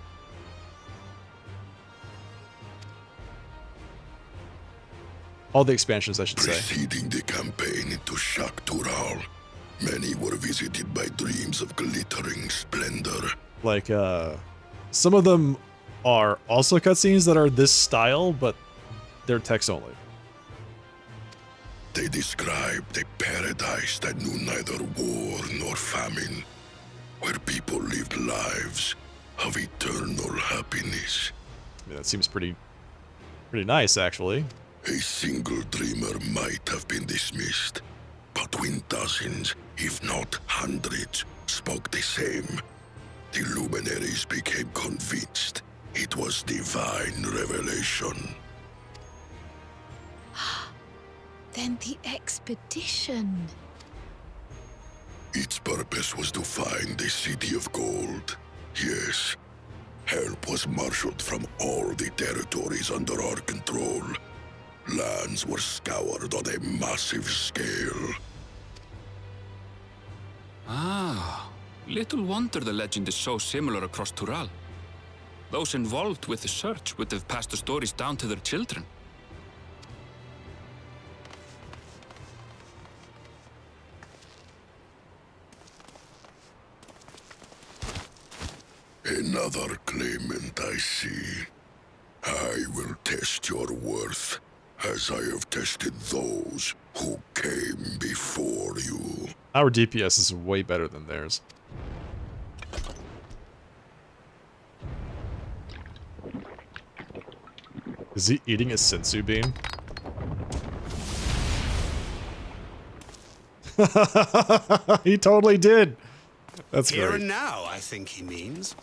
All the expansions, I should say. Preceding the campaign into Shaktural, many were visited by dreams of glittering splendor. Like, some of them are also cutscenes that are this style, but they're text only. They described a paradise that knew neither war nor famine, where people lived lives of eternal happiness. I mean, that seems pretty nice, actually. A single dreamer might have been dismissed, but when dozens, if not hundreds, spoke the same, the luminaries became convinced it was divine revelation. Then the expedition. Its purpose was to find the City of Gold. Yes, help was marshaled from all the territories under our control. Lands were scoured on a massive scale. Ah, little wonder the legend is so similar across Tural. Those involved with the search would have passed the stories down to their children. Another claimant, I see. I will test your worth, as I have tested those who came before you. Our DPS is way better than theirs. Is he eating a sensu bean? He totally did. That's Here great. and now, I think he means.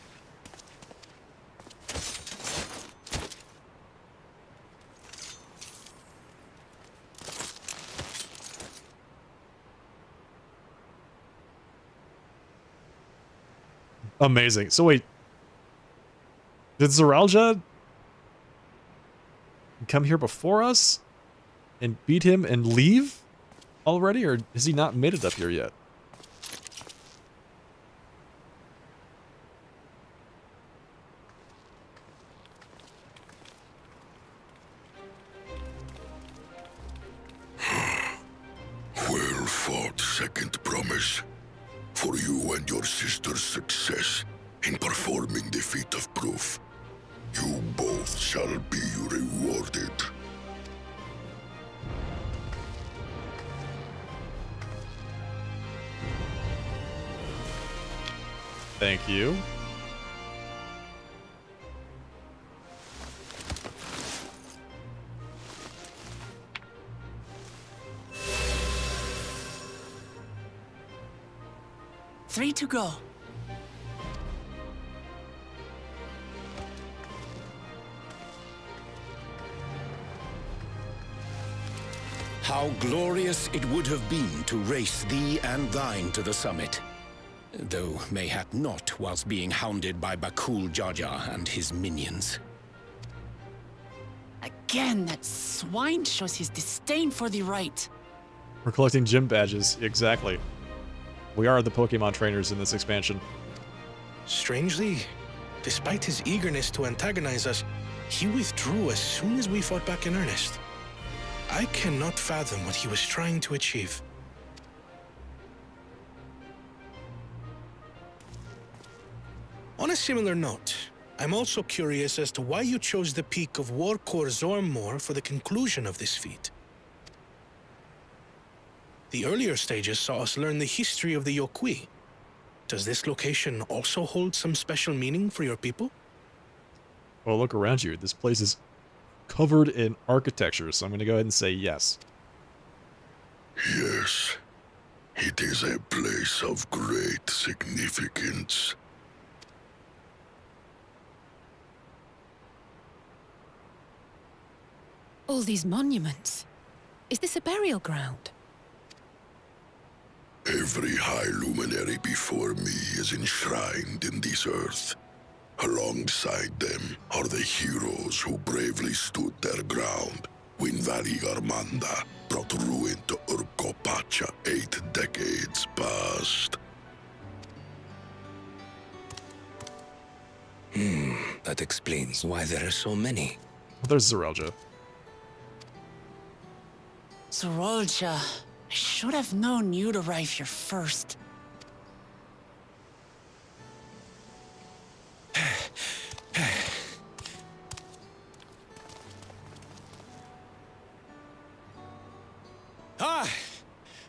Amazing. So wait, did Zeralja come here before us and beat him and leave already, or has he not made it up here yet? Well fought, second promise. For you and your sister's success in performing the feat of proof, you both shall be rewarded. Thank you. Three to go. How glorious it would have been to race thee and thine to the summit. Though mayhap not whilst being hounded by Bakul Jaja and his minions. Again, that swine shows his disdain for the right. We're collecting gym badges. Exactly. We are the Pokemon trainers in this expansion. Strangely, despite his eagerness to antagonize us, he withdrew as soon as we fought back in earnest. I cannot fathom what he was trying to achieve. On a similar note, I'm also curious as to why you chose the peak of Warkor Zormor for the conclusion of this feat. The earlier stages saw us learn the history of the Yokui. Does this location also hold some special meaning for your people? Well, look around you. This place is covered in architecture, so I'm going to go ahead and say yes. Yes. It is a place of great significance. All these monuments. Is this a burial ground? Every high luminary before me is enshrined in this earth. Alongside them are the heroes who bravely stood their ground when Valigarmanda brought ruin to Urkopacha 8 decades past. That explains why there are so many. There's Zerelja. Zorolja, I should have known you'd arrive here first.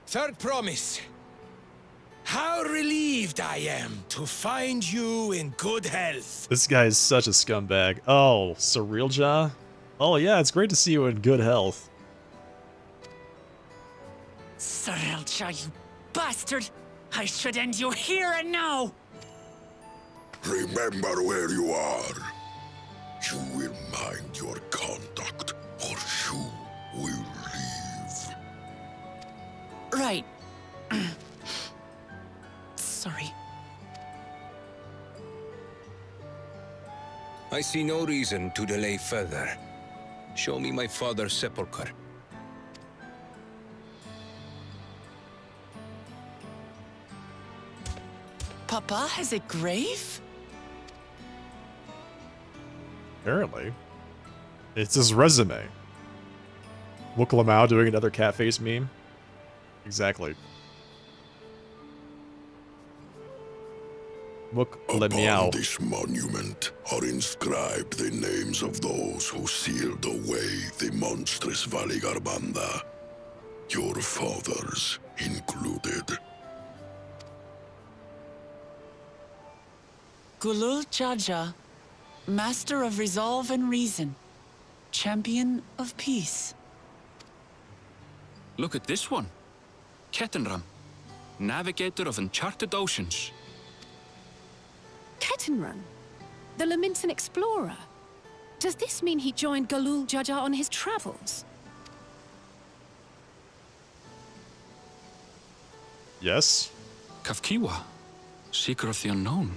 Third promise. How relieved I am to find you in good health. This guy is such a scumbag. Oh, Zerelja? Oh yeah, it's great to see you in good health. Zorolja, you bastard! I should end you here and now! Remember where you are. You will mind your conduct, or you will leave. Right. Sorry. I see no reason to delay further. Show me my father's sepulchre. Papa has a grave? Apparently. It's his resume. Wook Lamau doing another cat face meme? Exactly. Wook Lamau. Upon this monument are inscribed the names of those who sealed away the monstrous Valigarbanda. Your fathers included. Gulul Jaja, Master of Resolve and Reason, Champion of Peace. Look at this one. Kettenram, Navigator of Uncharted Oceans. Kettenrun? The Laminton explorer? Does this mean he joined Galul Jaja on his travels? Yes. Kafkiwa, Seeker of the Unknown.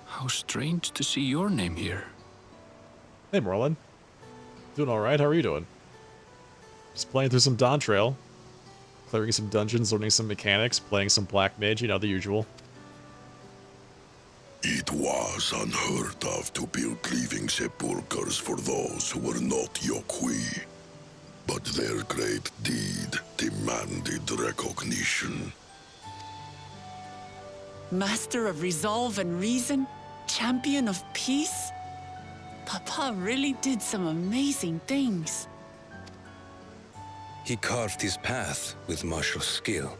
How strange to see your name here. Hey, Merlin. Doing alright, how are you doing? Just playing through some Dawntrail. Clearing some dungeons, learning some mechanics, playing some Black Mage, you know, the usual. It was unheard of to build living sepulchres for those who were not Yokui. But their great deed demanded recognition. Master of Resolve and Reason, Champion of Peace? Papa really did some amazing things. He carved his path with martial skill.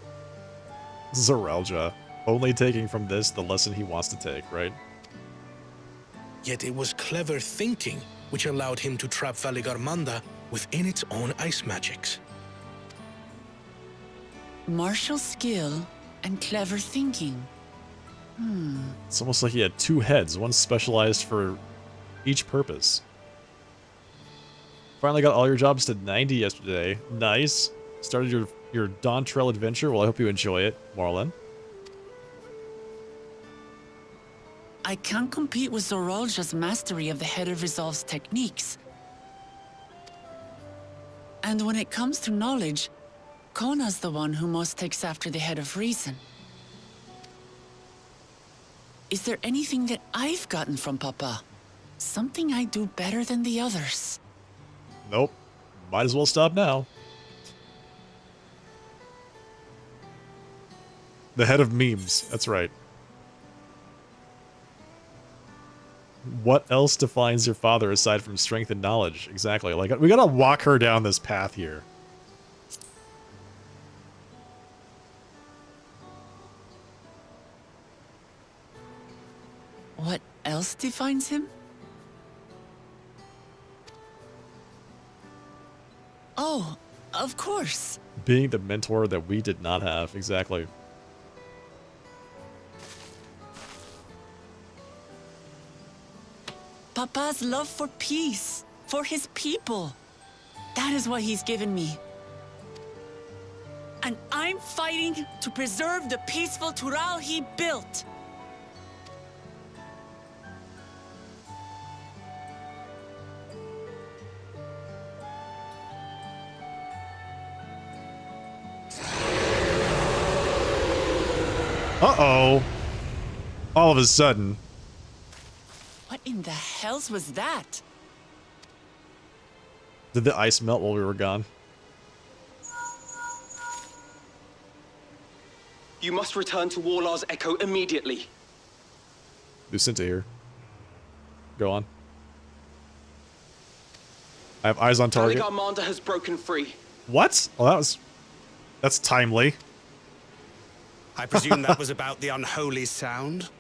Zerelja. Only taking from this the lesson he wants to take, right? Yet it was clever thinking which allowed him to trap Valigarmanda within its own ice magics. Martial skill and clever thinking. It's almost like he had two heads, one specialized for each purpose. Finally got all your jobs to 90 yesterday. Nice. Started your Dawntrail adventure. Well, I hope you enjoy it, Marlon. I can't compete with Zoralja's mastery of the Head of Resolve's techniques. And when it comes to knowledge, Kona's the one who most takes after the Head of Reason. Is there anything that I've gotten from Papa? Something I do better than the others? Nope. Might as well stop now. The head of memes. That's right. What else defines your father aside from strength and knowledge? Exactly. Like, we gotta walk her down this path here. What else defines him? Oh, of course. Being the mentor that we did not have. Exactly. Papa's love for peace, for his people. That is what he's given me. And I'm fighting to preserve the peaceful Tural he built. Uh-oh. All of a sudden. What in the hells was that? Did the ice melt while we were gone? You must return to Warlar's Echo immediately. Lucinta here. Go on. I have eyes on target. Aligarmanda has broken free. What? Well, that's timely. I presume that was about the unholy sound?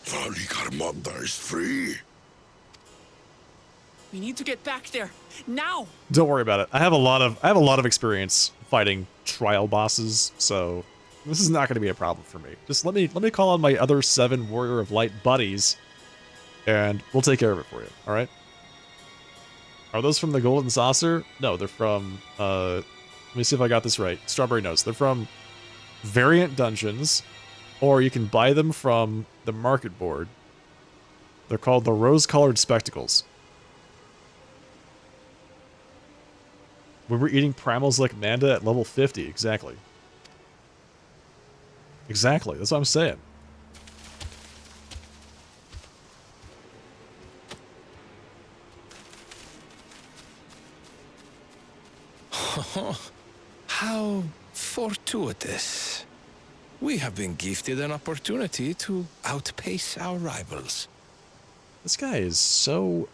Aligarmanda is free. We need to get back there now. Don't worry about it. I have a lot of experience fighting trial bosses, so this is not going to be a problem for me. Just let me call on my other 7 Warrior of Light buddies, and we'll take care of it for you. All right? Are those from the Golden Saucer? No, they're from. Let me see if I got this right. Strawberry Notes. They're from Variant Dungeons, or you can buy them from the market board. They're called the Rose-Colored Spectacles. We were eating primals like Manda at level 50. Exactly. Exactly. That's what I'm saying. How fortuitous. We have been gifted an opportunity to outpace our rivals. This guy is so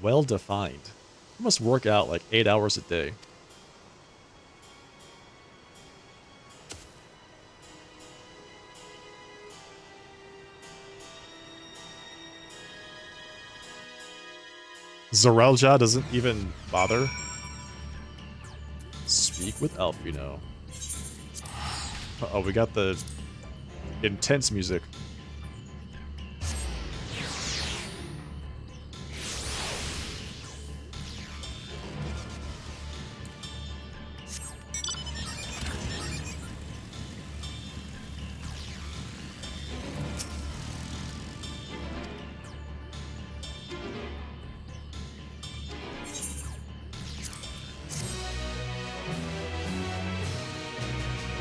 well defined. He must work out like 8 hours a day. Zoralja doesn't even bother. Speak with Alfino. Uh-oh, we got the intense music.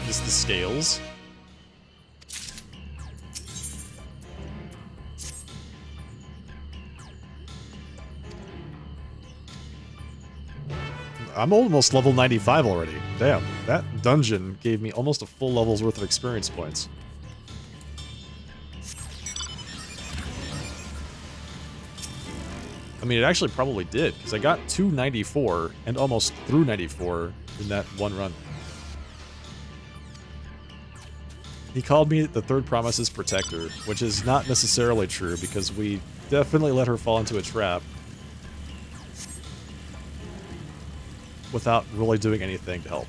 Just the scales. I'm almost level 95 already. Damn, that dungeon gave me almost a full level's worth of experience points. I mean, it actually probably did, because I got to 94 and almost through 94 in that one run. He called me the Third Promise's protector, which is not necessarily true, because we definitely let her fall into a trap without really doing anything to help.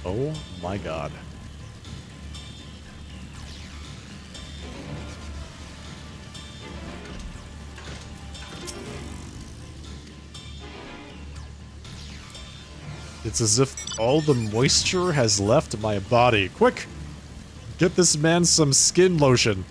Oh my god. It's as if all the moisture has left my body. Quick! Get this man some skin lotion.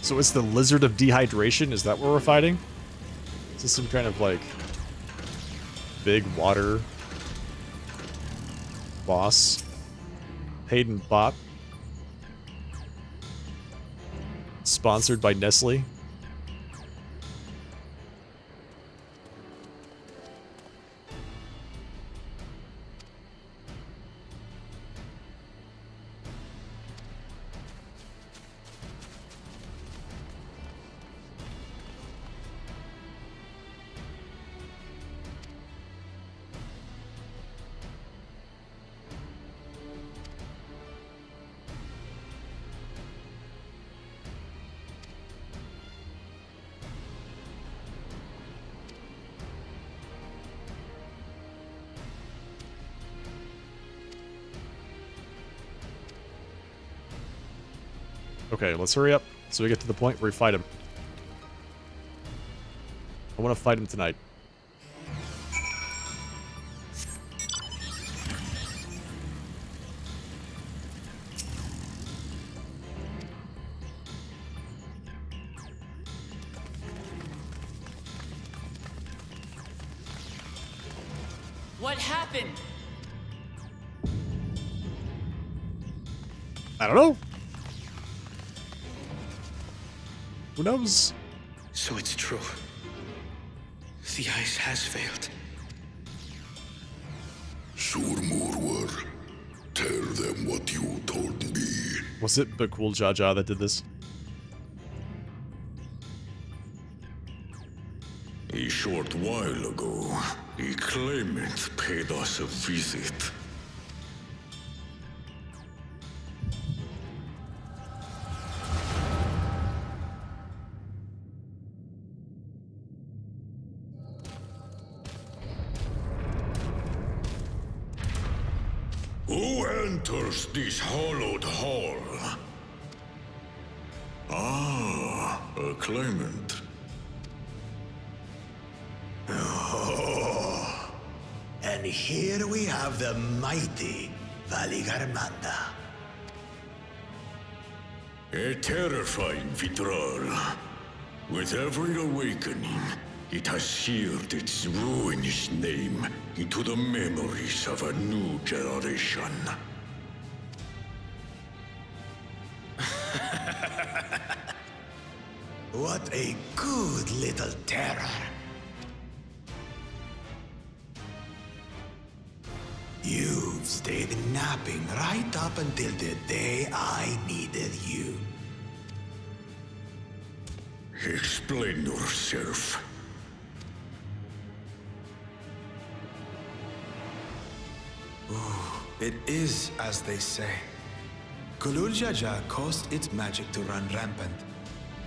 So it's the Lizard of Dehydration? Is that what we're fighting? Is this some kind of, like, big water boss? Hayden Bot? Sponsored by Nestle? Okay, let's hurry up so we get to the point where we fight him. I want to fight him tonight. What happened? I don't know. Who knows? So it's true. The ice has failed. Surmurwar, tell them what you told me. Was it Bakul Jaja that did this? A short while ago, a claimant paid us a visit. Who enters this hallowed hall? Ah, a claimant. Oh, and here we have the mighty Valigarmanda. A terrifying Vitral. With every awakening, it has seared its ruinous name into the memories of a new generation. What a good little terror. You've stayed napping right up until the day I needed you. Explain yourself. It is as they say. Gulul Jaja caused its magic to run rampant,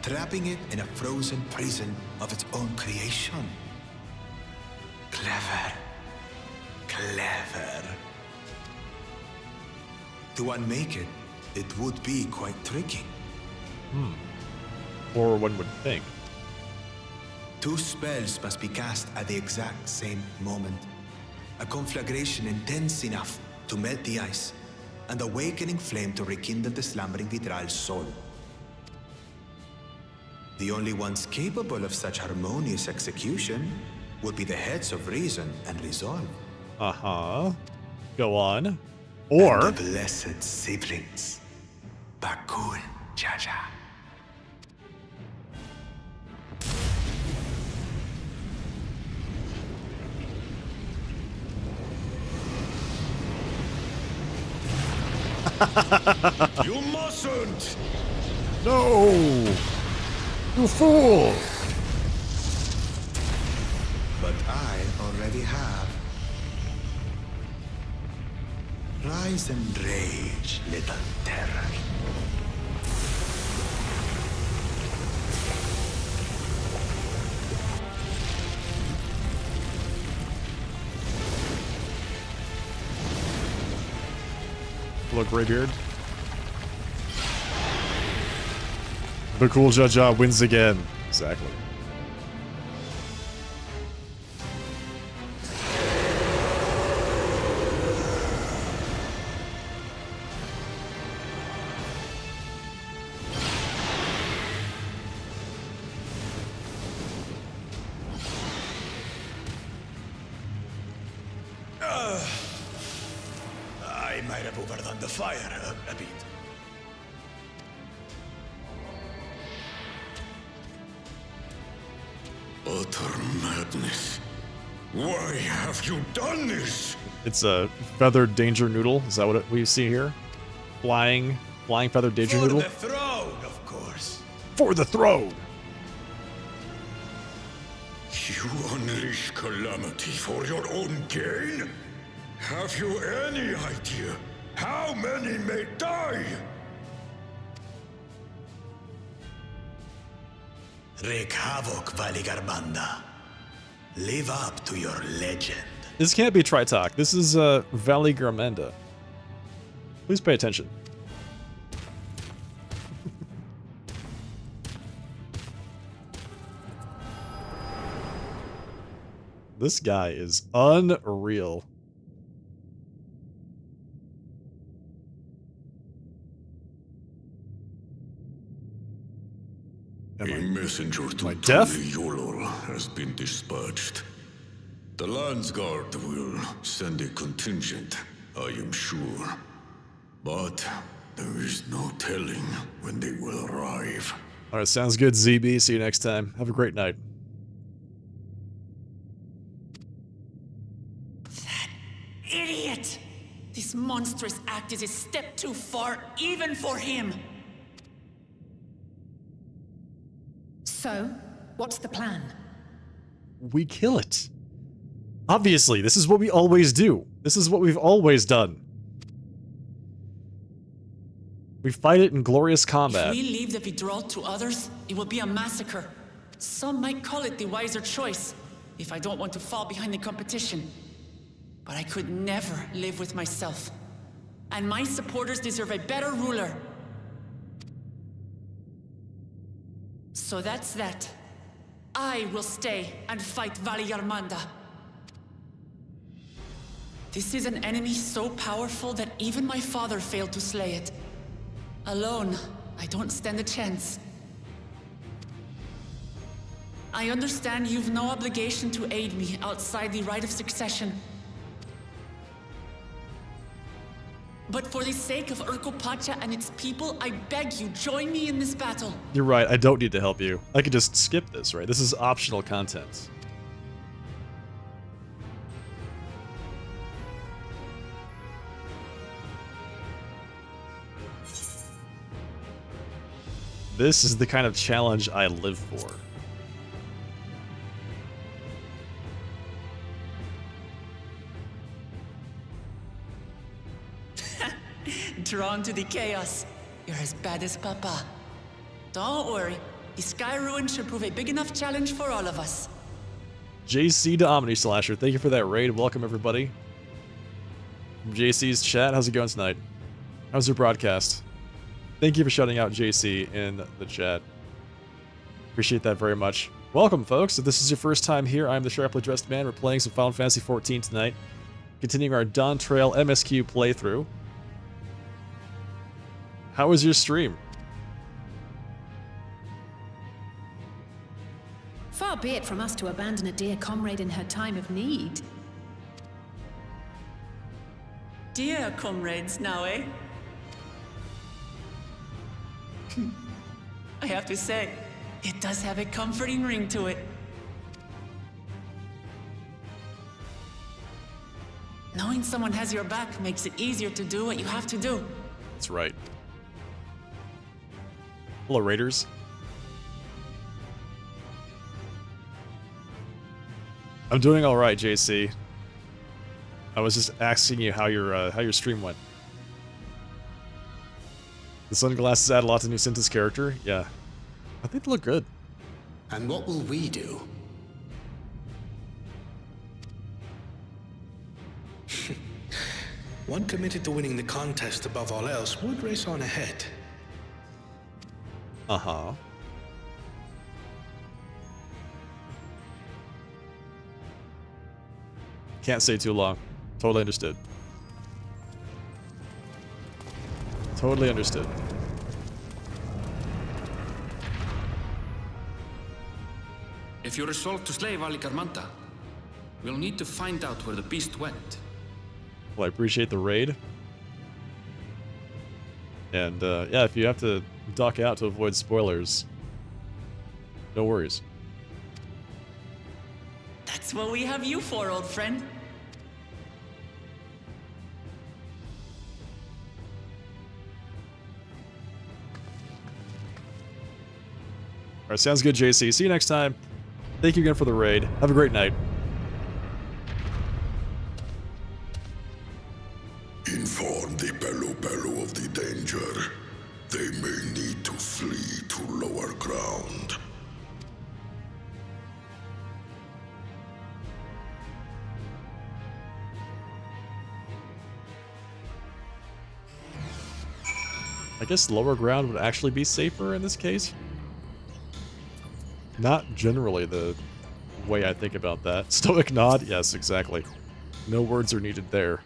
trapping it in a frozen prison of its own creation. Clever. Clever. To unmake it, it would be quite tricky. Or one would think. 2 spells must be cast at the exact same moment. A conflagration intense enough to melt the ice, and awakening flame to rekindle the slumbering Vitral's soul. The only ones capable of such harmonious execution would be the heads of reason and resolve. Uh-huh. Go on. Or... And the blessed siblings. Bakul Jaja. You mustn't! No! You fool! But I already have. Rise and rage, little terror. little graybeard. Bakul Jaja wins again. Exactly. I might have overdone the fire a bit. Utter madness. Why have you done this? It's a feathered danger noodle. Is that what we see here? Flying feathered danger noodle. For the throne, of course. For the throne. You unleash calamity for your own gain? Have you any idea how many may die? Wreak havoc, Valigarmanda. Live up to your legend. This can't be Tritalk. This is Valley Garmenda. Please pay attention. This guy is unreal. A messenger to deaf? Yolol has been dispatched. The Landsguard will send a contingent, I am sure. But there is no telling when they will arrive. Alright, sounds good, ZB. See you next time. Have a great night. Idiot! This monstrous act is a step too far, even for him. So, what's the plan? We kill it. Obviously, this is what we always do. This is what we've always done. We fight it in glorious combat. If we leave the withdrawal to others, it will be a massacre. Some might call it the wiser choice, if I don't want to fall behind the competition. But I could never live with myself. And my supporters deserve a better ruler. So that's that. I will stay and fight Valigarmanda. This is an enemy so powerful that even my father failed to slay it. Alone, I don't stand a chance. I understand you've no obligation to aid me outside the right of succession. But for the sake of Urkopacha and its people, I beg you, join me in this battle. You're right, I don't need to help you. I could just skip this, right? This is optional content. This is the kind of challenge I live for. Drawn to the chaos. You're as bad as Papa. Don't worry. The Sky Ruin should prove a big enough challenge for all of us. JC to Omni Slasher, thank you for that raid. Welcome, everybody. From JC's chat, how's it going tonight? How's your broadcast? Thank you for shouting out JC in the chat. Appreciate that very much. Welcome, folks. If this is your first time here, I'm the Sharply Dressed Man. We're playing some Final Fantasy XIV tonight. Continuing our Dawntrail MSQ playthrough. How was your stream? Far be it from us to abandon a dear comrade in her time of need. Dear comrades now, eh? I have to say, it does have a comforting ring to it. Knowing someone has your back makes it easier to do what you have to do. That's right. Hello, Raiders. I'm doing all right, JC. I was just asking you how your stream went. The sunglasses add a lot to new Synta's character. Yeah, I think they look good. And what will we do? One committed to winning the contest above all else would race on ahead. Uh-huh. Can't stay too long. Totally understood. Totally understood. If you're resolved to slay Valicarmanta, we'll need to find out where the beast went. Well, I appreciate the raid. And, yeah, if you have to duck out to avoid spoilers, no worries. That's what we have you for, old friend. Alright, sounds good, JC. See you next time. Thank you again for the raid. Have a great night. Inform the Pelu of the danger. They may need to flee to lower ground. I guess lower ground would actually be safer in this case. Not generally the way I think about that. Stoic nod? Yes, exactly. No words are needed there.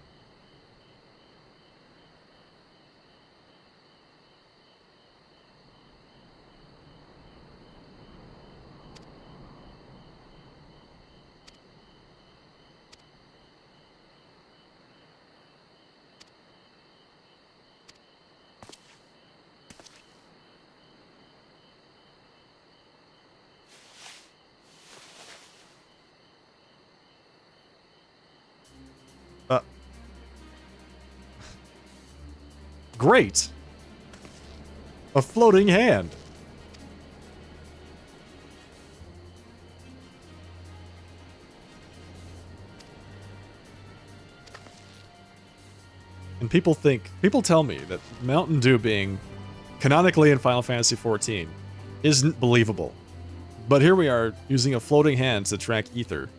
Great! A floating hand! And people tell me that Mountain Dew being canonically in Final Fantasy XIV isn't believable. But here we are, using a floating hand to track ether.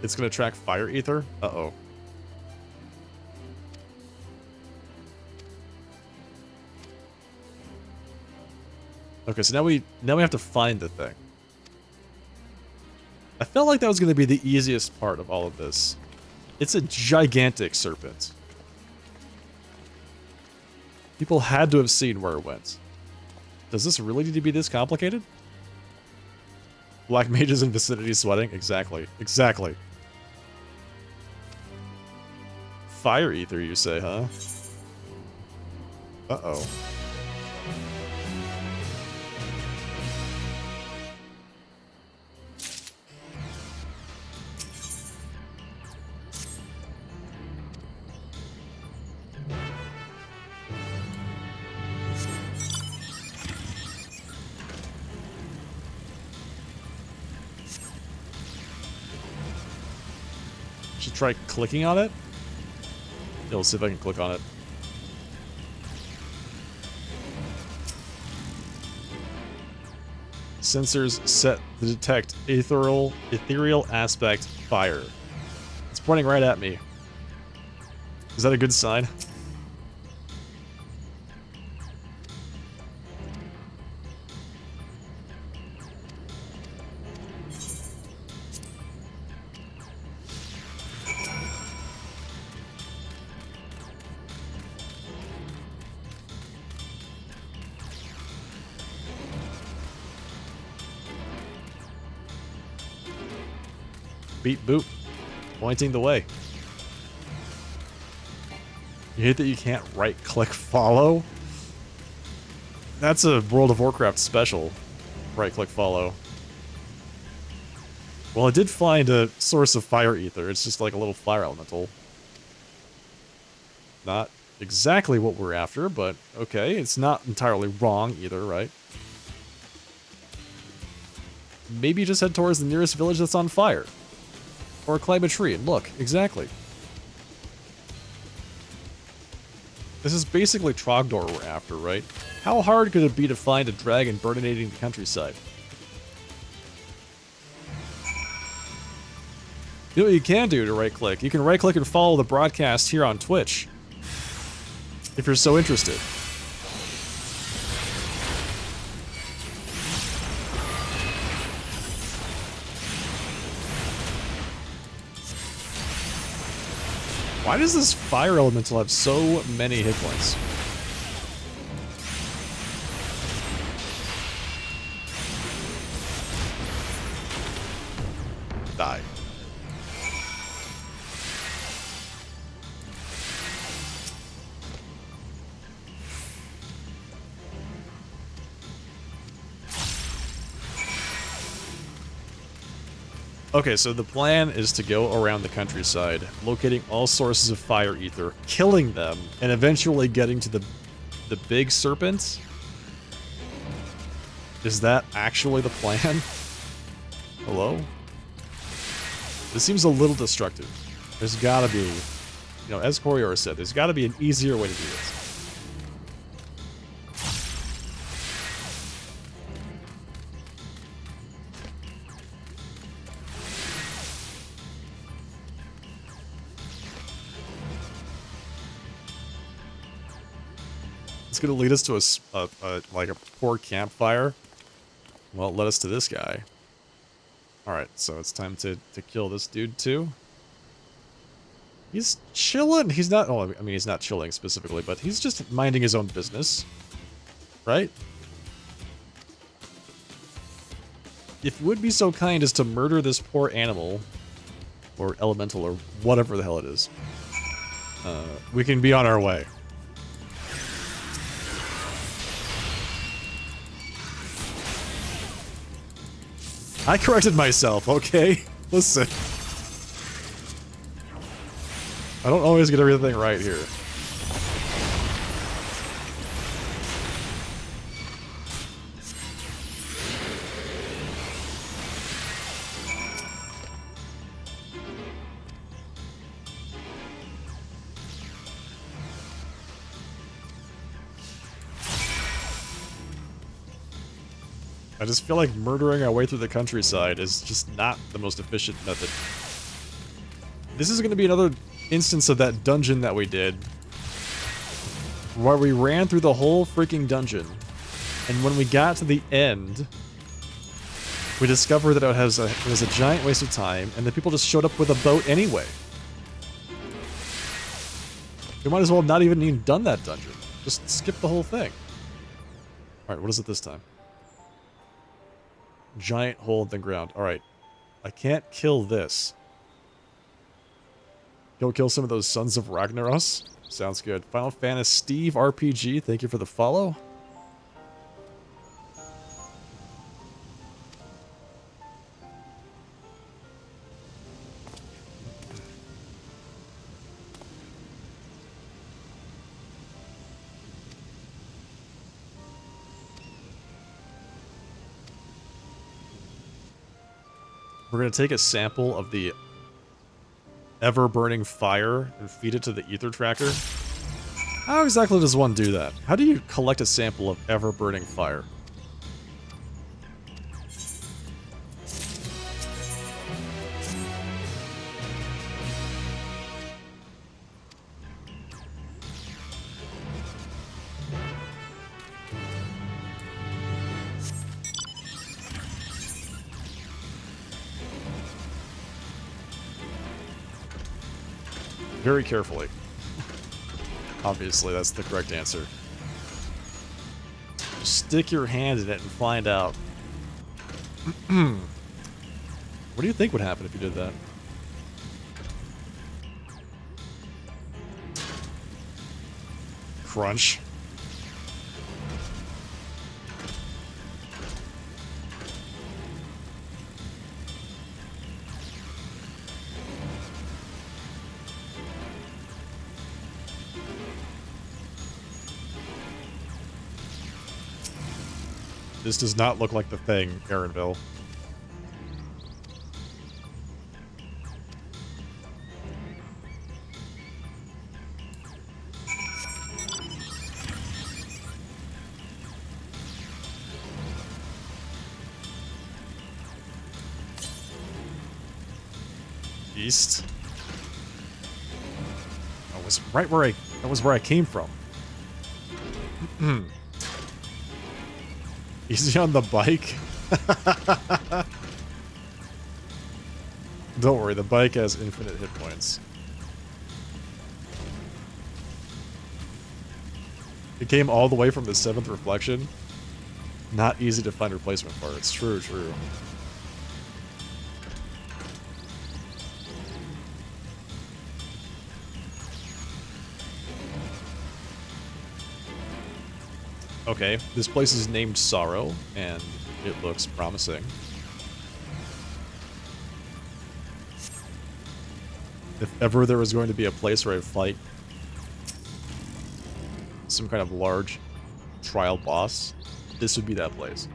It's gonna track fire ether? Uh-oh. Okay, so now we have to find the thing. I felt like that was gonna be the easiest part of all of this. It's a gigantic serpent. People had to have seen where it went. Does this really need to be this complicated? Black mages in vicinity sweating? Exactly. Exactly. Fire ether, you say, huh? Uh-oh. Should try clicking on it? Yeah, let's see if I can click on it. Sensors set to detect ethereal aspect fire. It's pointing right at me. Is that a good sign? Beep boop. Pointing the way. You hate that you can't right-click follow? That's a World of Warcraft special. Right-click follow. Well, I did find a source of fire ether. It's just like a little fire elemental. Not exactly what we're after, but okay, it's not entirely wrong either, right? Maybe just head towards the nearest village that's on fire. Or climb a tree and look, exactly. This is basically Trogdor we're after, right? How hard could it be to find a dragon burninating the countryside? You know what you can do to right-click? You can right-click and follow the broadcast here on Twitch. If you're so interested. Why does this fire elemental have so many hit points? Die. Okay, so the plan is to go around the countryside, locating all sources of fire ether, killing them, and eventually getting to the big serpent? Is that actually the plan? Hello? This seems a little destructive. There's gotta be, you know, as Corior said, there's gotta be an easier way to do this. It's gonna lead us to like a poor campfire. Well, it led us to this guy. Alright, so it's time to kill this dude too. He's chilling. He's not, oh, I mean, he's not chilling specifically, but he's just minding his own business. Right? If you would be so kind as to murder this poor animal, or elemental, or whatever the hell it is, we can be on our way. I corrected myself, okay? Listen. I don't always get everything right here. I just feel like murdering our way through the countryside is just not the most efficient method. This is going to be another instance of that dungeon that we did, where we ran through the whole freaking dungeon, and when we got to the end, we discovered that it was a giant waste of time, and the people just showed up with a boat anyway. We might as well have not even done that dungeon. Just skip the whole thing. Alright, what is it this time? Giant hole in the ground. Alright. I can't kill this. Go kill some of those Sons of Ragnaros? Sounds good. Final Fantasy Steve RPG, thank you for the follow. We're going to take a sample of the ever-burning fire and feed it to the ether tracker. How exactly does one do that? How do you collect a sample of ever-burning fire? Very carefully. Obviously, that's the correct answer. Stick your hand in it and find out. What do you think would happen if you did that? Crunch. This does not look like the thing, Aaronville. East. That was right where I came from. Easy on the bike. Don't worry, the bike has infinite hit points. It came all the way from the 7th reflection. Not easy to find replacement parts. True, true. Okay, this place is named Sorrow, and it looks promising. If ever there was going to be a place where I'd fight some kind of large trial boss, this would be that place.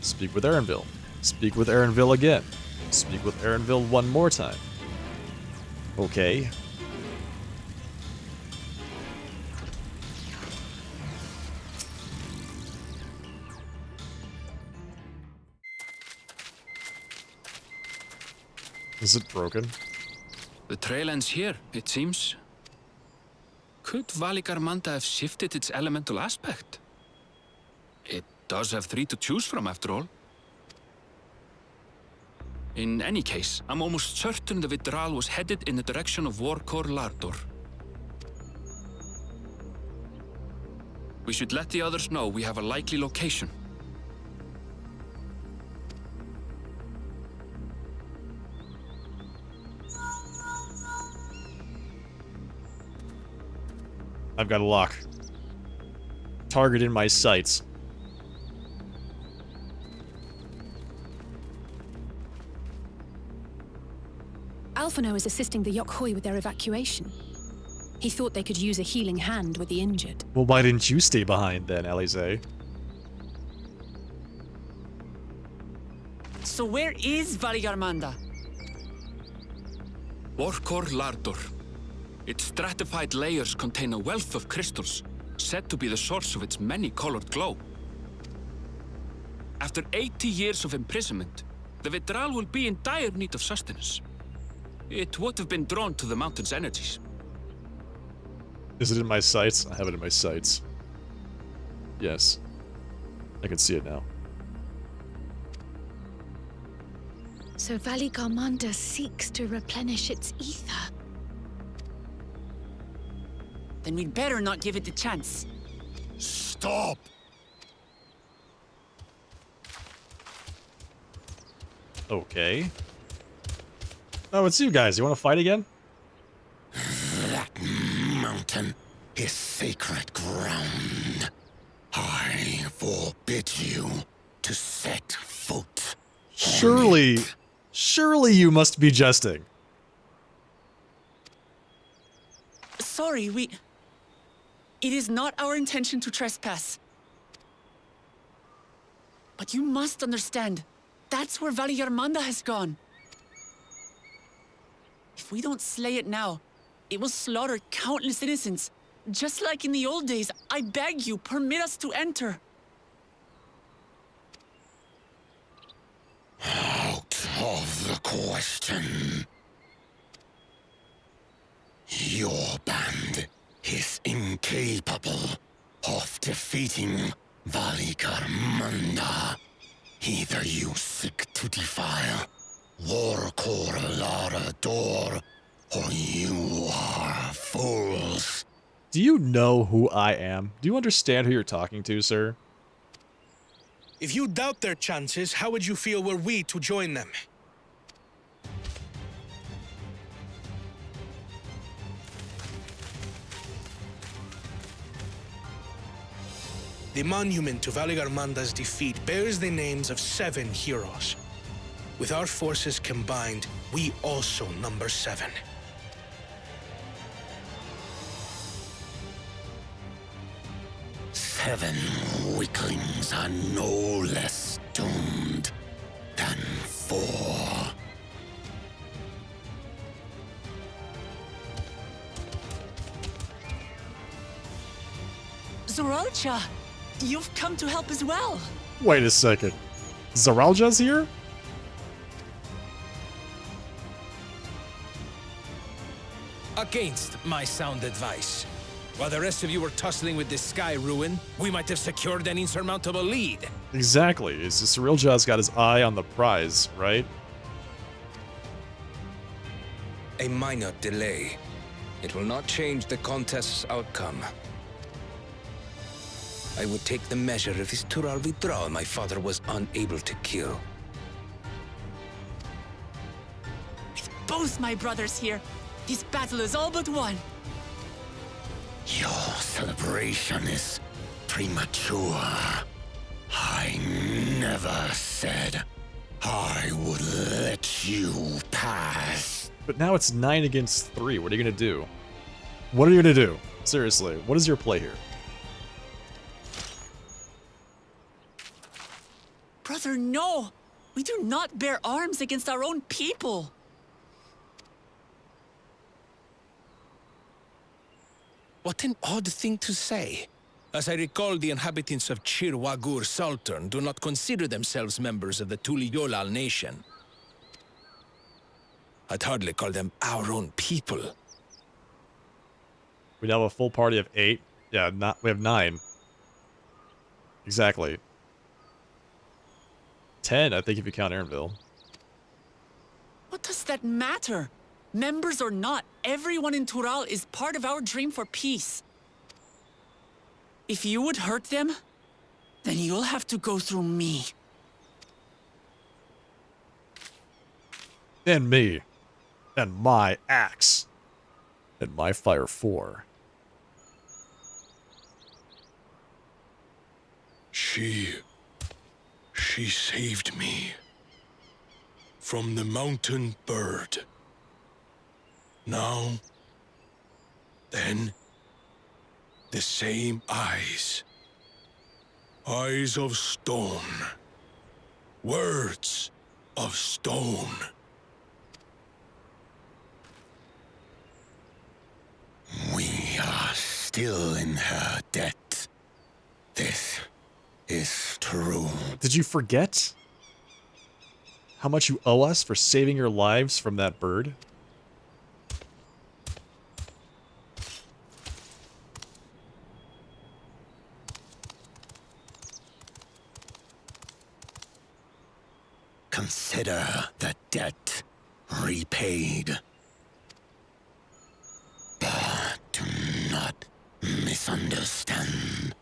Speak with Aaronville. Speak with Aaronville again. Speak with Aaronville one more time. Okay. Is it broken? The trail ends here, it seems. Could Valigarmanda have shifted its elemental aspect? It does have 3 to choose from, after all. In any case, I'm almost certain the Vidral was headed in the direction of Vorkor Lardor. We should let the others know we have a likely location. I've got a lock. Target in my sights. Alphino is assisting the Yokhoi with their evacuation. He thought they could use a healing hand with the injured. Well, why didn't you stay behind then, Alize? So where is Valigarmanda? Vorkor Lardor. Its stratified layers contain a wealth of crystals, said to be the source of its many-colored glow. After 80 years of imprisonment, the Vidral will be in dire need of sustenance. It would have been drawn to the mountain's energies. Is it in my sights? I have it in my sights. Yes. I can see it now. So Valigarmanda seeks to replenish its ether. Then we'd better not give it the chance. Stop! Okay. Oh, it's you guys. You want to fight again? That mountain is sacred ground. I forbid you to set foot. Surely you must be jesting. Sorry, It is not our intention to trespass. But you must understand, that's where Valigarmanda has gone. If we don't slay it now, it will slaughter countless innocents. Just like in the old days, I beg you, permit us to enter. Out of the question. Your band is incapable of defeating Valigarmanda. Either you seek to defile Vorkor Lardor, or you are fools. Do you know who I am? Do you understand who you're talking to, sir? If you doubt their chances, how would you feel were we to join them? The monument to Valigarmanda's defeat bears the names of 7 heroes. With our forces combined, we also number 7. 7 weaklings are no less doomed than 4. Zoralcha, you've come to help as well. Wait a second. Zaralja's here? Against my sound advice. While the rest of you were tussling with this sky ruin, we might have secured an insurmountable lead. Exactly. It's just Zaralja's got his eye on the prize, right? A minor delay. It will not change the contest's outcome. I would take the measure of his Tural withdrawal my father was unable to kill. With both my brothers here, this battle is all but won. Your celebration is premature. I never said I would let you pass. But now it's 9 against 3. What are you gonna do? What are you gonna do? Seriously, what is your play here? Brother, no! We do not bear arms against our own people! What an odd thing to say. As I recall, the inhabitants of Chir Wagur Sultan do not consider themselves members of the Tuliyolal nation. I'd hardly call them our own people. We now have a full party of 8. Yeah, we have 9. Exactly. 10, I think, if you count Aaronville. What does that matter? Members or not, everyone in Tural is part of our dream for peace. If you would hurt them, then you'll have to go through me. And me. And my axe. And my fire 4. She saved me from the mountain bird. Now, then, the same eyes. Eyes of stone. Words of stone. We are still in her debt. This is true. Did you forget how much you owe us for saving your lives from that bird? Consider the debt repaid. But do not misunderstand.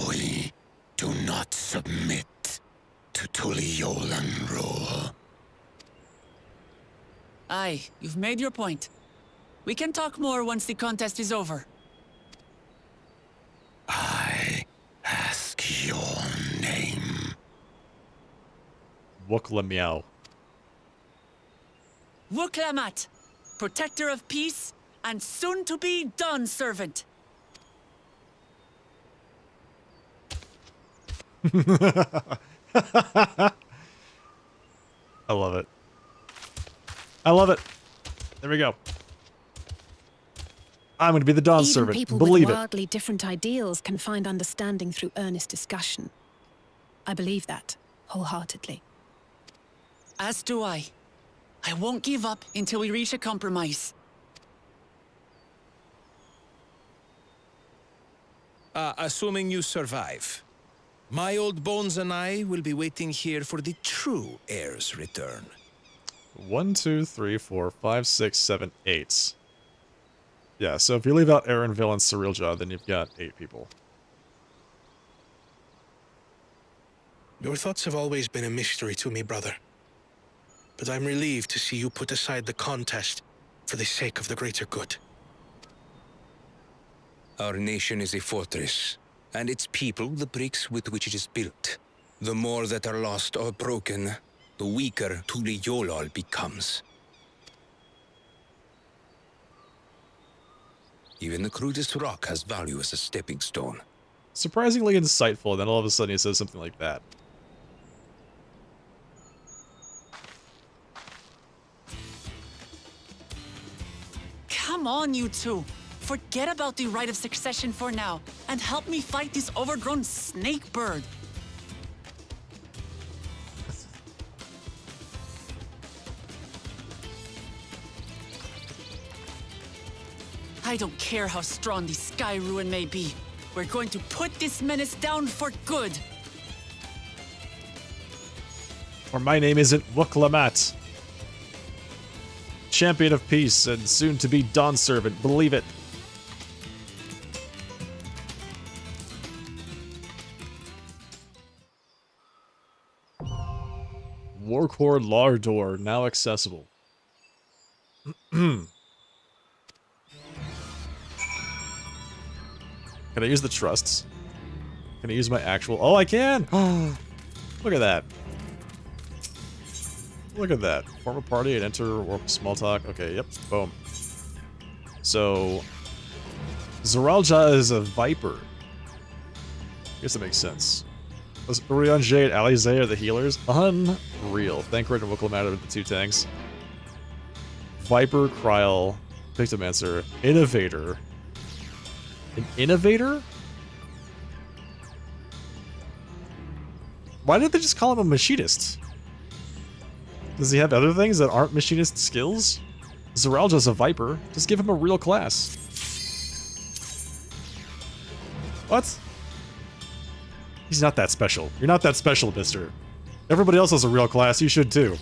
We do not submit to Tuliolan rule. Aye, you've made your point. We can talk more once the contest is over. I ask your name. Wukla Meow. Wuklamat, protector of peace and soon-to-be Dawn servant. I love it. I love it. There we go. I'm going to be the Dawn servant. Even people Believe with it. wildly different ideals can find understanding through earnest discussion. I believe that wholeheartedly. As do I. I won't give up until we reach a compromise. Assuming you survive, my old bones and I will be waiting here for the true heir's return. 1, 2, 3, 4, 5, 6, 7, 8. Yeah, so if you leave out Aaronville and Cirilja, then you've got 8 people. Your thoughts have always been a mystery to me, brother. But I'm relieved to see you put aside the contest for the sake of the greater good. Our nation is a fortress, and its people the bricks with which it is built. The more that are lost or broken, the weaker Tuliyolal becomes. Even the crudest rock has value as a stepping stone. surprisingly insightful, and then all of a sudden he says something like that. Come on, you two. Forget about the right of succession for now, and help me fight this overgrown snake bird. I don't care how strong the Sky Ruin may be. We're going to put this menace down for good. Or my name isn't Wooklamat. Champion of Peace and soon to be Dawn Servant, believe it. Warcore Lardor, now accessible. Can I use the trusts? Can I use my actual... Oh, I can! Look at that. Look at that. Form a party and enter or small talk. Okay, yep, boom. So... Zoralja is a Viper. I guess that makes sense. Urion Jade, Alize are the healers. Unreal. Thancred and Wooklamat are the two tanks. Viper, Kryl, Pictomancer, Innovator. An Innovator? Why did they just call him a Machinist? Does he have other things that aren't Machinist skills? Zoralja's a Viper. Just give him a real class. What? He's not that special. You're not that special, mister. Everybody else has a real class. You should too.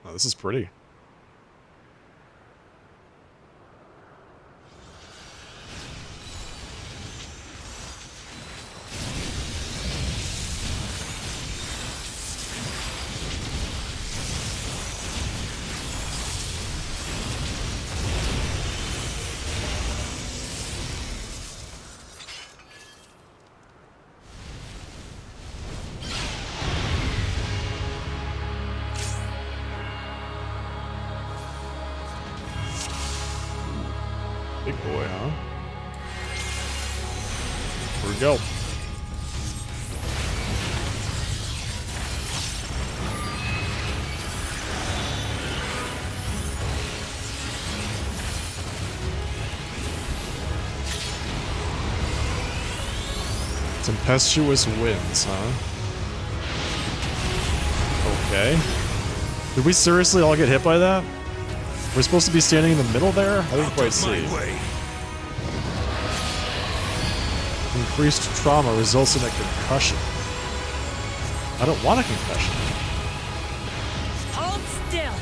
Oh, this is pretty. Big boy, huh? Here we go. Tempestuous winds, huh? Okay. Did we seriously all get hit by that? We're supposed to be standing in the middle there? I didn't quite see. Increased trauma results in a concussion. I don't want a concussion. Hold still.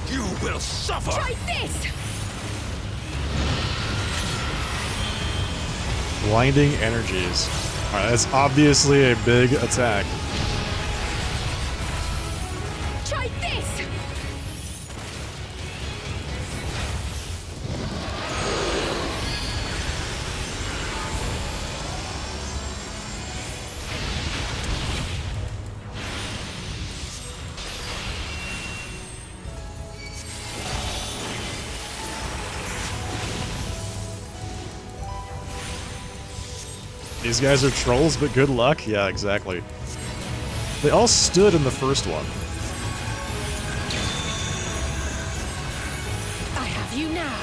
You will suffer! Try this! Blinding energies. Alright, that's obviously a big attack. Try this! These guys are trolls, but good luck? Yeah, exactly. They all stood in the first one. I have you now.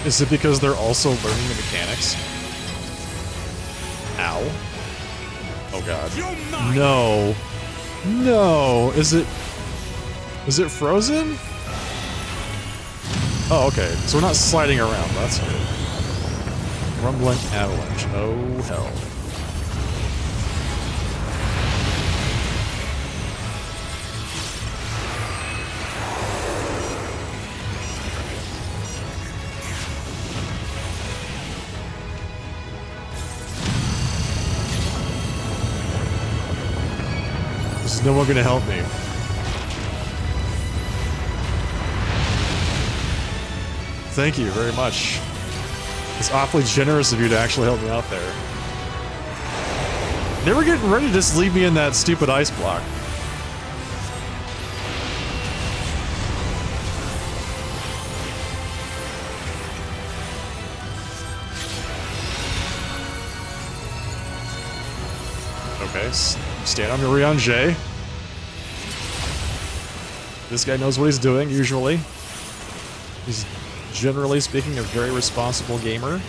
Is it because they're also learning the mechanics? Ow. Oh god. No. No. Is it frozen? Oh, okay. So we're not sliding around. That's good. Rumbling avalanche. Oh, hell. Is no one gonna help me? Thank you very much. It's awfully generous of you to actually help me out there. Never getting ready to just leave me in that stupid ice block. Okay, stand on Mirion J. This guy knows what he's doing, usually. He's, generally speaking, a very responsible gamer.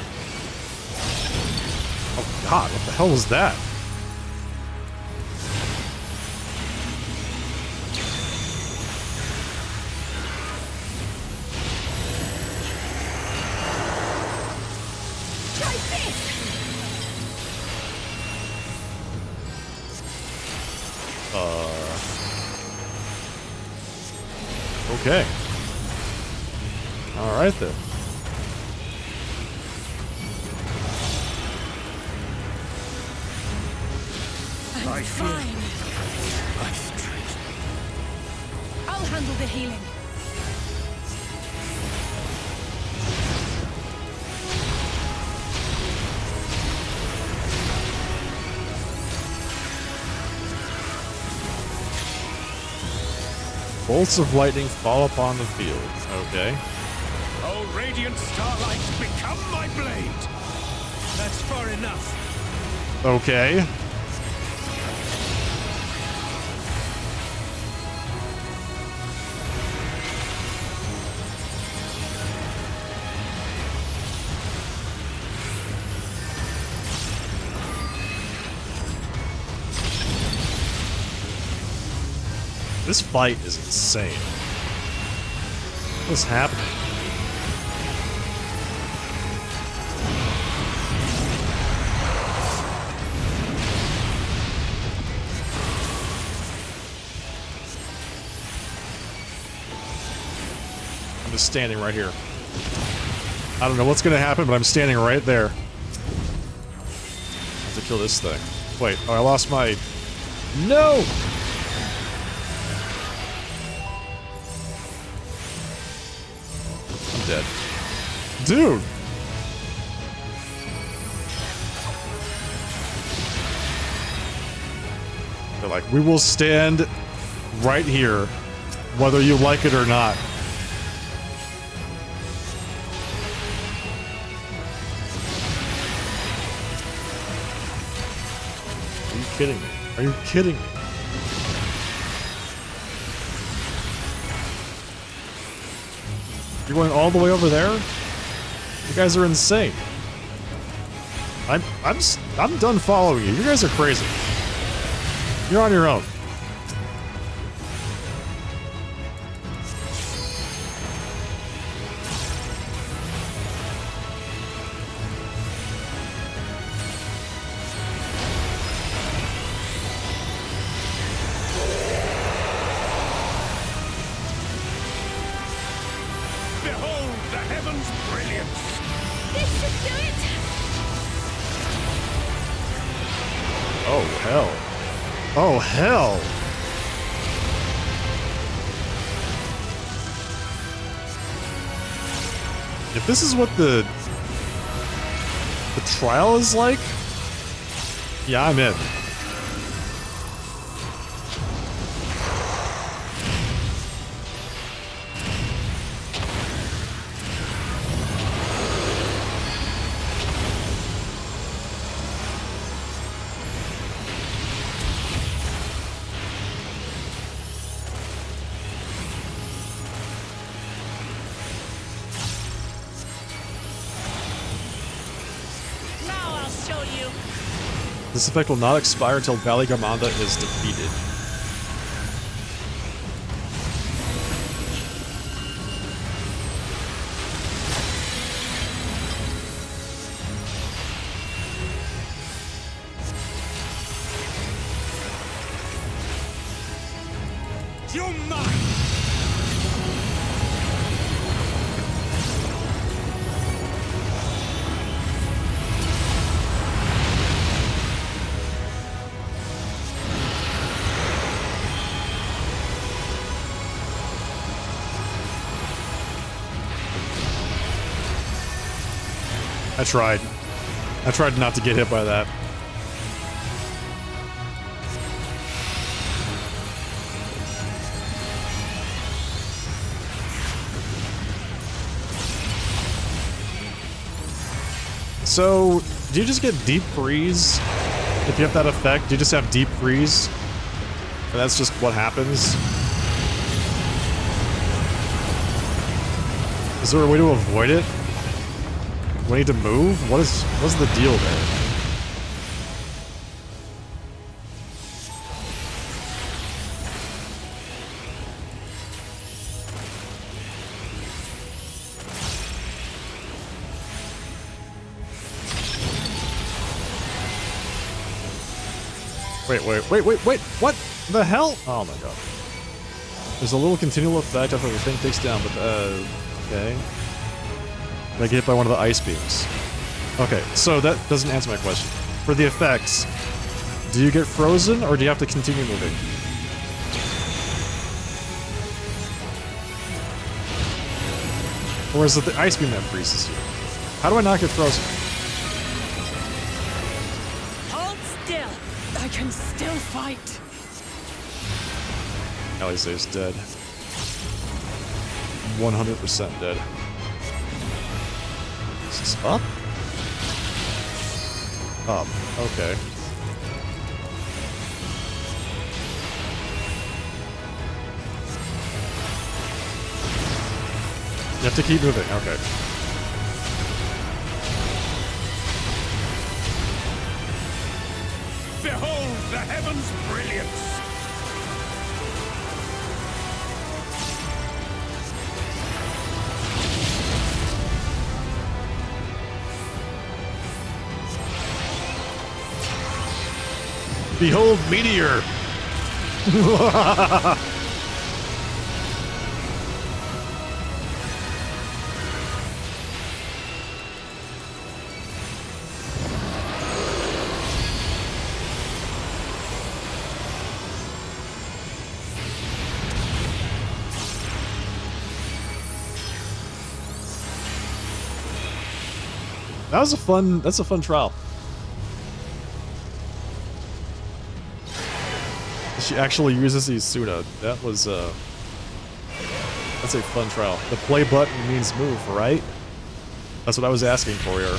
Oh god, what the hell was that? Okay. All right then. I'm fine. I'll handle the healing. Bolts of lightning fall upon the field. Okay. Oh, radiant starlight, become my blade! That's far enough. Okay. This fight is insane. What's happening? I'm just standing right here. I don't know what's gonna happen, but I'm standing right there. I have to kill this thing. Wait, oh, I lost my... No! Dead. Dude! They're like, we will stand right here, whether you like it or not. Are you kidding me? Are you kidding me? You're going all the way over there? You guys are insane. I'm done following you. You guys are crazy. You're on your own. Oh, hell. If this is what the trial is like, yeah, I'm in. This effect will not expire until Valley Garmanda is defeated. You're mine! I tried. I tried not to get hit by that. So, do you just get deep freeze? If you have that effect, do you just have deep freeze? And that's just what happens? Is there a way to avoid it? Do I need to move? What's the deal there? Wait, what the hell? Oh my god. There's a little continual effect after the thing takes down, but, okay. I get hit by one of the ice beams. Okay, so that doesn't answer my question. For the effects, do you get frozen, or do you have to continue moving? Or is it the ice beam that freezes you? How do I not get frozen? Hold still. I can still fight. Alisaie's dead. 100% dead. Is this up? Up. Okay. You have to keep moving. Okay. Behold the heavens' brilliance! Behold, meteor! That's a fun trial. She actually uses Isuna. That was, that's a fun trial. The play button means move, right? That's what I was asking for here.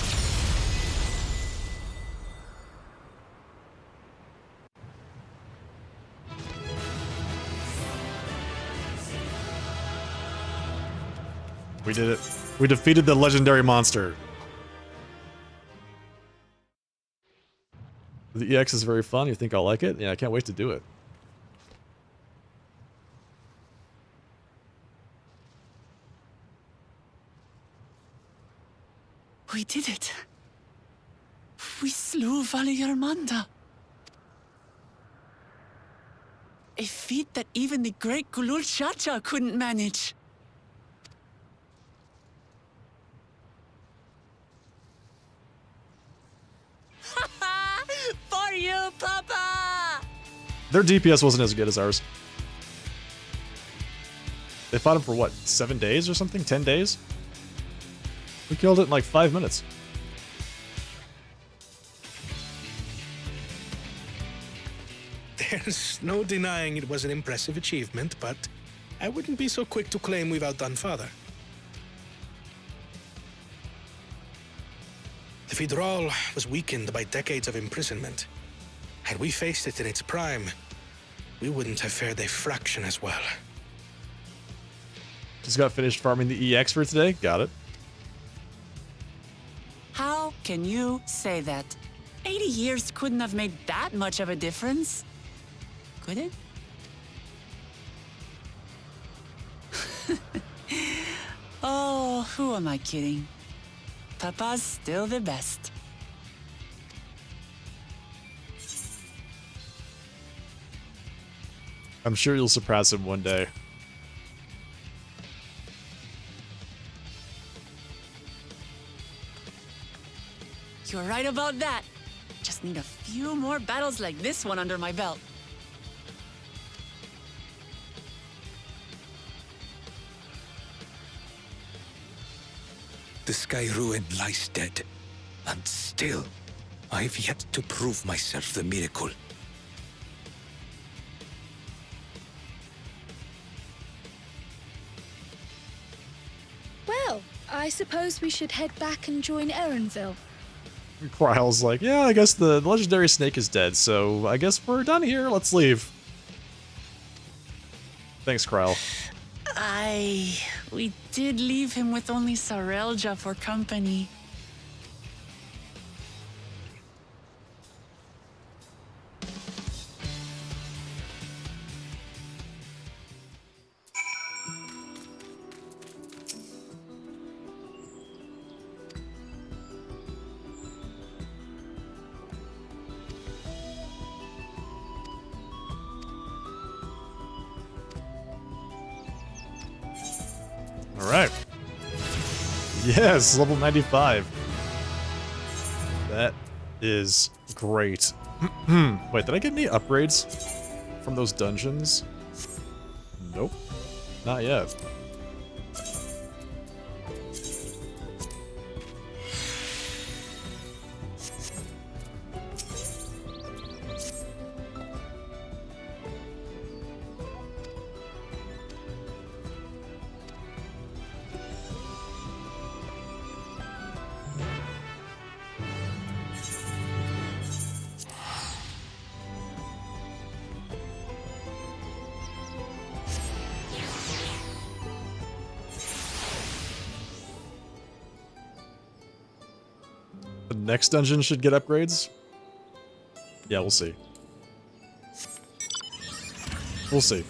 We did it. We defeated the legendary monster. The EX is very fun. You think I'll like it? Yeah, I can't wait to do it. We did it. We slew Valiarmanda. A feat that even the great Gulul Chacha couldn't manage. For you, Papa! Their DPS wasn't as good as ours. They fought him for what, 7 days or something? 10 days? We killed it in like 5 minutes. There's no denying it was an impressive achievement, but I wouldn't be so quick to claim we've outdone Father. The Fidral was weakened by decades of imprisonment. Had we faced it in its prime, we wouldn't have fared a fraction as well. Just got finished farming the EX for today. Got it. How can you say that? 80 years couldn't have made that much of a difference. Could it? Oh, who am I kidding? Papa's still the best. I'm sure you'll surpass him one day. You're right about that. Just need a few more battles like this one under my belt. The Sky Ruin lies dead. And still, I've yet to prove myself the miracle. Well, I suppose we should head back and join Erenville. Kryle's like, yeah, I guess the legendary snake is dead, so I guess we're done here. Let's leave. Thanks, Kryle. We did leave him with only Sarelja for company. Alright. Yes, level 95. That is great. Wait, did I get any upgrades from those dungeons? Nope. Not yet. The next dungeon should get upgrades? Yeah, we'll see. We'll see.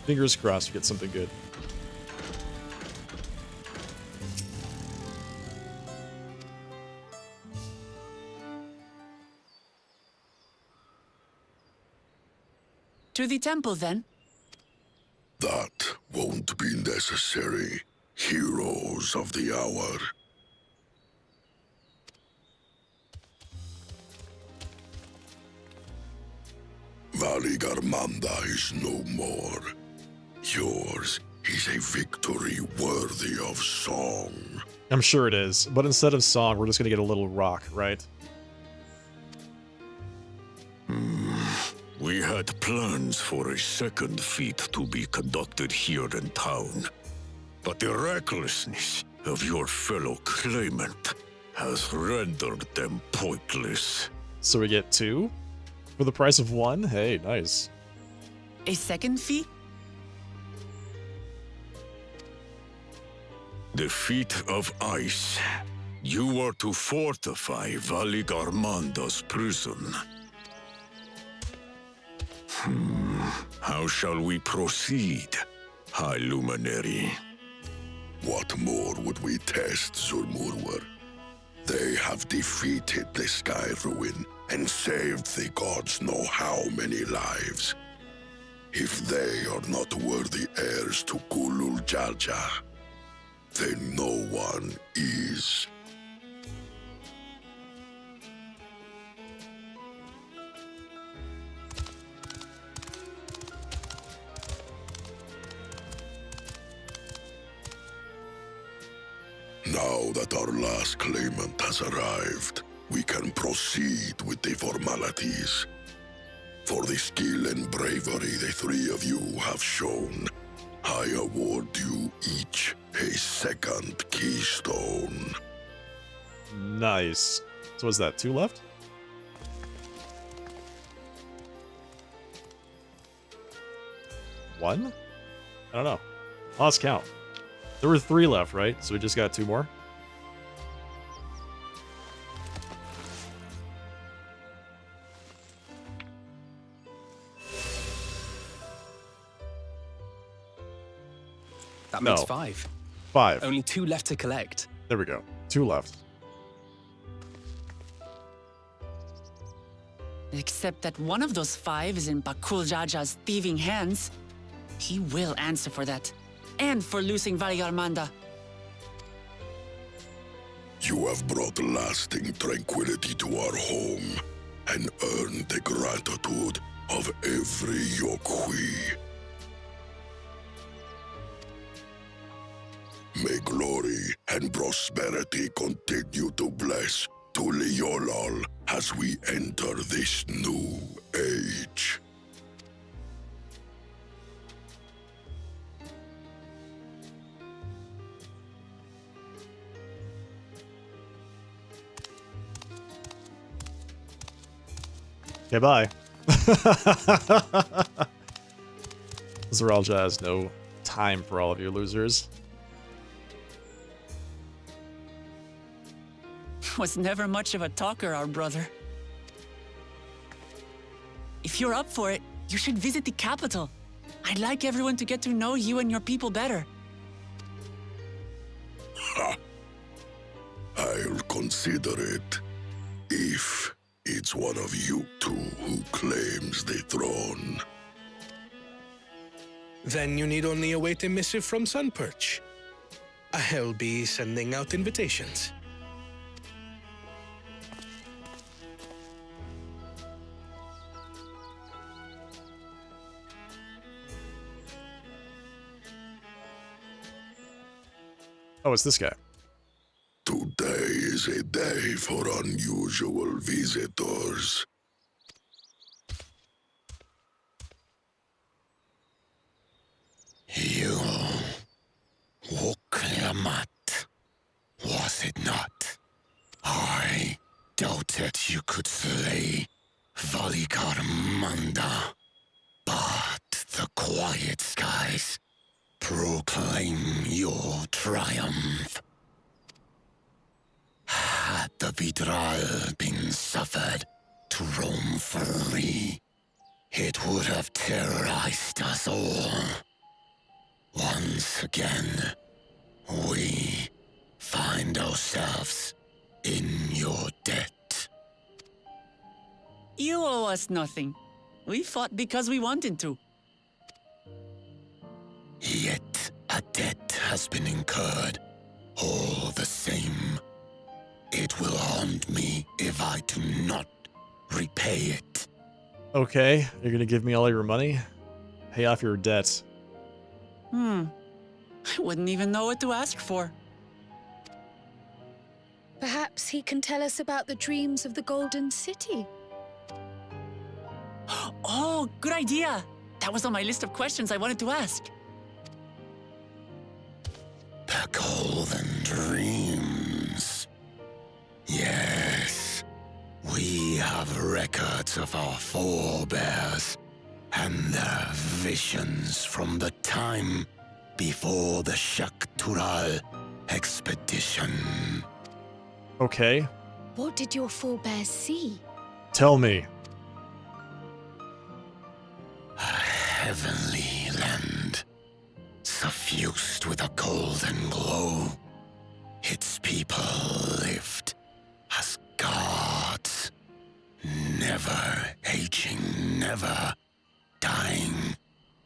Fingers crossed we get something good. To the temple, then. That won't be necessary, heroes of the hour. Valigarmanda is no more. Yours is a victory worthy of song. I'm sure it is, but instead of song, we're just gonna get a little rock, right? We had plans for a second feat to be conducted here in town. But the recklessness of your fellow claimant has rendered them pointless. So we get 2? For the price of 1? Hey, nice. A second fee? The feat of ice. You are to fortify Valigarmanda's prison. How shall we proceed, High Luminary? What more would we test, Zulmurwer? They have defeated the Sky Ruin and saved the gods know how many lives. If they are not worthy heirs to Gulul Jalja, then no one is. Now that our last claimant has arrived, we can proceed with the formalities. For the skill and bravery the 3 of you have shown, I award you each a second keystone. Nice. So is that 2 left? One? I don't know. Lost count. There were 3 left, right? So we just got 2 more? That makes 5. 5. Only 2 left to collect. There we go. 2 left. Except that one of those 5 is in Bakul Jaja's thieving hands. He will answer for that. And for losing Valigarmanda. You have brought lasting tranquility to our home and earned the gratitude of every Yokhui. May glory and prosperity continue to bless Tuliolal as we enter this new age. Okay, bye. Zeralja has no time for all of you losers. Was never much of a talker, our brother. If you're up for it, you should visit the capital. I'd like everyone to get to know you and your people better. Ha! I'll consider it if it's one of you two who claims the throne. Then you need only await a missive from Sunperch. I'll be sending out invitations. Oh, it's this guy. Today is a day for unusual visitors. You Woklamat, was it not? I doubted you could slay Valikar Manda, but the quiet skies proclaim your triumph. Had the Vidral been suffered to roam free, it would have terrorized us all. Once again, we find ourselves in your debt. You owe us nothing. We fought because we wanted to. Yet a debt has been incurred. All the same, it will haunt me if I do not repay it. Okay, you're gonna give me all your money? Pay off your debts. I wouldn't even know what to ask for. Perhaps he can tell us about the dreams of the Golden City. Oh, good idea. That was on my list of questions I wanted to ask. The Golden Dreams. Yes, we have records of our forebears and their visions from the time before the Shaktural expedition. Okay, What did your forebears see? tell me. A heavenly land, suffused with a golden glow. Its people lived as gods, never aging, never dying,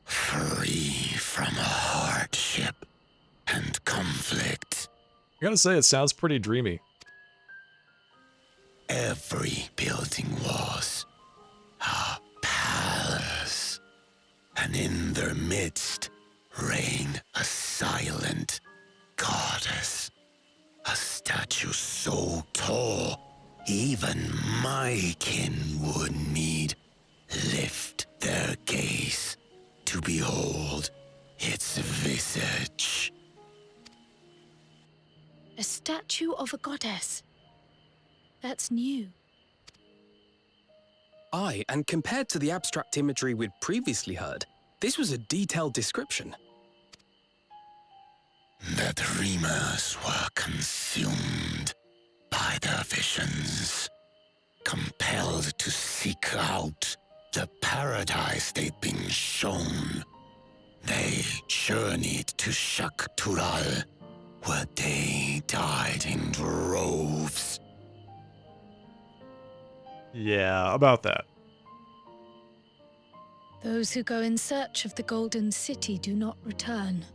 free from hardship and conflict. I gotta say, it sounds pretty dreamy. Every building was a palace, and in their midst reigned a silent goddess. A statue so tall, even my kin would need lift their gaze to behold its visage. A statue of a goddess. That's new. Aye, and compared to the abstract imagery we'd previously heard, this was a detailed description. The dreamers were consumed by their visions, compelled to seek out the paradise they'd been shown. They journeyed to Shaktural, where they died in droves. Yeah, about that. Those who go in search of the Golden City do not return.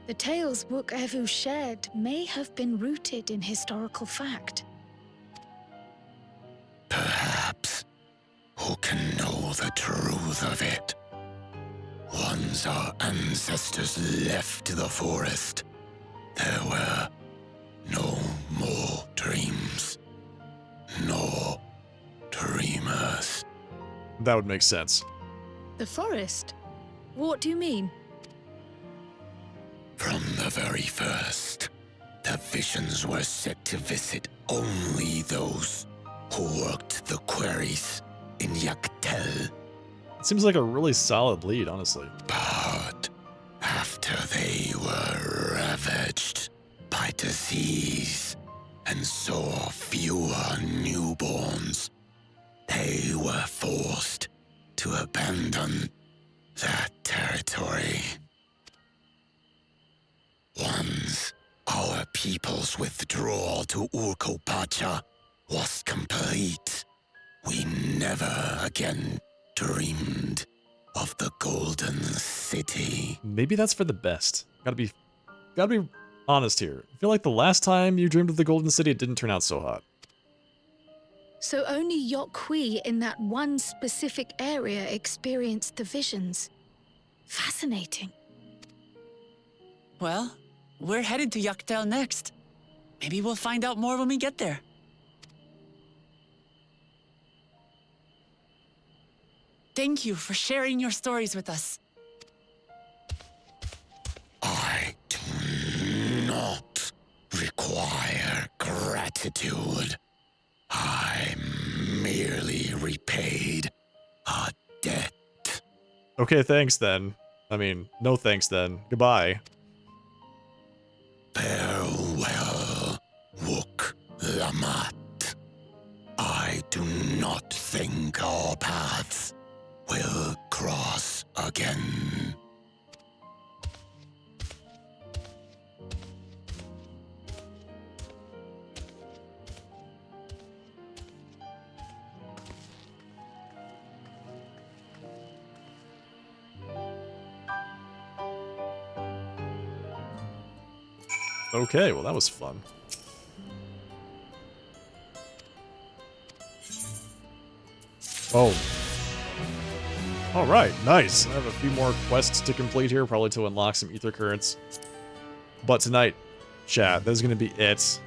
The tales Book Evu shared may have been rooted in historical fact. Perhaps. Who can know the truth of it? Once our ancestors left the forest, there were no more dreams. No dreamers. That would make sense. The forest? What do you mean? From the very first, the visions were set to visit only those who worked the quarries in Yaktel. It seems like a really solid lead, honestly. But after they were ravaged by disease and saw fewer newborns, they were forced to abandon that territory. Once our people's withdrawal to Urkopacha was complete, we never again dreamed of the Golden City. Maybe that's for the best. Gotta be honest here. I feel like the last time you dreamed of the Golden City, it didn't turn out so hot. So only Yokwi in that one specific area experienced the visions. Fascinating. Well, we're headed to Yaktel next. Maybe we'll find out more when we get there. Thank you for sharing your stories with us. I do not require gratitude. I merely repaid a debt. Okay, thanks then. I mean, no thanks then. Goodbye. Farewell, Wook Lamat. I do not think our paths will cross again. Okay, well that was fun. Oh. Alright, nice. I have a few more quests to complete here, probably to unlock some ether currents. But tonight, chat, that's going to be it.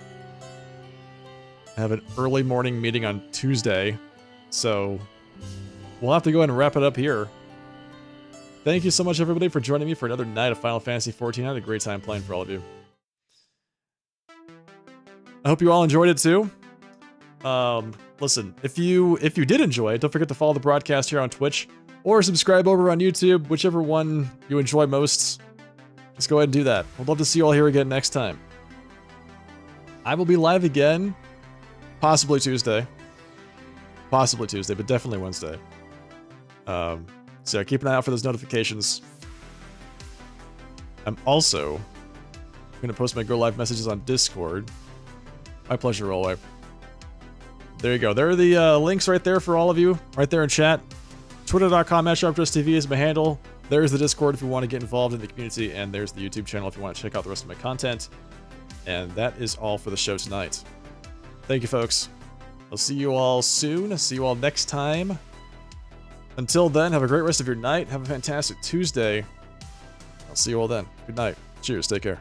I have an early morning meeting on Tuesday, so we'll have to go ahead and wrap it up here. Thank you so much, everybody, for joining me for another night of Final Fantasy XIV. I had a great time playing for all of you. I hope you all enjoyed it too. Listen, if you did enjoy it, don't forget to follow the broadcast here on Twitch or subscribe over on YouTube, whichever one you enjoy most. Just go ahead and do that. I'd love to see you all here again next time. I will be live again, possibly Tuesday. Possibly Tuesday, but definitely Wednesday. So keep an eye out for those notifications. I'm also going to post my Go Live messages on Discord. My pleasure, Rollway. There you go. There are the links right there for all of you, right there in chat. Twitter.com/SharpDressTV is my handle. There's the Discord if you want to get involved in the community, and there's the YouTube channel if you want to check out the rest of my content. And that is all for the show tonight. Thank you, folks. I'll see you all soon. See you all next time. Until then, have a great rest of your night. Have a fantastic Tuesday. I'll see you all then. Good night. Cheers. Take care.